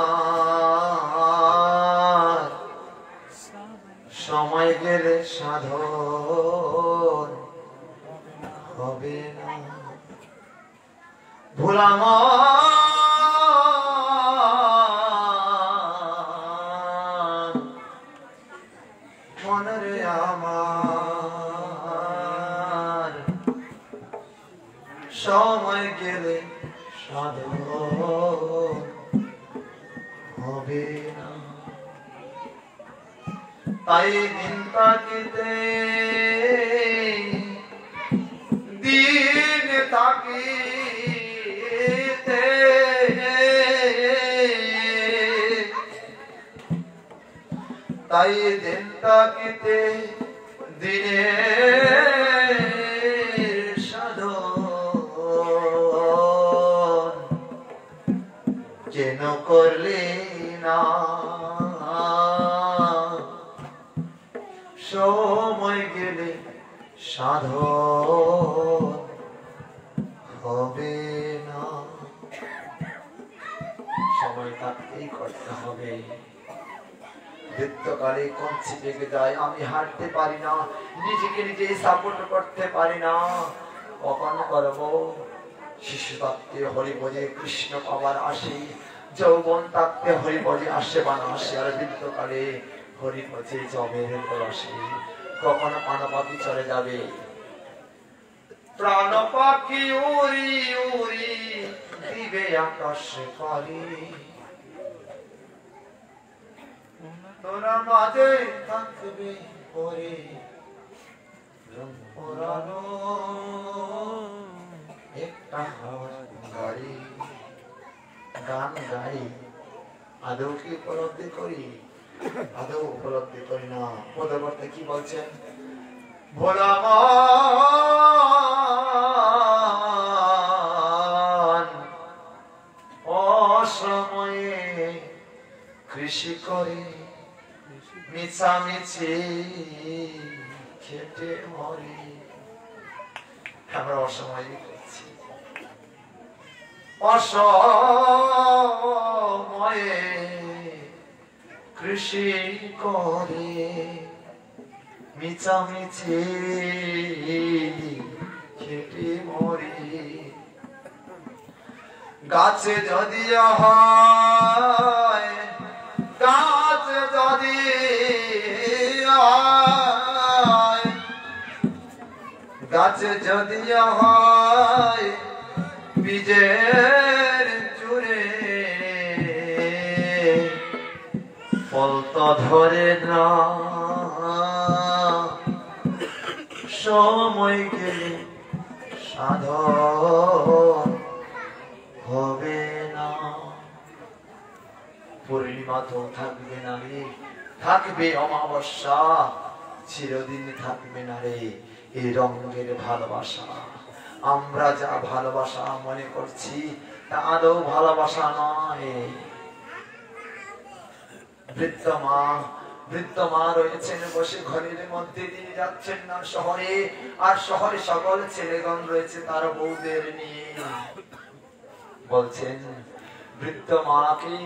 সময় গেলে সাধন হবে না। ভুলাম মনে আমার, সময় গেলে সাধন হবে না। তাই দিন তাকিতে দিন তাকিতে তাই দিন তাকিতে দিনের সাধন কেন করলে না? সময় গেলে সাধন হবে না। সময় থাকতেই করতে হবে। বৃদ্ধকালে কঞ্চি পেকে যায়, আমি হাঁটতে পারি না, নিজেকে নিজে সাপোর্ট করতে পারি না, কখন করব? শিশু থাকতে হরি বলে কৃষ্ণ পাবার আসে, যৌবন থাকতে হরি বলে আসে বা না আসে, আর বৃদ্ধকালে হরি বলে জবের আসে। কখন প্রাণ পাখি চলে যাবে, প্রাণ পাখি উড়ি উড়ি দিবে আকাশে পারি, তোরা মাঝে থাকবে পরে পুরানো একটা গাড়ি। গান গাই, আদৌ কি উপলব্ধি করি? আদৌ উপলব্ধি করি না। পদবর্তে কি বলছেন? ভোলামান অসময়ে কৃষি করে, মিছামিছি খেটে মরি। আমরা অসময়ে করছি, অসময়ে কৃষি করে, মিছামিছি খেটে মরি। গাছে যদি হয়, গাছ যদি হয়, গাছে যদি হয় বীজের চুরে, যত ধরে না সময় গেলে সাধন হবে না। পূর্ণিমা তো থাকবে না রে, থাকবে অমাবস্যা, চিরদিন থাকবে না রে এই রঙের ভালোবাসা। আমরা যা ভালোবাসা মনে করছি তা আদৌ ভালোবাসা নয়। বৃদ্ধ মা রয়েছেন বসে ঘরের মধ্যে, তিনি যাচ্ছেন না শহরে, আর শহরে সকল ছেলেগণ রয়েছে তার বউদের নিয়ে। বলছেন বৃদ্ধ মাকে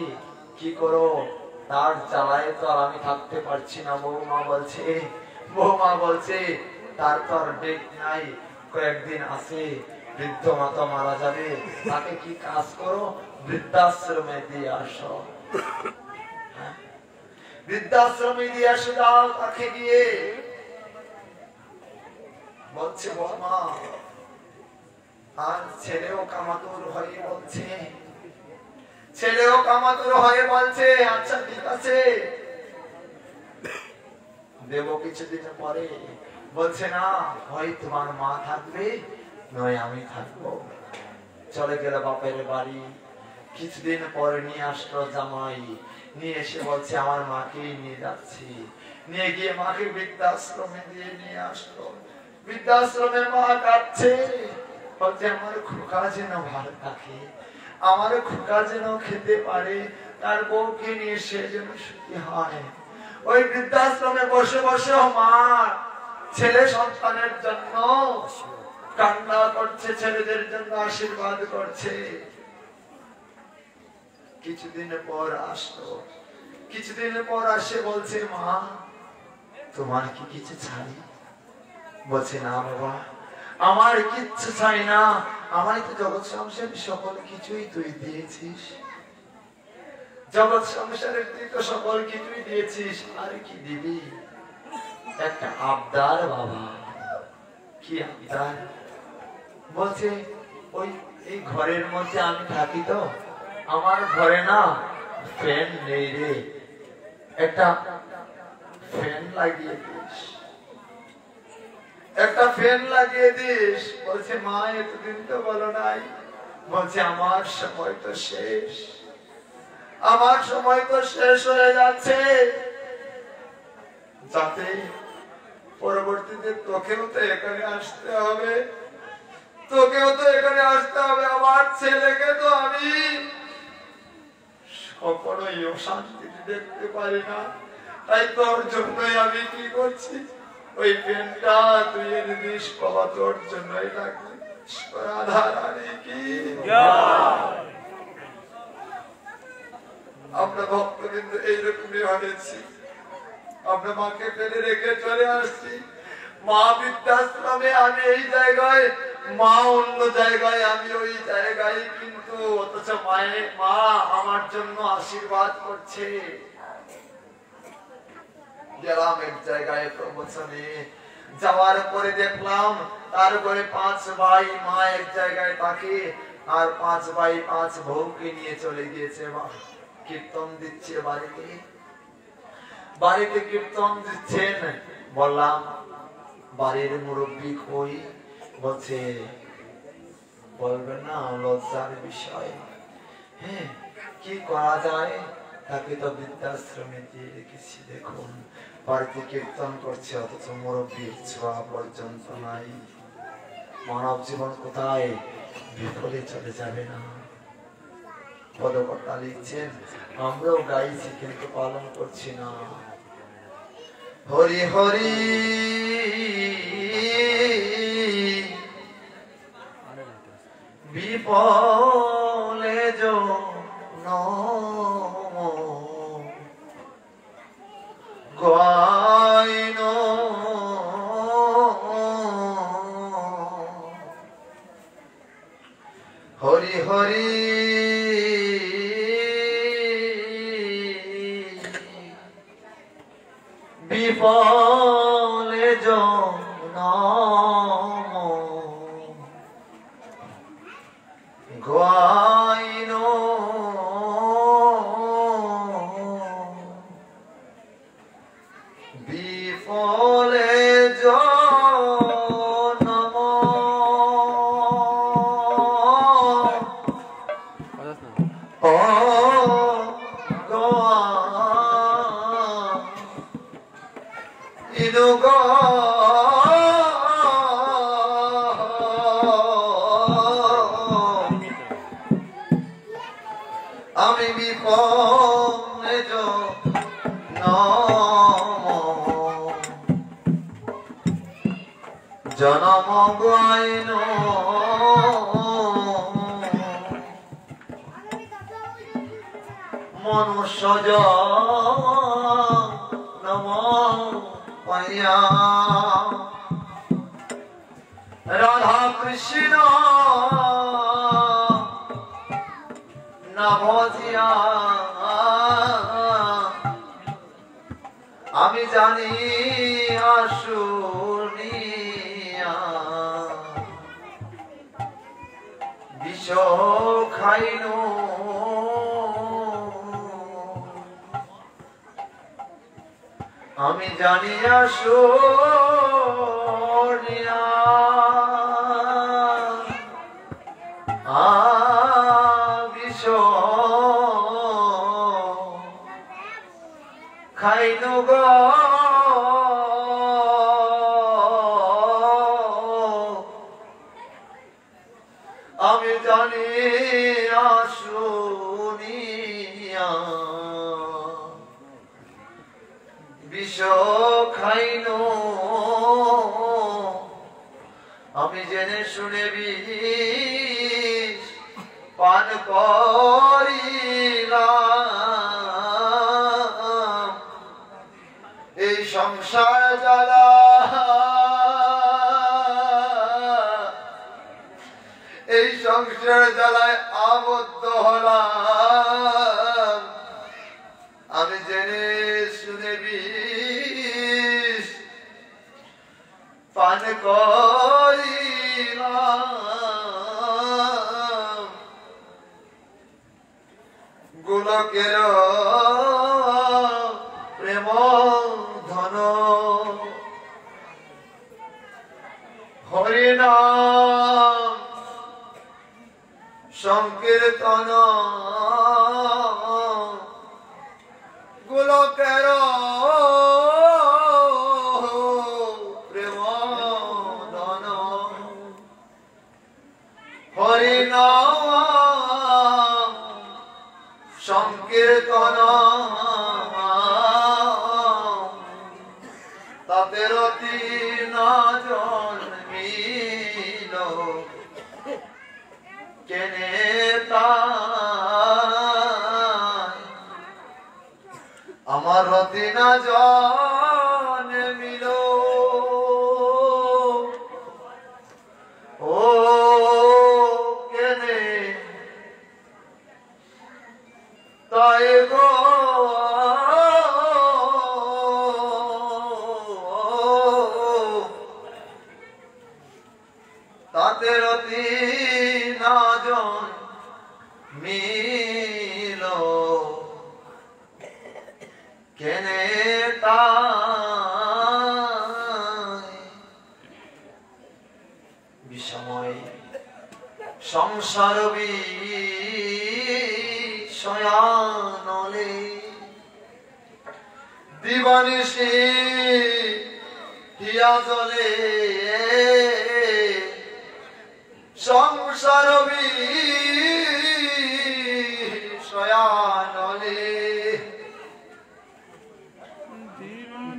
কি করো, তার জ্বালায় তো আর আমি থাকতে পারছি না। বৌমা বলছে তার তো আর ডেট নাই, কয়েকদিন আছে বৃদ্ধ মা তো মারা যাবে, তাকে কি কাজ করো, বৃদ্ধাশ্রমে দিয়ে আসো। বৃদ্ধাশ্রমে দিয়ে আসে দাও তাকে গিয়ে। বলছে বৌমা, আর ছেলেও কামাতুর হয়ে বলছে আচ্ছা ঠিক আছে দেব কিছুদিন পরে। বলছে না, হয় তোমার মা থাকবে নয় আমি থাকবো। চলে গেল বাপের বাড়ি। কিছুদিন পরে নিয়ে আসলো জামাই, নিয়ে এসে বলছে আমার মাকে নিয়ে যাচ্ছি। নিয়ে গিয়ে মাকে বৃদ্ধাশ্রমে দিয়ে নিয়ে আসলো। বৃদ্ধাশ্রমে মা কাঁদছে, বলছে আমার খোকা যেন ভালো থাকে, আমার খোকা যেন খেতে পারে, তার বউকে নিয়ে সে যেন সুখী হয়। ওই বৃদ্ধাশ্রমে বসে বসে মা ছেলে সন্তানের জন্য কান্না করছে, ছেলেদের জন্য আশীর্বাদ করছে। কিছুদিন পর আসলো, কিছুদিন পর আসে বলছে মা তোমার কি কিছু চাই? বলছে না বাবা, আমার কিচ্ছু চাই না, আমার তো জগৎ সংসার সকল কিছুই তুই দিয়েছিস, জগৎ সংসারের তুই তো সকল কিছুই দিয়েছিস, আর কি দিবি? একটা আবদার বাবা। কি আবদার? বলছে ওই এই ঘরের মধ্যে আমি থাকি তো, আমার ঘরে না ফ্যান নেই রে, একটা ফ্যান লাগিয়ে দিস, একটা ফ্যান লাগিয়ে দিস। বলছে মা এতদিন তো বলো নাই। বলছে আমার সময় তো শেষ, আমার সময় তো শেষ হয়ে যাচ্ছে, যাতে পরবর্তীতে তোকেও তো এখানে আসতে হবে, আমার ছেলেকে তো আমি কখনোই অশান্তিতে দেখতে পারি না। তাই তোর জন্যই আমি কি করছি, ওই পেনটা তুই এনে দিস বাবা, তোর জন্যই লাগবে। আমরা ভক্ত কিন্তু এইরকমই হয়েছি, আমরা মাকে ফেলে রেখে চলে আসছি। মা বৃদ্ধাশ্রমে, আমি এই জায়গায়, মা অন্য জায়গায়, আমি ওই জায়গায়, কিন্তু অথচ মা আমার জন্য আশীর্বাদ করছে। গেলাম এক জায়গায় প্রবচনে, যাওয়ার পরে দেখলাম তার ঘরে 5 ভাই, মা এক জায়গায় থাকে, আর 5 ভাই 5 বউকে নিয়ে চলে গিয়েছে। কীর্তন দিচ্ছে বাড়িতে কীর্তন দিচ্ছেন। বললাম বাড়ির মুরব্বী কই? বলছে বলবেন না, লজ্জার বিষয়। হ্যাঁ, কি করা যায়, তাকে তো বৃদ্ধাশ্রমে দিয়ে রেখেছি। দেখুন বাড়িতে কীর্তন করছে, অথচ মুরব্বীর ছোঁয়া পর্যন্ত নাই। মানব জীবন কোথায় বিফলে চলে যাবে না। পদকর্তা লিখছেন আমরাও গাইছি কিন্তু পালন করছি না। হরি হরি বিপলে জন গাইন, হরি হরি বিপলে জন গাইন, জনম গাইন মনুষ্য জনম পাইয়া রাধা কৃষ্ণ না ভজিয়া আমি জানি আসুনিয়া বিষ খাইনু আমি জানি আসুনিয়া বিষ খাইনু গো আমি জানি আসুনিয়া বিষ খাইনু আমি জেনে শুনে বিষ পান করিলাম এই সংসার জ্বালা এই সংসার জ্বালায় আবদ্ধ হলাম আমি জেনে শুনে বিষ পান করিলাম গোলকের প্রেম ধন হরিনাম সংকীর্তন গোলকের প্রেম ধন হরিনাম সংকীর্তন তাতে রতি না জন্মিল কেনে আমার রতি না জন্মিল ও কেনে তাই গো তাতে রতি না জন্মিল কেনে বিষময় সংসার বিষয়ানলে দিবানিশি হিয়া জলে সংসার বিষয়ানলে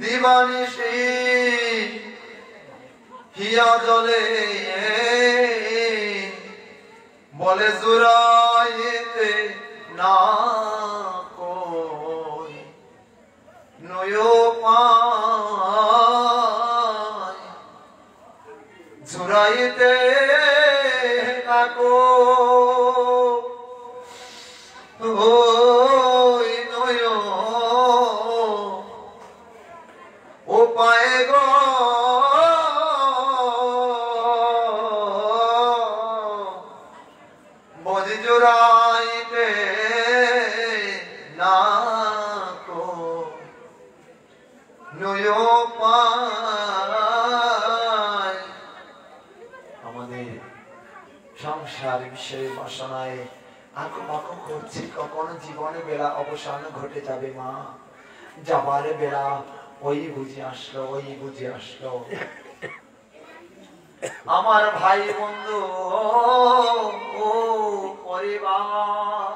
দিবানিশি হিয়া জলে বলে জুড়াইতে না কই নয় পায় জুড়াইতে না কই নয় ও পায় গো বজি জোড়াইতে না কো নয় পায় আমাদের সংসার বিষয়ে বাসনায় আঁকো করছি কখনো জীবনে বেলা অবসান ঘটে যাবে মা যাবার বেলা ওই বুঝে আসলো আমার ভাই বন্ধু ও পরিবার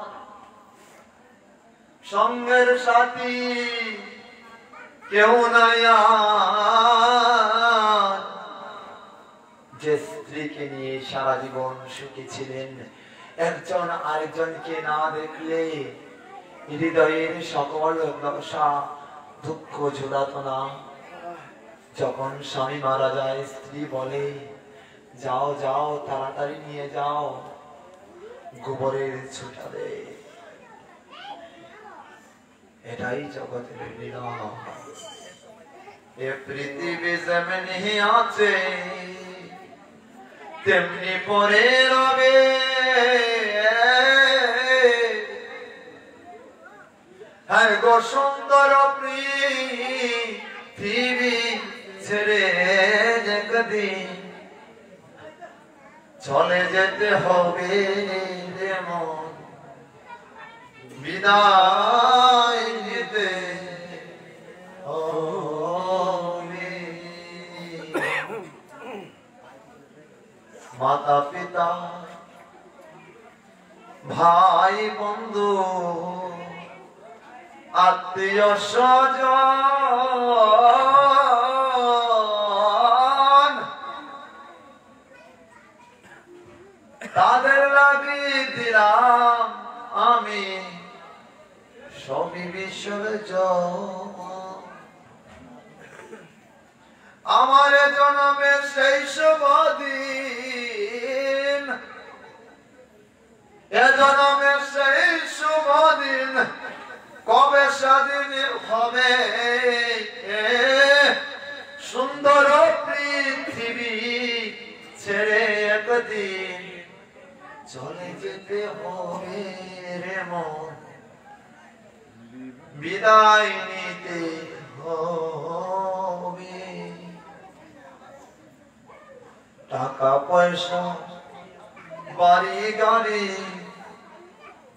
সঙ্গের সাথী কেউ নাই যে স্ত্রীকে নিয়ে সারা জীবন সুখী ছিলেন, একজন আরেকজনকে না দেখলে হৃদয়ের সকল দশা দুঃখ ঝুলাতো না। যখন স্বামী মারা যায়, স্ত্রী বলে, যাও যাও তাড়াতাড়ি নিয়ে যাও, গোবরের ছুটা দে। এটাই জগতের লীলা। এ পৃথিবী যেমনি আছে তেমনি পরে রবে, হ্যাঁ গো সুন্দর পৃথিবী ছেড়ে একদিন চলে যেতে হবে রে মন, বিদায় নিতে হবে। মাতা পিতা ভাই বন্ধু আত্মীয় স্বজন তাদের লাগিয়ে দিলাম আমি সবই বিসর্জন। আমার জন্মে সেই শুভ দিন, এ জন্মে সেই শুভ দিন কবে স্বাধীন হবে, সুন্দর পৃথিবী ছেড়ে একদিন চলে যেতে হবে রে মন, বিদায় নিতে হবে। টাকা পয়সা বাড়ি গাড়ি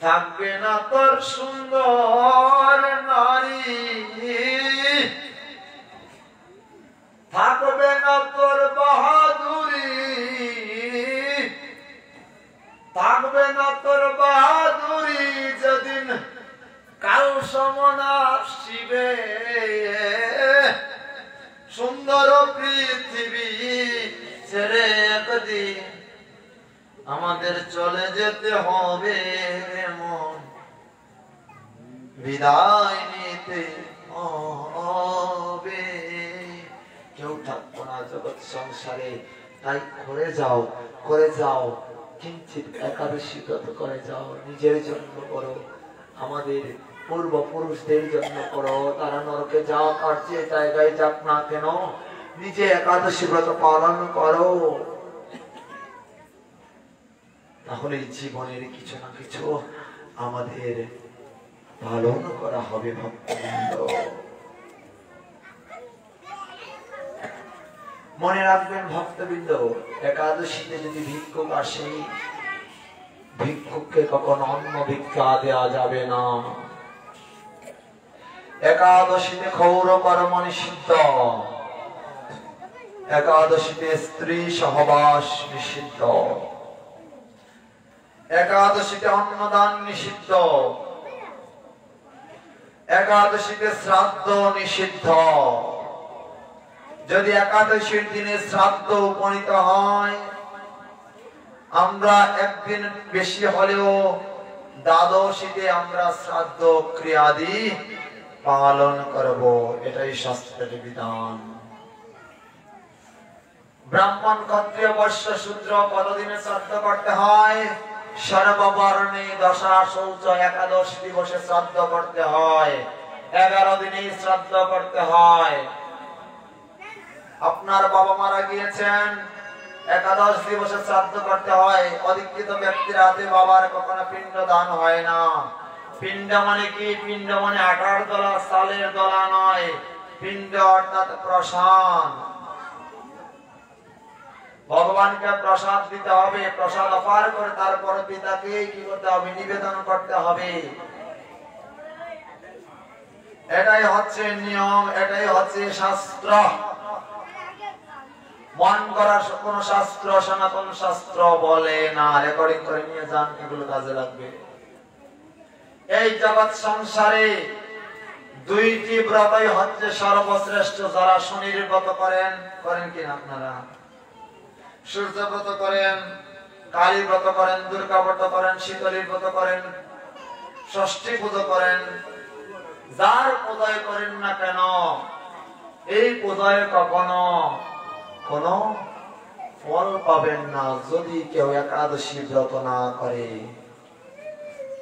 থাকবে না তোর সুন্দর নারী, থাকবে না তোর বাহাদুরি, থাকবে না তোর বাহাদুরি যেদিন কাল সমনা শিবে, সুন্দর পৃথিবী ছেড়ে একদিন আমাদের চলে যেতে হবে মন, বিদায় নিতে হবে। কেউ থাকবো না জগৎ সংসারে, তাই করে যাও কিঞ্চিত একাদশী ব্রত করে যাও, নিজের জন্য করো, আমাদের পূর্বপুরুষদের জন্য করো, তারা নরকে যাও আর যে জায়গায় যাক না কেন নিজে একাদশী ব্রত পালন করো, তাহলে জীবনের কিছু না কিছু আমাদের পালন করা হবে। ভক্তবৃন্দ মনে রাখবেন ভক্তবৃন্দ, একাদশীতে যদি ভিক্ষুক আসে, ভিক্ষুককে কখনো অন্ন ভিক্ষা দেওয়া যাবে না। একাদশীতে ক্ষৌর কর্ম নিষিদ্ধ, একাদশীতে স্ত্রী সহবাস নিষিদ্ধ, একাদশীতে অন্নদান নিষিদ্ধ, একাদশীতে শ্রাদ্ধ নিষিদ্ধ। যদি একাদশীর দিনে শ্রাদ্ধ উপনীত হয়, আমরা একদিন বেশি হলেও দ্বাদশীতে আমরা শ্রাদ্ধ ক্রিয়াদি পালন করব, এটাই শাস্ত্রের বিধান। ব্রাহ্মণ ক্ষত্রিয় বৈশ্য শূদ্র কতদিনে শ্রাদ্ধ করতে হয়? সর্ববর্ণে দশা শৌচ একাদশ দিবসে শ্রাদ্ধ করতে হয়, 11 দিনে শ্রাদ্ধ করতে হয়। আপনার বাবা মারা গিয়েছেন, একাদশ দিবসে শ্রাদ্ধ করতে হয়। অধিকৃত ব্যক্তির হাতে বাবার কখনো পিণ্ড দান হয় না। পিণ্ড মানে কি? পিণ্ড মানে আটার দলা, চালের দলা নয়, পিণ্ড অর্থাৎ প্রসাদ। ভগবানকে প্রসাদ দিতে হবে, প্রসাদ অপার করে তারপর পিতাকে কি করতে হবে? নিবেদন করতে হবে। এটাই হচ্ছে নিয়ম, এটাই হচ্ছে শাস্ত্র। মন করা কোন শাস্ত্র সনাতন শাস্ত্র বলে না। রেকর্ডিং করে নিয়ে যান, এগুলো কাজে লাগবে। এই জগৎ সংসারে দুইটি ব্রতই হচ্ছে সর্বশ্রেষ্ঠ। যারা শনির ব্রত করেন কিনা আপনারা? সূর্য ব্রত করেন, কালী ব্রত করেন, দুর্গা ব্রত করেন, শীতলী ব্রত করেন, ষষ্ঠী পুজো করেন, যার পূজায় করেন না কেন এই পূজায় কখনো কোনো ফল পাবেন না যদি কেউ একাদশী ব্রত না করে।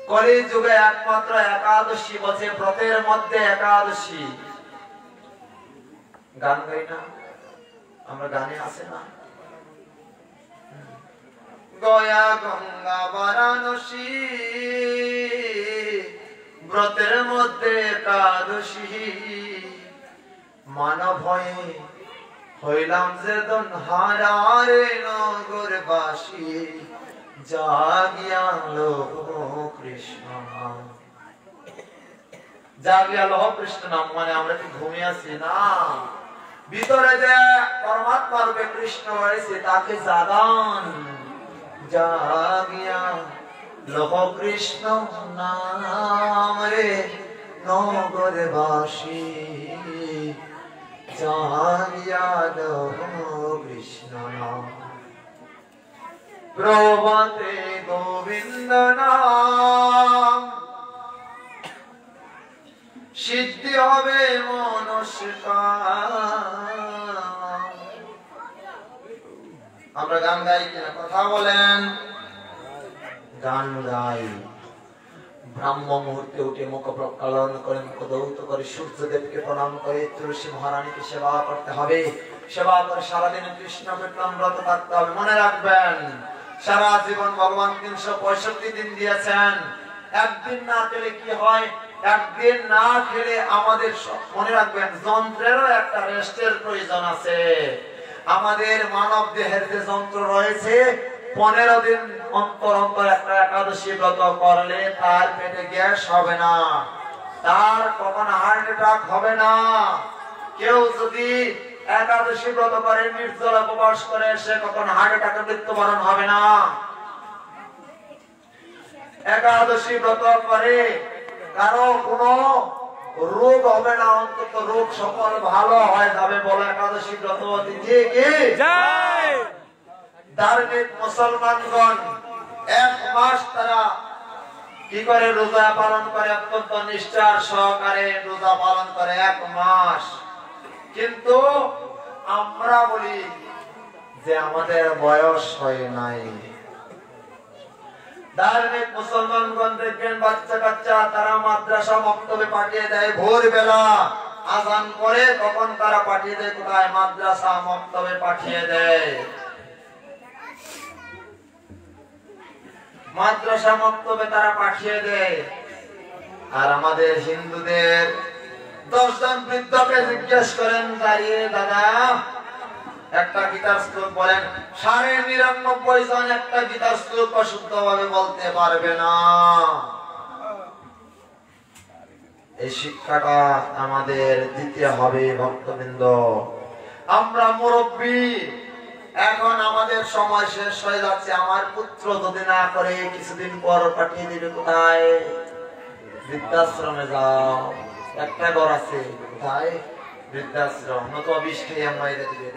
কলি যুগে একমাত্র একাদশী বসে, ব্রতের মধ্যে একাদশী। গান গাই না আমরা, গানে আছে না, গয়া গঙ্গা বারাণসী ব্রতের মধ্যে একাদশী, মানব হয়ে হইলাম যে দন হারারে নগরবাসী, জাগিয়া লোহ কৃষ্ণ নাম। জাগিয়া লোহ কৃষ্ণ নাম মানে আমরা কি ঘুমিয়ে আছি না, ভিতরে যে পরমাত্মা রূপে কৃষ্ণ রয়েছে তাকে জাগান। জাগিয়া লোহ কৃষ্ণ নাম রে নগরবাসী, জাগিয়া লোহ কৃষ্ণ নাম। প্রভাতে গোবিন্দ নাম, সিদ্ধি হবে মনস্কাম। আমরা গান গাই কিনা কথা বলেন? গান গাই। ব্রাহ্ম মুহূর্তে উঠে মুখ প্রক্ষালন করে, মুখ ধৌত করে, সূর্যদেবকে প্রণাম করে, তুলসী মহারানীকে সেবা করতে হবে। সেবা করে সারাদিন কৃষ্ণ কীর্তন ব্রত থাকতে হবে। মনে রাখবেন সারা জীবন ভগবান 365 দিন দিয়েছেন। একদিন না খেলে কি হয়, একদিন না খেলে আমাদের মনে রাখবেন যন্ত্রেরও একটা রেস্টের প্রয়োজন আছে। আমাদের মানব দেহের যে যন্ত্র রয়েছে 15 দিন অন্তর অন্তর একটা একাদশী ব্রত করলে তার পেটে গ্যাস হবে না, তার কখনো হার্ট অ্যাটাক হবে না। কেউ যদি একাদশী ব্রত করে, নির্জলা উপবাস করে, সে কখনো হার্ট অ্যাটাকে মৃত্যুবরণ হবে না। একাদশী ব্রত করে কারো কোনো রোগ হবে না, অন্তত রোগ সকল ভালো হয়ে যাবে বলে একাদশী ব্রত তিথি কি জয়। ধার্মিক মুসলমানগণ 1 মাস তারা কি করে রোজা পালন করে, অত্যন্ত নিষ্ঠার সহকারে রোজা পালন করে 1 মাস। কিন্তু আমরা বলি যে আমাদের বয়স হয় নাই। ধার্মিক মুসলমানগণ দেখবেন বাচ্চা কাচ্চা তারা মাদ্রাসা মক্তবে পাঠিয়ে দেয়, ভোরবেলা আযান করে তখন তারা পাঠিয়ে দেয় কোথায়, মাদ্রাসা মক্তবে পাঠিয়ে দেয়। মাদ্রাসা মক্তবে তারা পাঠিয়ে দেয়। আর আমাদের হিন্দুদের 10 জন বৃদ্ধকে জিজ্ঞেস করেন, দাঁড়িয়ে দাদা একটা গীতার শ্লোক বলেন, 99.5 জন একটা গীতার শ্লোক অশুদ্ধভাবে বলতে পারবে না। এই শিক্ষাটা আমাদের দিতে হবে ভক্তবৃন্দ। আমরা মুরব্বী, এখন আমাদের সময় শেষ হয়ে যাচ্ছে। আমার পুত্র যদি না করে কিছুদিন পর পাঠিয়ে দিবে কোথায়, বৃদ্ধাশ্রমে যাও। একটা ঘর আছে কোথায়, বৃদ্ধাশ্রম। নতুবা 20 টাকা মাইরে দিবে,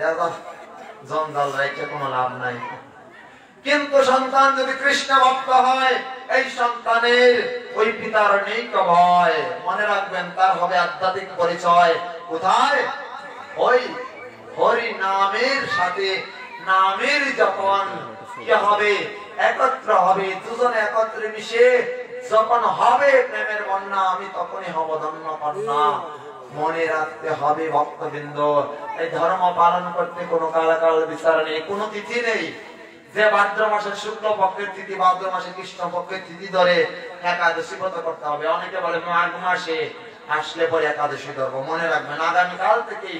জঞ্জাল রাইতে কোনো লাভ নাই। কিন্তু সন্তান যদি কৃষ্ণ ভক্ত হয়, এই সন্তানের ওই পিতার নেই ভয়। মনে রাখবেন তার হবে আধ্যাত্মিক পরিচয় কোথায়, ওই হরি নামের সাথে নামের যখন কি হবে, একত্র হবে, দুজনে একত্রে মিশে যখন হবে প্রেমের বন্যা, আমি তখনই হব ধন্য কন্যা। মনে রাখতে হবে ভক্তবৃন্দ, এই ধর্ম পালন করতে কোনো কালাকাল বিচার নেই, কোনো তিথি নেই। যে ভাদ্র মাসের শুক্ল পক্ষের তিথি, ভাদ্র মাসে কৃষ্ণ পক্ষের তিথি ধরে একাদশী ব্রত করতে হবে। অনেকে বলে মাঘ মাসে আসলে পরে একাদশী ধরবো। মনে রাখবেন আগামীকাল থেকেই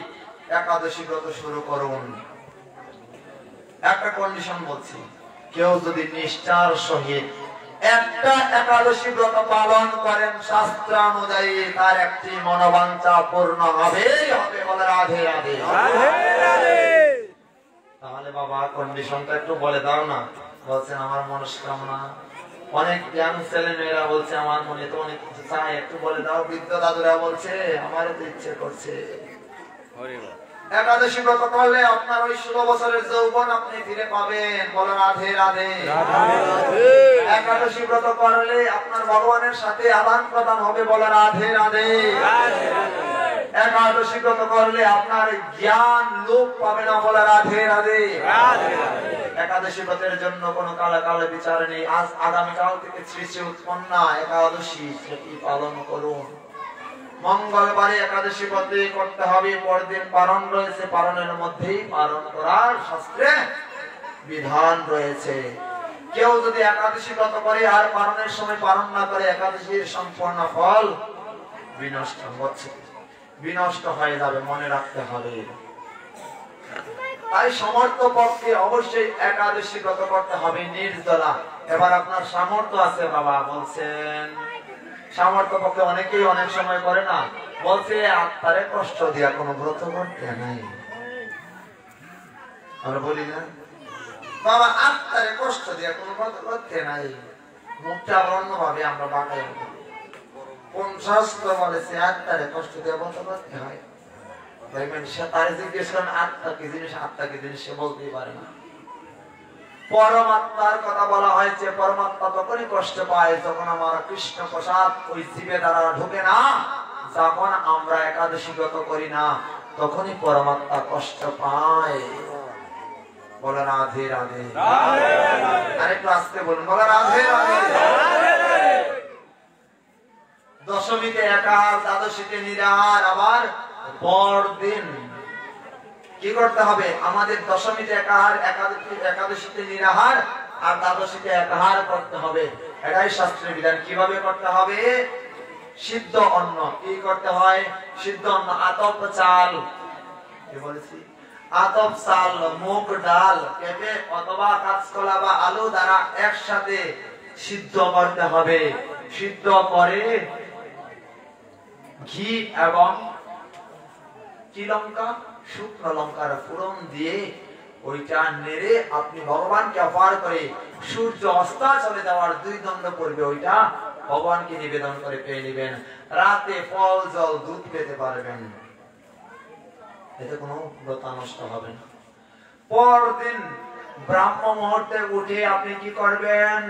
একাদশী ব্রত শুরু করুন। একটা কন্ডিশন বলছি, কেউ যদি নিষ্ঠার সহিত একটা একাদশী ব্রত পালন করেন শাস্ত্র অনুযায়ী, তার একটি মনোবাঞ্ছা পূর্ণ হবেই হবে। বলে রাধে রাধে। তাহলে বাবা কন্ডিশনটা একটু বলে দাও না। বলছেন আমার মনস্কামনা। অনেক জ্ঞান ছেলে মেয়েরা বলছে আমার মনে তো অনেক কিছু চাই, একটু বলে দাও। বৃদ্ধ দাদুরা বলছে আমারও তো ইচ্ছে করছে। একাদশী ব্রত করলে আপনার ওই 16 বছরের যৌবন আপনি ফিরে পাবেন। বলো রাধে রাধে। একাদশী ব্রত করলে আপনার ভগবানের সাথে আদান প্রদান হবে। বলো রাধে রাধে। একাদশী ব্রত করলে আপনার জ্ঞান লোপ পাবে না। বলো রাধে রাধে। একাদশী ব্রতের জন্য কোনো কালে বিচার নেই। আজ আগামীকাল থেকে শ্রী শ্রী উৎপন্না একাদশী সেটি পালন করুন। মঙ্গলবারে একাদশী ব্রত করতে হবে, পরদিন পালন রয়েছে, পালনের মধ্যেই পালন করার শাস্ত্রে বিধান রয়েছে। কেউ যদি একাদশী ব্রত করে আর পালনের সময় পালন না করে, একাদশীর সম্পূর্ণ ফল বিনষ্ট হয়ে যাবে, মনে রাখতে হবে। তাই সমর্থ পক্ষে অবশ্যই একাদশী ব্রত করতে হবে নির্জলা। এবার আপনার সামর্থ্য আছে বাবা, বলছেন সামর্থ্য পক্ষে অনেকেই অনেক সময় করে না, বলছে আত্মারে কষ্ট দিয়া কোনো ব্রত করতে নাই। আমরা বলি না বাবা আত্মারে কষ্ট দিয়া কোনো ব্রত করতে নাই, মুখটা অন্যভাবে আমরা বাঁকাই। কোন শাস্ত্র বলেছে আত্মারে কষ্ট দিয়া ব্রত করতে হয়? সে তার জিজ্ঞেস করেন আত্মা কি জিনিস, আত্মা কি জিনিস সে বলতেই পারে না। পরমাত্মার কথা বলা হয়েছে, পরমাত্মা তখনই কষ্ট পায় যখন আমার কৃষ্ণ প্রসাদ ওই জীবে দ্বারা ঢোকে না। যখন আমরা একাদশী ব্রত করি না তখনই পরমাত্মা কষ্ট পায়। বলো রাধে রাধে। আরেকটু আসতে বলুন, বলো রাধে রাধে। দশমীতে একাহার, দ্বাদশীতে নিরাহার, আবার পরদিন কি করতে হবে? আমাদের দশমীতে একাহার, একাদশীতে নিরাহার আর দ্বাদশীতে একাহার করতে হবে। এটাই শাস্ত্রের বিধান। কিভাবে করতে হবে? সিদ্ধ অন্ন কি করতে হয়? সিদ্ধ অন্ন, আতপ চাল, কি বলেছি? আতপ চাল, মুগ ডাল, পেঁপে অথবা কাঁচকলা বা আলু দ্বারা একসাথে সিদ্ধ করতে হবে। সিদ্ধ করে ঘি এবং কি লঙ্কা, শুকনো লঙ্কার ফোড়ন দিয়ে ওইটা নেড়ে আপনি ভগবানকে অফার করে সূর্য অস্তাচলে দেওয়ার 2 দণ্ড পড়বে, ওইটা ভগবানকে নিবেদন করে পেয়ে নেবেন। রাতে ফল জল দুধ পেতে পারবেন, এতে কোনো ব্রত নষ্ট হবে না। পরদিন ব্রাহ্ম মুহূর্তে উঠে আপনি কি করবেন?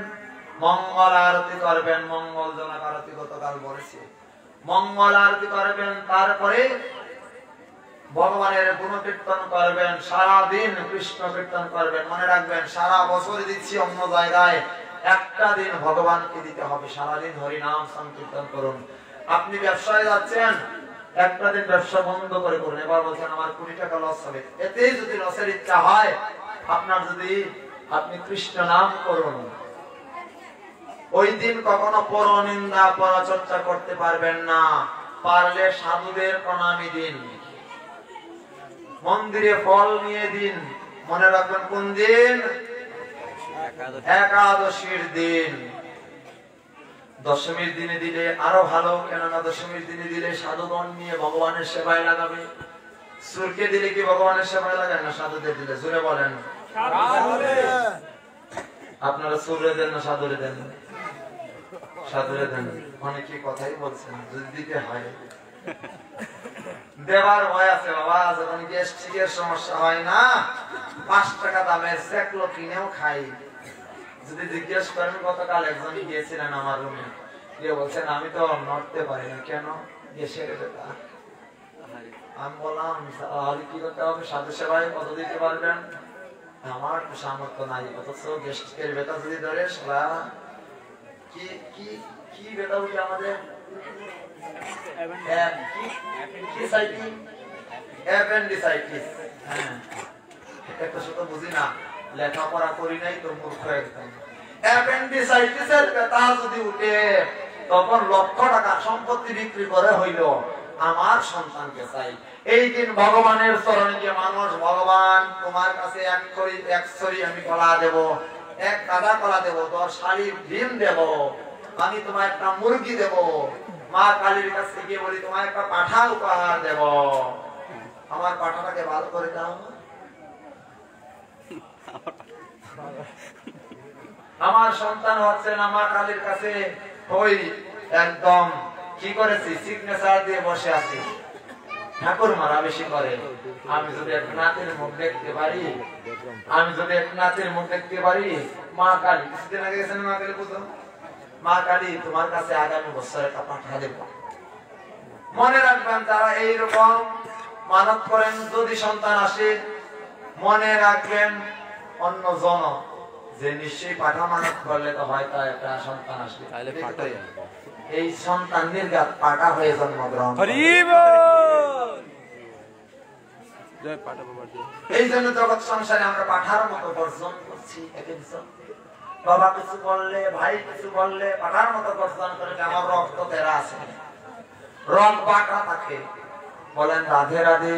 মঙ্গল আরতি করবেন। মঙ্গল জনক আরতি গতকাল বলেছে, মঙ্গল আরতি করবেন। তারপরে ভগবানের গুণ কীর্তন করবেন, সারাদিন কৃষ্ণ কীর্তন করবেন। মনে রাখবেন, সারা বছর দিচ্ছি অন্য জায়গায়, একটা দিন ভগবানকে দিতে হবে। সারাদিন হরিনাম সংকীর্তন করুন। আপনি ব্যবসায় যাচ্ছেন, একটা দিন ব্যবসা বন্ধ করে করুন। এবার বলছেন আমার 20 টাকা লস হবে, এতে যদি লসের ইচ্ছা হয় আপনার, যদি আপনি কৃষ্ণ নাম করুন। ওই দিন কখনো পরনিন্দা পরচর্চা করতে পারবেন না। পারলে সাধুদের প্রণামী দিন, মন্দিরে ফল নিয়ে দিন। মনে রাখবেন কোন দিন? একাদশীর দিন। দশমীর দিনে দিলে আরো ভালো, কেননা দশমীর দিনে দিলে সাধুগণ নিয়ে ভগবানের সেবায় লাগাবে। সুরকে দিলে কি ভগবানের সেবায় লাগায় না? সাধুদের দিলে। জোরে বলেন। আপনারা সুরে দেন না সাধুরে দেন? সাধুরে দেন। অনেকে কথাই বলছেন, যদি দিতে হয় দেবার ভয় আছে বাবা। যখন গ্যাস্ট্রিকের সমস্যা হয় না, 5 টাকা দামের সেকলো কিনেও খাই। যদি জিজ্ঞেস করেন, গতকাল একজনই গিয়েছিলেন আমার রুমে, গিয়ে বলছেন আমি তো নড়তে পারি না। কেন? গ্যাসের ব্যথা। আমি বললাম কি করতে হবে? সাধু সেবায় কত দিতে পারবেন? আমার সামর্থ্য নাই। অথচ গ্যাস্ট্রিকের ব্যথা যদি ধরে, সেটা কি কি কি ব্যথা উঠে আমাদের? একটা শুধু বুঝি না, লেখাপড়া করি নাই তো, মূর্খ একদম। অ্যাপেন্ডিসাইটিসের ব্যথা যদি উঠে, তখন লক্ষ টাকা সম্পত্তি বিক্রি করে হইল আমার সন্তানকে চাই। এই দিন ভগবানের চরণে গিয়ে মানুষ, ভগবান তোমার কাছে এক ছড়ি আমি কলা দেব, 1 গাদা কলা দেব, 10 শাড়ির ডিম দেব, আমি তোমার একটা মুরগি দেব, মা কালীর কাছে গিয়ে বলি তোমার একটা পাঠা উপহার দেব, আমার পাঠাটাকে ভালো করে দাও। আমার সন্তান হচ্ছে না, মা কালীর কাছে ওই একদম কি করেছি, সিগনেচার দিয়ে বসে আছি। ঠাকুর মারা বেশি করে। আমি যদি এক নাতির মুখ দেখতে পারি, আমি যদি এক নাতির মুখ দেখতে পারি, মা কালী, কিছুদিন আগে গেছেন মা কালী পুজো, মা কালী তোমার কাছে আগামী বছর একটা পাঠা দেব। মনে রাখবেন যারা এইরকম মানত করেন, যদি সন্তান আসে মনে রাখবেন অন্য জন যে নিশ্চয়ই পাঠা মানত করলে তো হয়তো একটা সন্তান আসবে, তাহলে পাঠাই এই সন্তান নির্ঘাত পাঠা হয়ে জন্মগ্রহণ করে। জয় পাঠা বাবার জয়। এই জন্য জগৎ সংসারে আমরা পাঠার মতো বর্জন করছি। একজন বাবা কিছু বললে, ভাই কিছু বললে পাঠার মতো বর্জন করে। আমার রক্ত তেরা আছে, রং পাঠা থাকে। বলেন রাধে রাধে।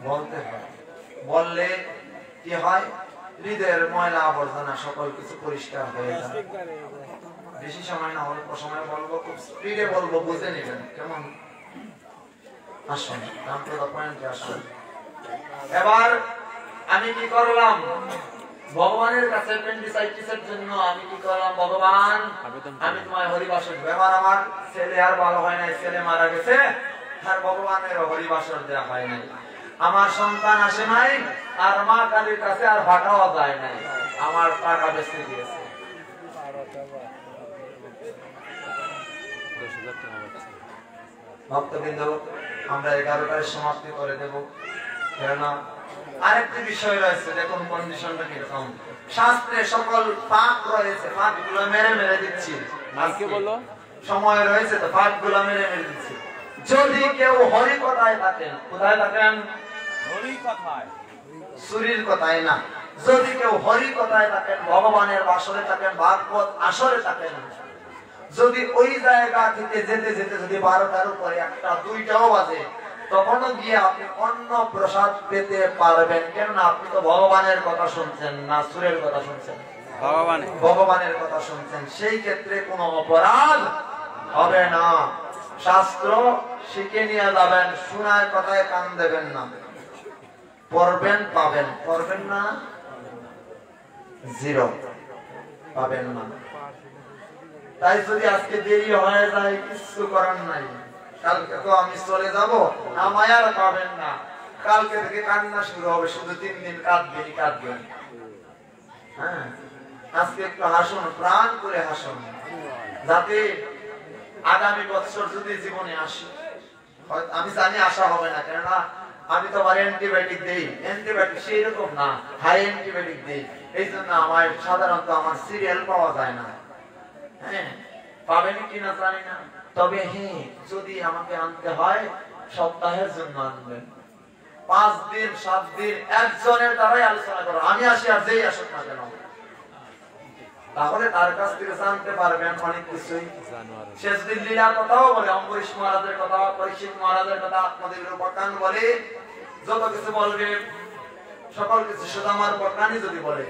বলতে হয়, বললে কি হয়, হৃদয়ের ময়লা আবর্জনা সকল কিছু পরিষ্কার হয়ে যায়। বেশি সময় না, অল্প সময় বলবো, খুব স্পিডে বলবো, বুঝে নেবেন কেমন। আসুন আসুন। এবার আমি কি করলাম, ভগবানের কাছে অ্যাপেন্ডিসাইটিসের জন্য আমি কি করলাম, ভগবান আমি তোমায় হরিবাসর দেব। এবার আমার ছেলে আর ভালো হয় নাই, ছেলে মারা গেছে, আর ভগবানের হরিবাসর দেওয়া হয় নাই। আমার সন্তান আসে নাই, আর মা কালীর কাছে আর ভাটাও যায় নাই, আমার টাকা বেঁচে দিয়েছে। ভক্তবৃন্দ, আমরা 11টায় সমাপ্তি করে দেব। কেননা আরেকটি বিষয় রয়েছে, দেখুন কন্ডিশনটা কিরকম। শাস্ত্রে সকল পাপ রয়েছে, পাপগুলো মেরে মেরে দিচ্ছি। আজকে বলো সময় রয়েছে তো পাপগুলো মেরে মেরে দিচ্ছি। যদি কেউ হরি কথায় থাকেন, কোথায় থাকেন? হরি কথায়, সুরির কথায় না। যদি কেউ হরি কথায় থাকেন, ভগবানের বাসরে থাকেন, ভাগবত আসরে থাকেন, যদি ওই জায়গা থেকে যেতে যেতে যদি 12টার উপরে 1টা 2টাও বাজে, তখনও গিয়ে আপনি অন্য প্রসাদ পেতে পারবেন। কেননা আপনি তো ভগবানের কথা শুনছেন না, সুরের কথা শুনছেন, ভগবানের কথা শুনছেন। সেই ক্ষেত্রে কোনো অপরাধ হবে না। শাস্ত্র শিখে নিয়ে যাবেন, শোনায় কথায় কান দেবেন না। পড়বেন পাবেন, পড়বেন না জিরো, পাবেন না। তাই যদি আজকে দেরি হয়ে যায়, কিছু করার নাই। কালকে তো আমি চলে যাব, আমায় আর পাবেন না। কালকে থেকে কান্না শুরু হবে, শুধু 3 দিন কাঁদবেন কাঁদবেন। হ্যাঁ, আজকে একটু হাসুন, প্রাণ করে হাসুন, যাতে আগামী বছর যদি জীবনে আসে, আমি জানি আশা হবে না, কেননা আমি তো আমার অ্যান্টিবায়োটিক দেই, অ্যান্টিবায়োটিক সেই রকম না, হাই অ্যান্টিবায়োটিক দেই। এই জন্য আমার সাধারণত আমার সিরিয়াল পাওয়া যায় না। হ্যাঁ, পাবেন কিনা জানি না, তবে হ্যাঁ, যদি আমাকে আনতে হয় সপ্তাহের জন্য আনবেন। 5 দিন 7 দিন একজনের দ্বারাই আলোচনা করো, আমি আসি আর যেই আসুক না কেন, তাহলে তার কাছ থেকে জানতে পারবেন অনেক কিছুই। সে যদি লীলার কথাও বলে, অম্বরীশ মহারাজের কথা, পরীক্ষিত মহারাজের কথা, আত্মদেবের উপাখ্যান বলে, যত কিছু বলবে সকল কিছু সুদামার উপাখ্যানই যদি বলে,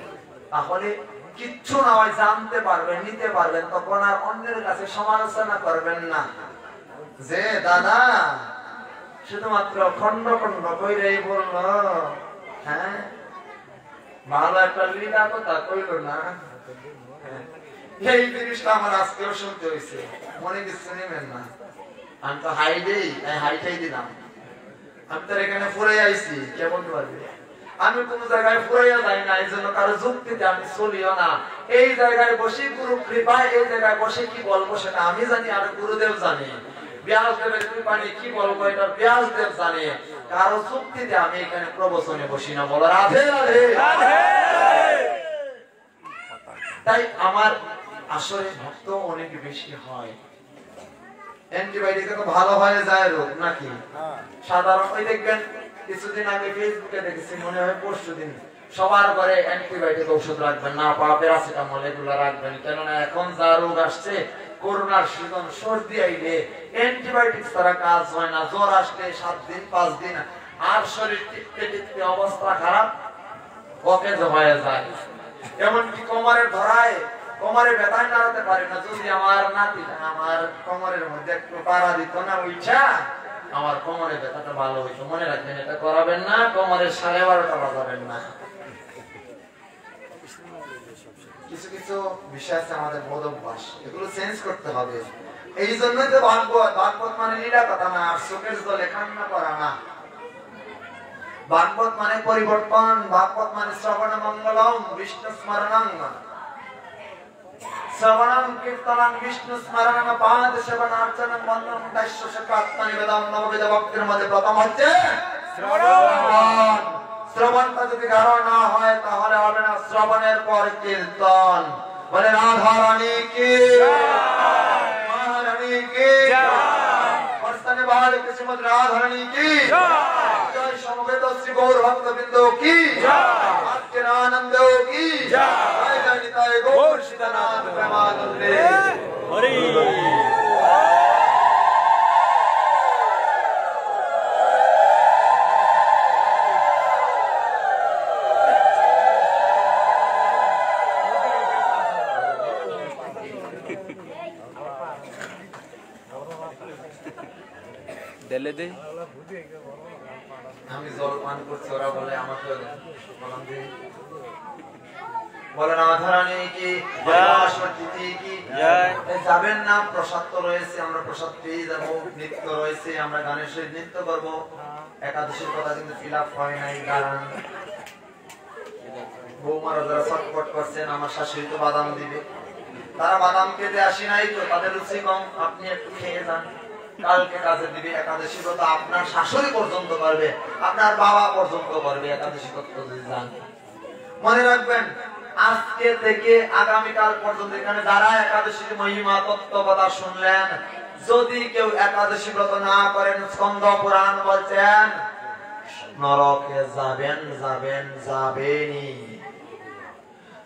তাহলে কিচ্ছু না হয় জানতে পারবেন, নিতে পারবেন। তখন আর অন্যের কাছে সমালোচনা করবেন না যে দাদা শুধুমাত্র খন্ড খন্ড কইরেই বললো, হ্যাঁ ভালো একটা লীলা কথা কইল না। এই জিনিসটা আমার আজকেও শুনতে হয়েছে, মনে কিছু নেবেন না। আমি তো হাইটাই দিলাম, আমি তো এখানে ফুরে আইছি, কে বলতে পারবে? আমি কোন জায়গায় ফুরাইয়া যাই না, এই জন্য কারো যুক্তিতে আমি চলিও না। এই জায়গায় বসে গুরু কৃপায়, এই জায়গায় বসে কি বলবো সেটা আমি জানি, আর গুরুদেব জানে। ব্যাসদেবের কৃপায় কি বলবো এটা ব্যাসদেব জানে। কারো যুক্তিতে আমি এখানে প্রবচনে বসি না। বলো রাধে রাধে। তাই আমার আসলে ভক্ত অনেক বেশি হয়। অ্যান্টিবায়োটিকে তো ভালো হয়ে যায় রোগ নাকি? সাধারণ ওই দেখবেন কিছুদিন আগে ফেসবুকে দেখেছি, মনে হয় পরশুদিন, সবার ঘরে অ্যান্টিবায়োটিক ঔষধ রাখবেন না, প্যারাসিটামল এগুলো রাখবেন। কেননা এখন যা রোগ আসছে, করোনার সিজন, সর্দি আইলে অ্যান্টিবায়োটিক ছাড়া কাজ হয় না। জ্বর আসলে 7 দিন 5 দিন, আর শরীর টিকতে টিকতে অবস্থা খারাপ, অকেজ হয়ে যায়। এমনকি কোমরের ধরায়, কোমরে ব্যথায় নাড়াতে পারে না। যদি আমার নাতিটা আমার কোমরের মধ্যে একটু পাড়া দিত না, উইঠা আমার কোমরে ব্যথাটা ভালো হইতো। মনে রাখবেন, এটা করাবেন না, কোমরের 12:30টা বাজাবেন না। কিছু কিছু বিষয় আছে আমাদের বোধ অভ্যাস, এগুলো চেঞ্জ করতে হবে। এই জন্যই তো ভাগবত, ভাগবত মানে লীলা কথা না, আর চোখের জলে কান্না করা না। ভাগবত মানে পরিবর্তন, ভাগবত মানে শ্রবণ মঙ্গলম বিষ্ণু স্মরণং, শ্রবণং কীর্তনং বিষ্ণু স্মরণং পাদ সেবনার্চনং বন্দনং দাস্য সকাত্মনিবেদন নববেদ ভক্তির মধ্যে প্রথম হচ্ছে শ্রবণ। শ্রবণটা যদি গাঢ় না হয় তাহলে হবে না শ্রবণের পর কীর্তন। বলে রাধা রানী কি জয়, মহারানী কি জয়, বর্ষানে বাহারে কিসমত রাধা রানী কি জয়, জয় সমবেত শ্রী গৌর ভক্তবৃন্দ কি জয়, আজকের আনন্দ কি জয়, জয় নিতাই গৌর সীতানাথ প্রেমানন্দে হরি। দেলে দে আমি জল পান করছি, ওরা বলে আমাকে বলাম যে বলে রাধা রানী কি জয়, সরস্বতী কি জয়। যাবেন না, প্রসাদ তো রয়েছে, আমরা প্রসাদ পেয়ে যাবো, নৃত্য রয়েছে, আমরা গানের সহিত নৃত্য করবো। একাদশীর কথা কিন্তু ফিল আপ হয় নাই, কারণ বৌমারা যারা ছটফট করছেন, আমার শাশুড়ি তো বাদাম দিবে, তারা বাদাম খেতে আসি নাই তো, তাদের রুচি কম, আপনি একটু খেয়ে যান, কালকে কাজে দিবে। একাদশী ব্রত আপনার শাশুড়ি পর্যন্ত করবে, আপনার বাবা পর্যন্ত করবে একাদশী ব্রত যদি যান। মনে রাখবেন, আজকে থেকে আগামীকাল পর্যন্ত এখানে যারা একাদশীর মহিমা তত্ত্ব কথা শুনলেন, যদি কেউ একাদশী ব্রত না করেন, স্কন্দ পুরাণ বলছেন নরকে যাবেন যাবেন যাবেনই।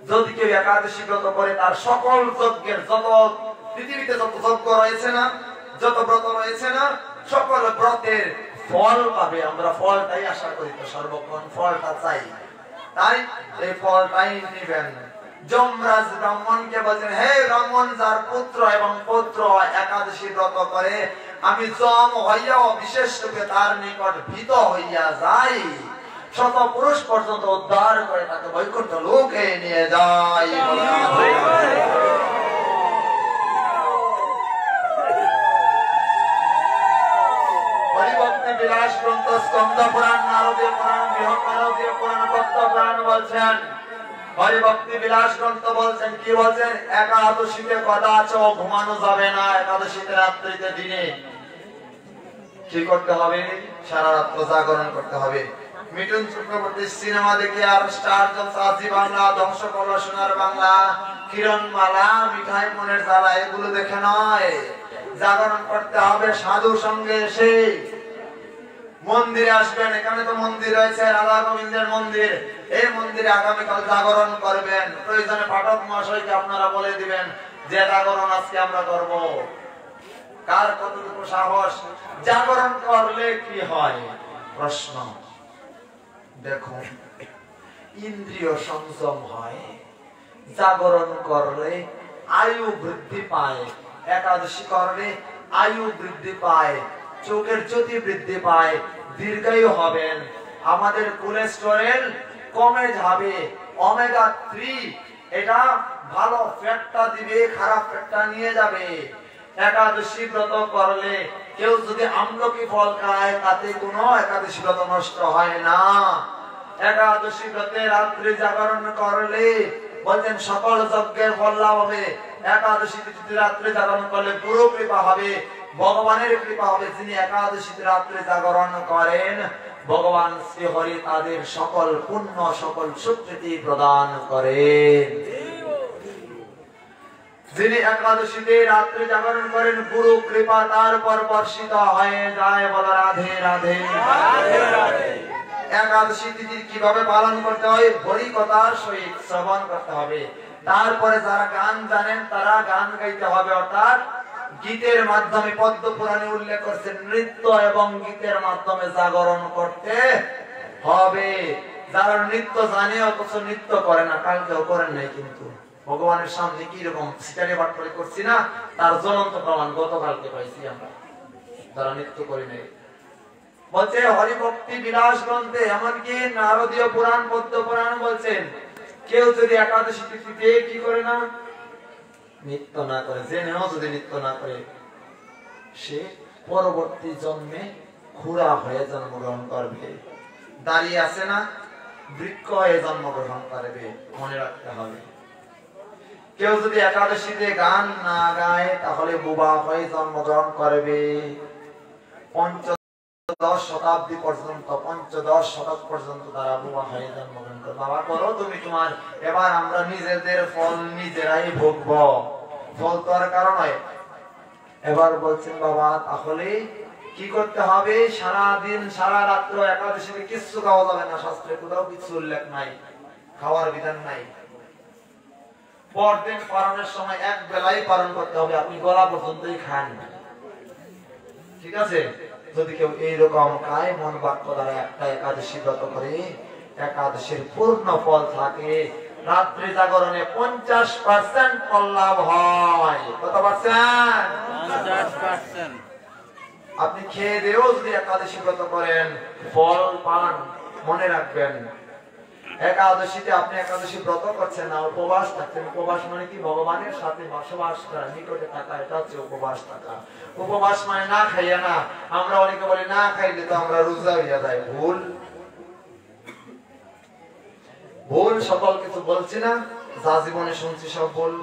যদি কেউ একাদশী ব্রত করে, তার সকল যজ্ঞের যত পৃথিবীতে যত যজ্ঞ রয়েছে না, যত ব্রত রয়েছে না, সকল ব্রতের ফল পাবে। আমরা ফলটাই আশা করি, তো সর্বক্ষণ ফলটা চাই, তাই এই ফলটাই নিবেন। যমরাজ ব্রাহ্মণকে বলছেন, হে ব্রাহ্মণ, যার পুত্র এবং পৌত্র একাদশী ব্রত করে, আমি যম হইয়াও বিশেষ রূপে তার নিকট ভীত হইয়া যাই, শত পুরুষ পর্যন্ত উদ্ধার করে তাকে বৈকুণ্ঠ লোকে নিয়ে যায়। হরিভক্তি বিলাস গ্রন্থ, স্কন্দ পুরাণ, নারদীয় পুরাণ, বৃহৎ নারদীয় পুরাণ, পদ্ম পুরাণ বলছেন, হরিভক্তি বিলাস গ্রন্থ বলছেন, কি বলছেন, একাদশীতে কদাচ ঘুমানো যাবে না, একাদশীতে রাত্রিতে দিনে কি করতে হবে, সারা রাত্র জাগরণ করতে হবে। মিঠুন চক্রবর্তী সিনেমা দেখে আর স্টার জলসা, জি বাংলা, ধ্বংস করলো সোনার বাংলা, কিরণমালা, মিঠাই মনের জ্বালা, এগুলো দেখে নয়, জাগরণ করতে হবে। সাধু সঙ্গে এসে মন্দিরে আসবেন, এখানে তো মন্দির রয়েছে, রাধা গোবিন্দের মন্দির, এই মন্দিরে আগামীকাল জাগরণ করবেন। প্রয়োজনে পাঠক মহাশয়কে আপনারা বলে দিবেন যে জাগরণ আজকে আমরা করব। কার কতটুকু সাহস, জাগরণ করলে কি হয় প্রশ্ন। দেখুন, ইন্দ্রিয় সংযম হয়, জাগরণ করলে আয়ু বৃদ্ধি পায়, একাদশী করলে আয়ু বৃদ্ধি পায়, চোখের জ্যোতি বৃদ্ধি পায়, দীর্ঘায়ু হবেন, আমাদের কোলেস্টেরল কমে যাবে, ওমেগা 3 এটা ভালো ফ্যাটটা দিবে, খারাপ ফ্যাটটা নিয়ে যাবে। একাদশী ব্রত করলে কেউ যদি আমলকি ফল খায়, তাতে কোনো একাদশী ব্রত নষ্ট হয় না। একাদশী ব্রতে রাত্রি জাগরণ করলে বলছেন সকল যজ্ঞের ফল লাভ হবে। একাদশী তিথিতে রাত্রি জাগরণ করলে গুরু কৃপা হবে, ভগবানের কৃপা হবে। যিনি একাদশীতে রাত্রি জাগরণ করেন, ভগবান শ্রী হরি তাদের সকল পুণ্য, সকল সুকৃতি প্রদান করেন। যিনি একাদশীতে রাত্রি জাগরণ করেন, গুরু কৃপা তার উপর বর্ষিত হয়ে যায়। বল রাধে রাধে। একাদশী তিথি কিভাবে পালন করতে হয়, হরি কথার সহিত শ্রবণ করতে হবে। তারপরে যারা গান জানেন তারা গান গাইতে হবে, অর্থাৎ গীতের মাধ্যমে, পদ্ম পুরাণে উল্লেখ করছে, নৃত্য এবং গীতের মাধ্যমে জাগরণ করতে হবে। যারা নৃত্য জানে অথচ নৃত্য করে না, কালকেও করেন নাই, কিন্তু ভগবানের সামনে কি রকম সিটারে বাট করে করছি না, তার জ্বলন্ত প্রমাণ গতকালকে পাইছি আমরা, যারা নৃত্য করি নাই। বলছে হরিভক্তি বিলাস গ্রন্থে, এমনকি নারদীয় পুরাণ, পদ্ম পুরাণ বলছেন, কেউ যদি একাদশী তিথিতে কি করে না, নৃত্য না করে, জেনেও যদি নৃত্য না করে, সে পরবর্তী জন্মে খুড়া হয়ে জন্মগ্রহণ করবে। দাঁড়িয়ে আছে না, বৃক্ষ হয়ে জন্মগ্রহণ করবে, মনে রাখতে হবে। কেউ যদি একাদশীতে গান না গায় তাহলে বোবা হয়ে জন্মগ্রহণ করবে। পঞ্চদশ শতাব্দী পর্যন্ত তারা বোবা হয়ে জন্মগ্রহণ করবে। বাবা করো তুমি তোমার, এবার আমরা নিজেদের ফল নিজেরাই ভোগবো, ফল তো আর কারণ নয়। এবার বলছেন বাবা তাহলে কি করতে হবে? সারা দিন সারা রাত্র একাদশীতে কিচ্ছু খাওয়া যাবে না, শাস্ত্রে কোথাও কিছু উল্লেখ নাই, খাওয়ার বিধান নাই। পরদিন পালনের সময় এক বেলাই পালন করতে হবে, আপনি গলা পর্যন্তই খান, ঠিক আছে? যদি কেউ এইরকম খায় মন বাক্য দ্বারা একটা একাদশী ব্রত করে, একাদশীর পূর্ণ ফল থাকে। রাত্রি জাগরণে 50% ফল লাভ হয়। কত পার্সেন্ট? 50%। আপনি খেয়ে দিয়েও যদি একাদশী ব্রত করেন ফল পান। মনে রাখবেন, একাদশীতে আপনি একাদশী ব্রত করছেন না, উপবাস থাকছেন। উপবাস মানে কি? ভগবানের সাথে বসবাস করা, নিকটে থাকা, এটা হচ্ছে উপবাস থাকা। উপবাস মানে না খাইয়া না। আমরা অনেকে বলি না খাইলে তো আমরা রোজা হইয়া যাই। ভুল ভুল, সকল কিছু বলছি না, যা জীবনে শুনছি সব ভুল।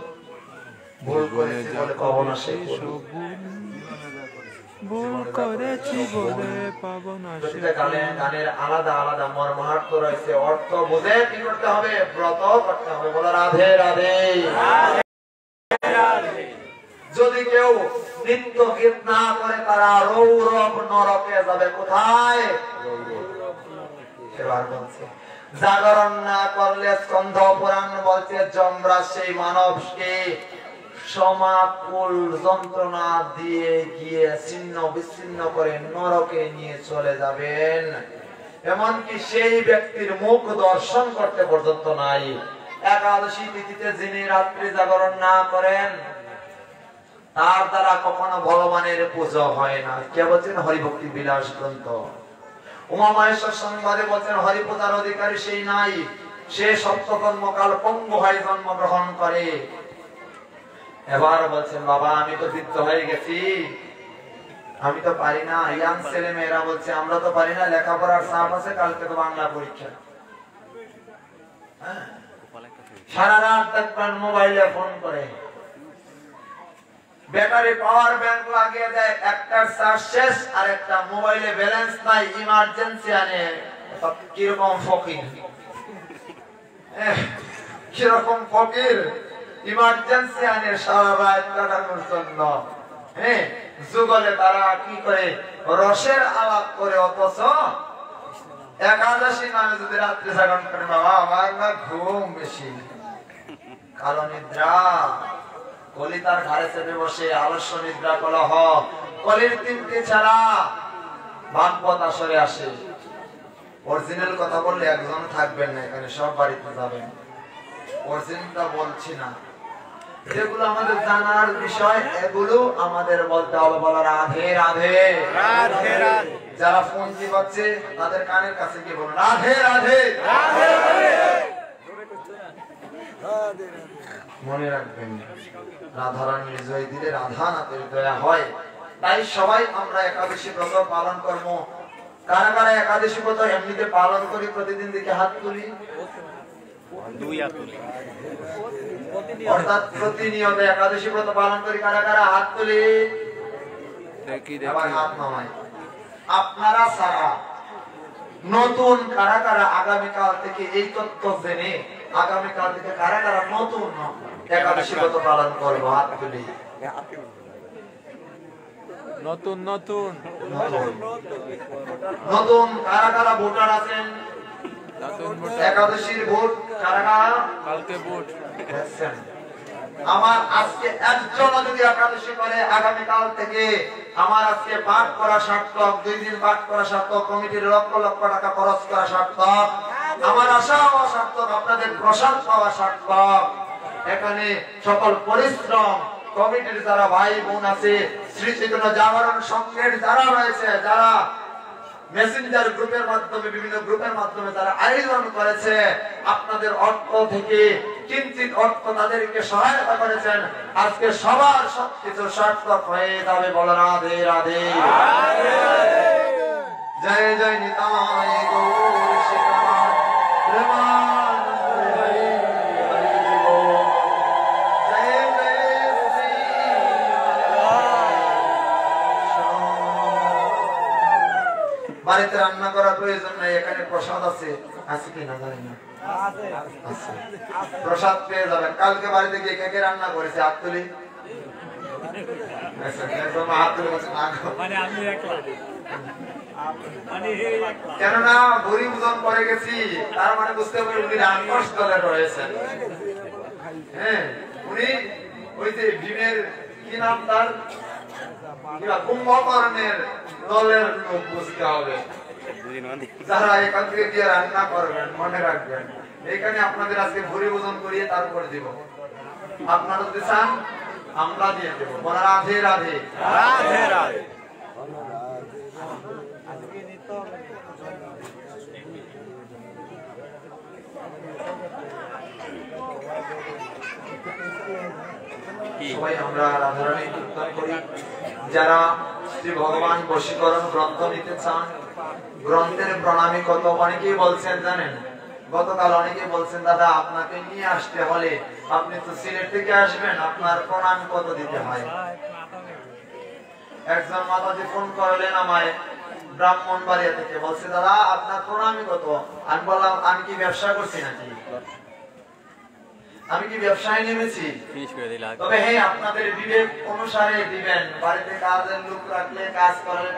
ভুল করেছি বলে পাবো না সেই ভুল, ভুল করেছি বলে পাবো না। প্রতিটা গানের আলাদা আলাদা মর্মার্থ রয়েছে, অর্থ বুঝে কি করতে হবে? ব্রত করতে হবে। বলো রাধে রাধে। যদি কেউ নিত্য গীত না করে তারা রৌরব নরকে যাবে। কোথায়? এবার বলছে জাগরণ না করলে স্কন্ধ পুরাণ বলছে যমরাজ সেই মানবকে সমাকুল যন্ত্রণা দিয়ে গিয়ে ছিন্ন বিচ্ছিন্ন করে নরকে নিয়ে চলে যাবেন। এমনকি সেই ব্যক্তির মুখ দর্শন করতে পর্যন্ত নাই। একাদশী তিথিতে যিনি রাত্রি জাগরণ না করেন তার দ্বারা কখনো ভগবানের পূজা হয় না। কে বলছেন? হরিভক্তি বিলাস গ্রন্থ। উমা মহেশ্বর সংবাদে বলছেন হরি পূজার অধিকারী সেই নাই, সে সপ্তকর্মকাল পঙ্গু হয়ে জন্মগ্রহণ করে। এবার বলছেন বাবা আমি তো বৃদ্ধ হয়ে গেছি, আমি তো পারি না। ইয়াং ছেলে মেয়েরা বলছে আমরা তো পারি না, লেখাপড়ার চাপ আছে, কালকে তো বাংলা পরীক্ষা। সারা রাত দেখবেন মোবাইলে ফোন করে, ব্যাটারি পাওয়ার ব্যাংক লাগিয়ে দেয়, একটা চার্জ শেষ আর একটা মোবাইলে ব্যালেন্স নাই, ইমার্জেন্সি আনে। কিরকম ফকির, কিরকম ফকির, ইমার্জেন্সি আনে সারা রাত কাটানোর জন্য। হ্যাঁ, যুগলে তারা কি করে? রসের আলাপ করে। অথচ একাদশী নামে যদি রাত্রি জাগরণ করে, বাবা আমার না ঘুম বেশি, কালো নিদ্রা, কলি তার ঘাড়ে চেপে বসে, আলস্য নিদ্রা, কলহ। কলির তিনটি ছাড়া ভাগবত আসরে আসে। অরিজিনাল কথা বললে একজন থাকবেন না এখানে, সব বাড়িতে যাবেন। অরিজিনালটা বলছি না, যেগুলো আমাদের জানার বিষয় এগুলো আমাদের বলতে হবে। বলো রাধে রাধে। রাধে রাধে। যারা ফোন চিবাচ্ছে তাদের কানের কাছে গিয়ে বলো রাধে রাধে। মনে রাখবেন, রাধারানীর জয় দিলে রাধা নাথের দয়া হয়। তাই সবাই আমরা একাদশী ব্রত পালন করবো। কারা কারা একাদশী ব্রত এমনিতে পালন করি প্রতিদিন? দিকে হাত তুলি। অর্থাৎ প্রতিনিয়ত একাদশী ব্রত পালন করি কারা কারা? হাত তুলি। আবার হাত নামাই। আপনারা ছাড়া নতুন কারা কারা আগামীকাল থেকে এই তথ্য জেনে আগামীকাল থেকে কারা কারা নতুন একাদশী ব্রত পালন করবো? হাত তুলি। নতুন নতুন নতুন কারা কারা ভোটার আছেন? একাদশীর ভোট কারা কারা? কালকে ভোট। আমার আজকে একজন যদি একাদশী করে আগামীকাল থেকে আমার আজকে পাঠ করা সার্থক, 2 দিন পাঠ করা সার্থক, কমিটির লক্ষ লক্ষ টাকা খরচ করা সার্থক, আমার আশা হওয়া সার্থক, আপনাদের প্রসাদ পাওয়া সার্থক। এখানে সকল পরিশ্রম কমিটির যারা ভাই বোন আছে, শ্রী চৈতন্য জাগরণ সংঘের যারা রয়েছে, যারা মেসেঞ্জার গ্রুপের মাধ্যমে, বিভিন্ন গ্রুপের মাধ্যমে তারা আয়োজন করেছে, আপনাদের অর্থ থেকে কিঞ্চিত অর্থ তাদেরকে সহায়তা করেছেন। আজকে সবার সবকিছু সার্থক হয়ে যাবে। বলো রাধে রাধে, জয় জয় নিতাই গৌর সীতানাথ প্রেমানন্দ হরি হরি বল। জয় জয় শ্রী বাড়িতে রান্না করার প্রয়োজন নাই, এখানে প্রসাদ আছে, আছে কি না জানি না, আছে। প্রসাদ পেয়ে যাবেন। কালকে বাড়িতে গিয়ে কে কে রান্না করেছে হাত তুলি? কেননা ভুরি ওজন করে গেছি, তার মানে বুঝতে পারি উনি রাক্ষস দলে রয়েছেন। হ্যাঁ, উনি ওই যে ভীমের কি নাম তার, কুম্ভকর্ণের দলের লোক বুঝতে হবে। যারা এখান থেকে গিয়ে রান্না করবেন মনে রাখবেন, এখানে আপনাদের আজকে ভুরি ওজন করিয়ে তারপর দিব। আপনারা যদি চান আমরা দিয়ে দেবো। বলা রাধে রাধে, রাধে রাধে। সবাই আমরা রাধারানী কীর্তন করি। যারা শ্রী ভগবান বশীকরণ গ্রন্থ নিতে চান, গ্রন্থের প্রণামী কত অনেকেই বলছেন জানেন। গতকাল অনেকেই বলছেন দাদা আপনাকে নিয়ে আসতে হলে, আপনি তো সিলেট থেকে আসবেন, আপনার প্রণাম কত দিতে হয়। একজন মাতাজি ফোন করলেন আমায় ব্রাহ্মণবাড়িয়া থেকে, বলছে দাদা আপনার প্রণামী কত। আমি বললাম আমি কি ব্যবসা করছি নাকি, আমি কি ব্যবসায় নেমেছি? তবে হ্যাঁ আপনাদের বিবেক অনুসারে দিবেন। বাড়িতে কাজের লোক রাখলে কাজ করালে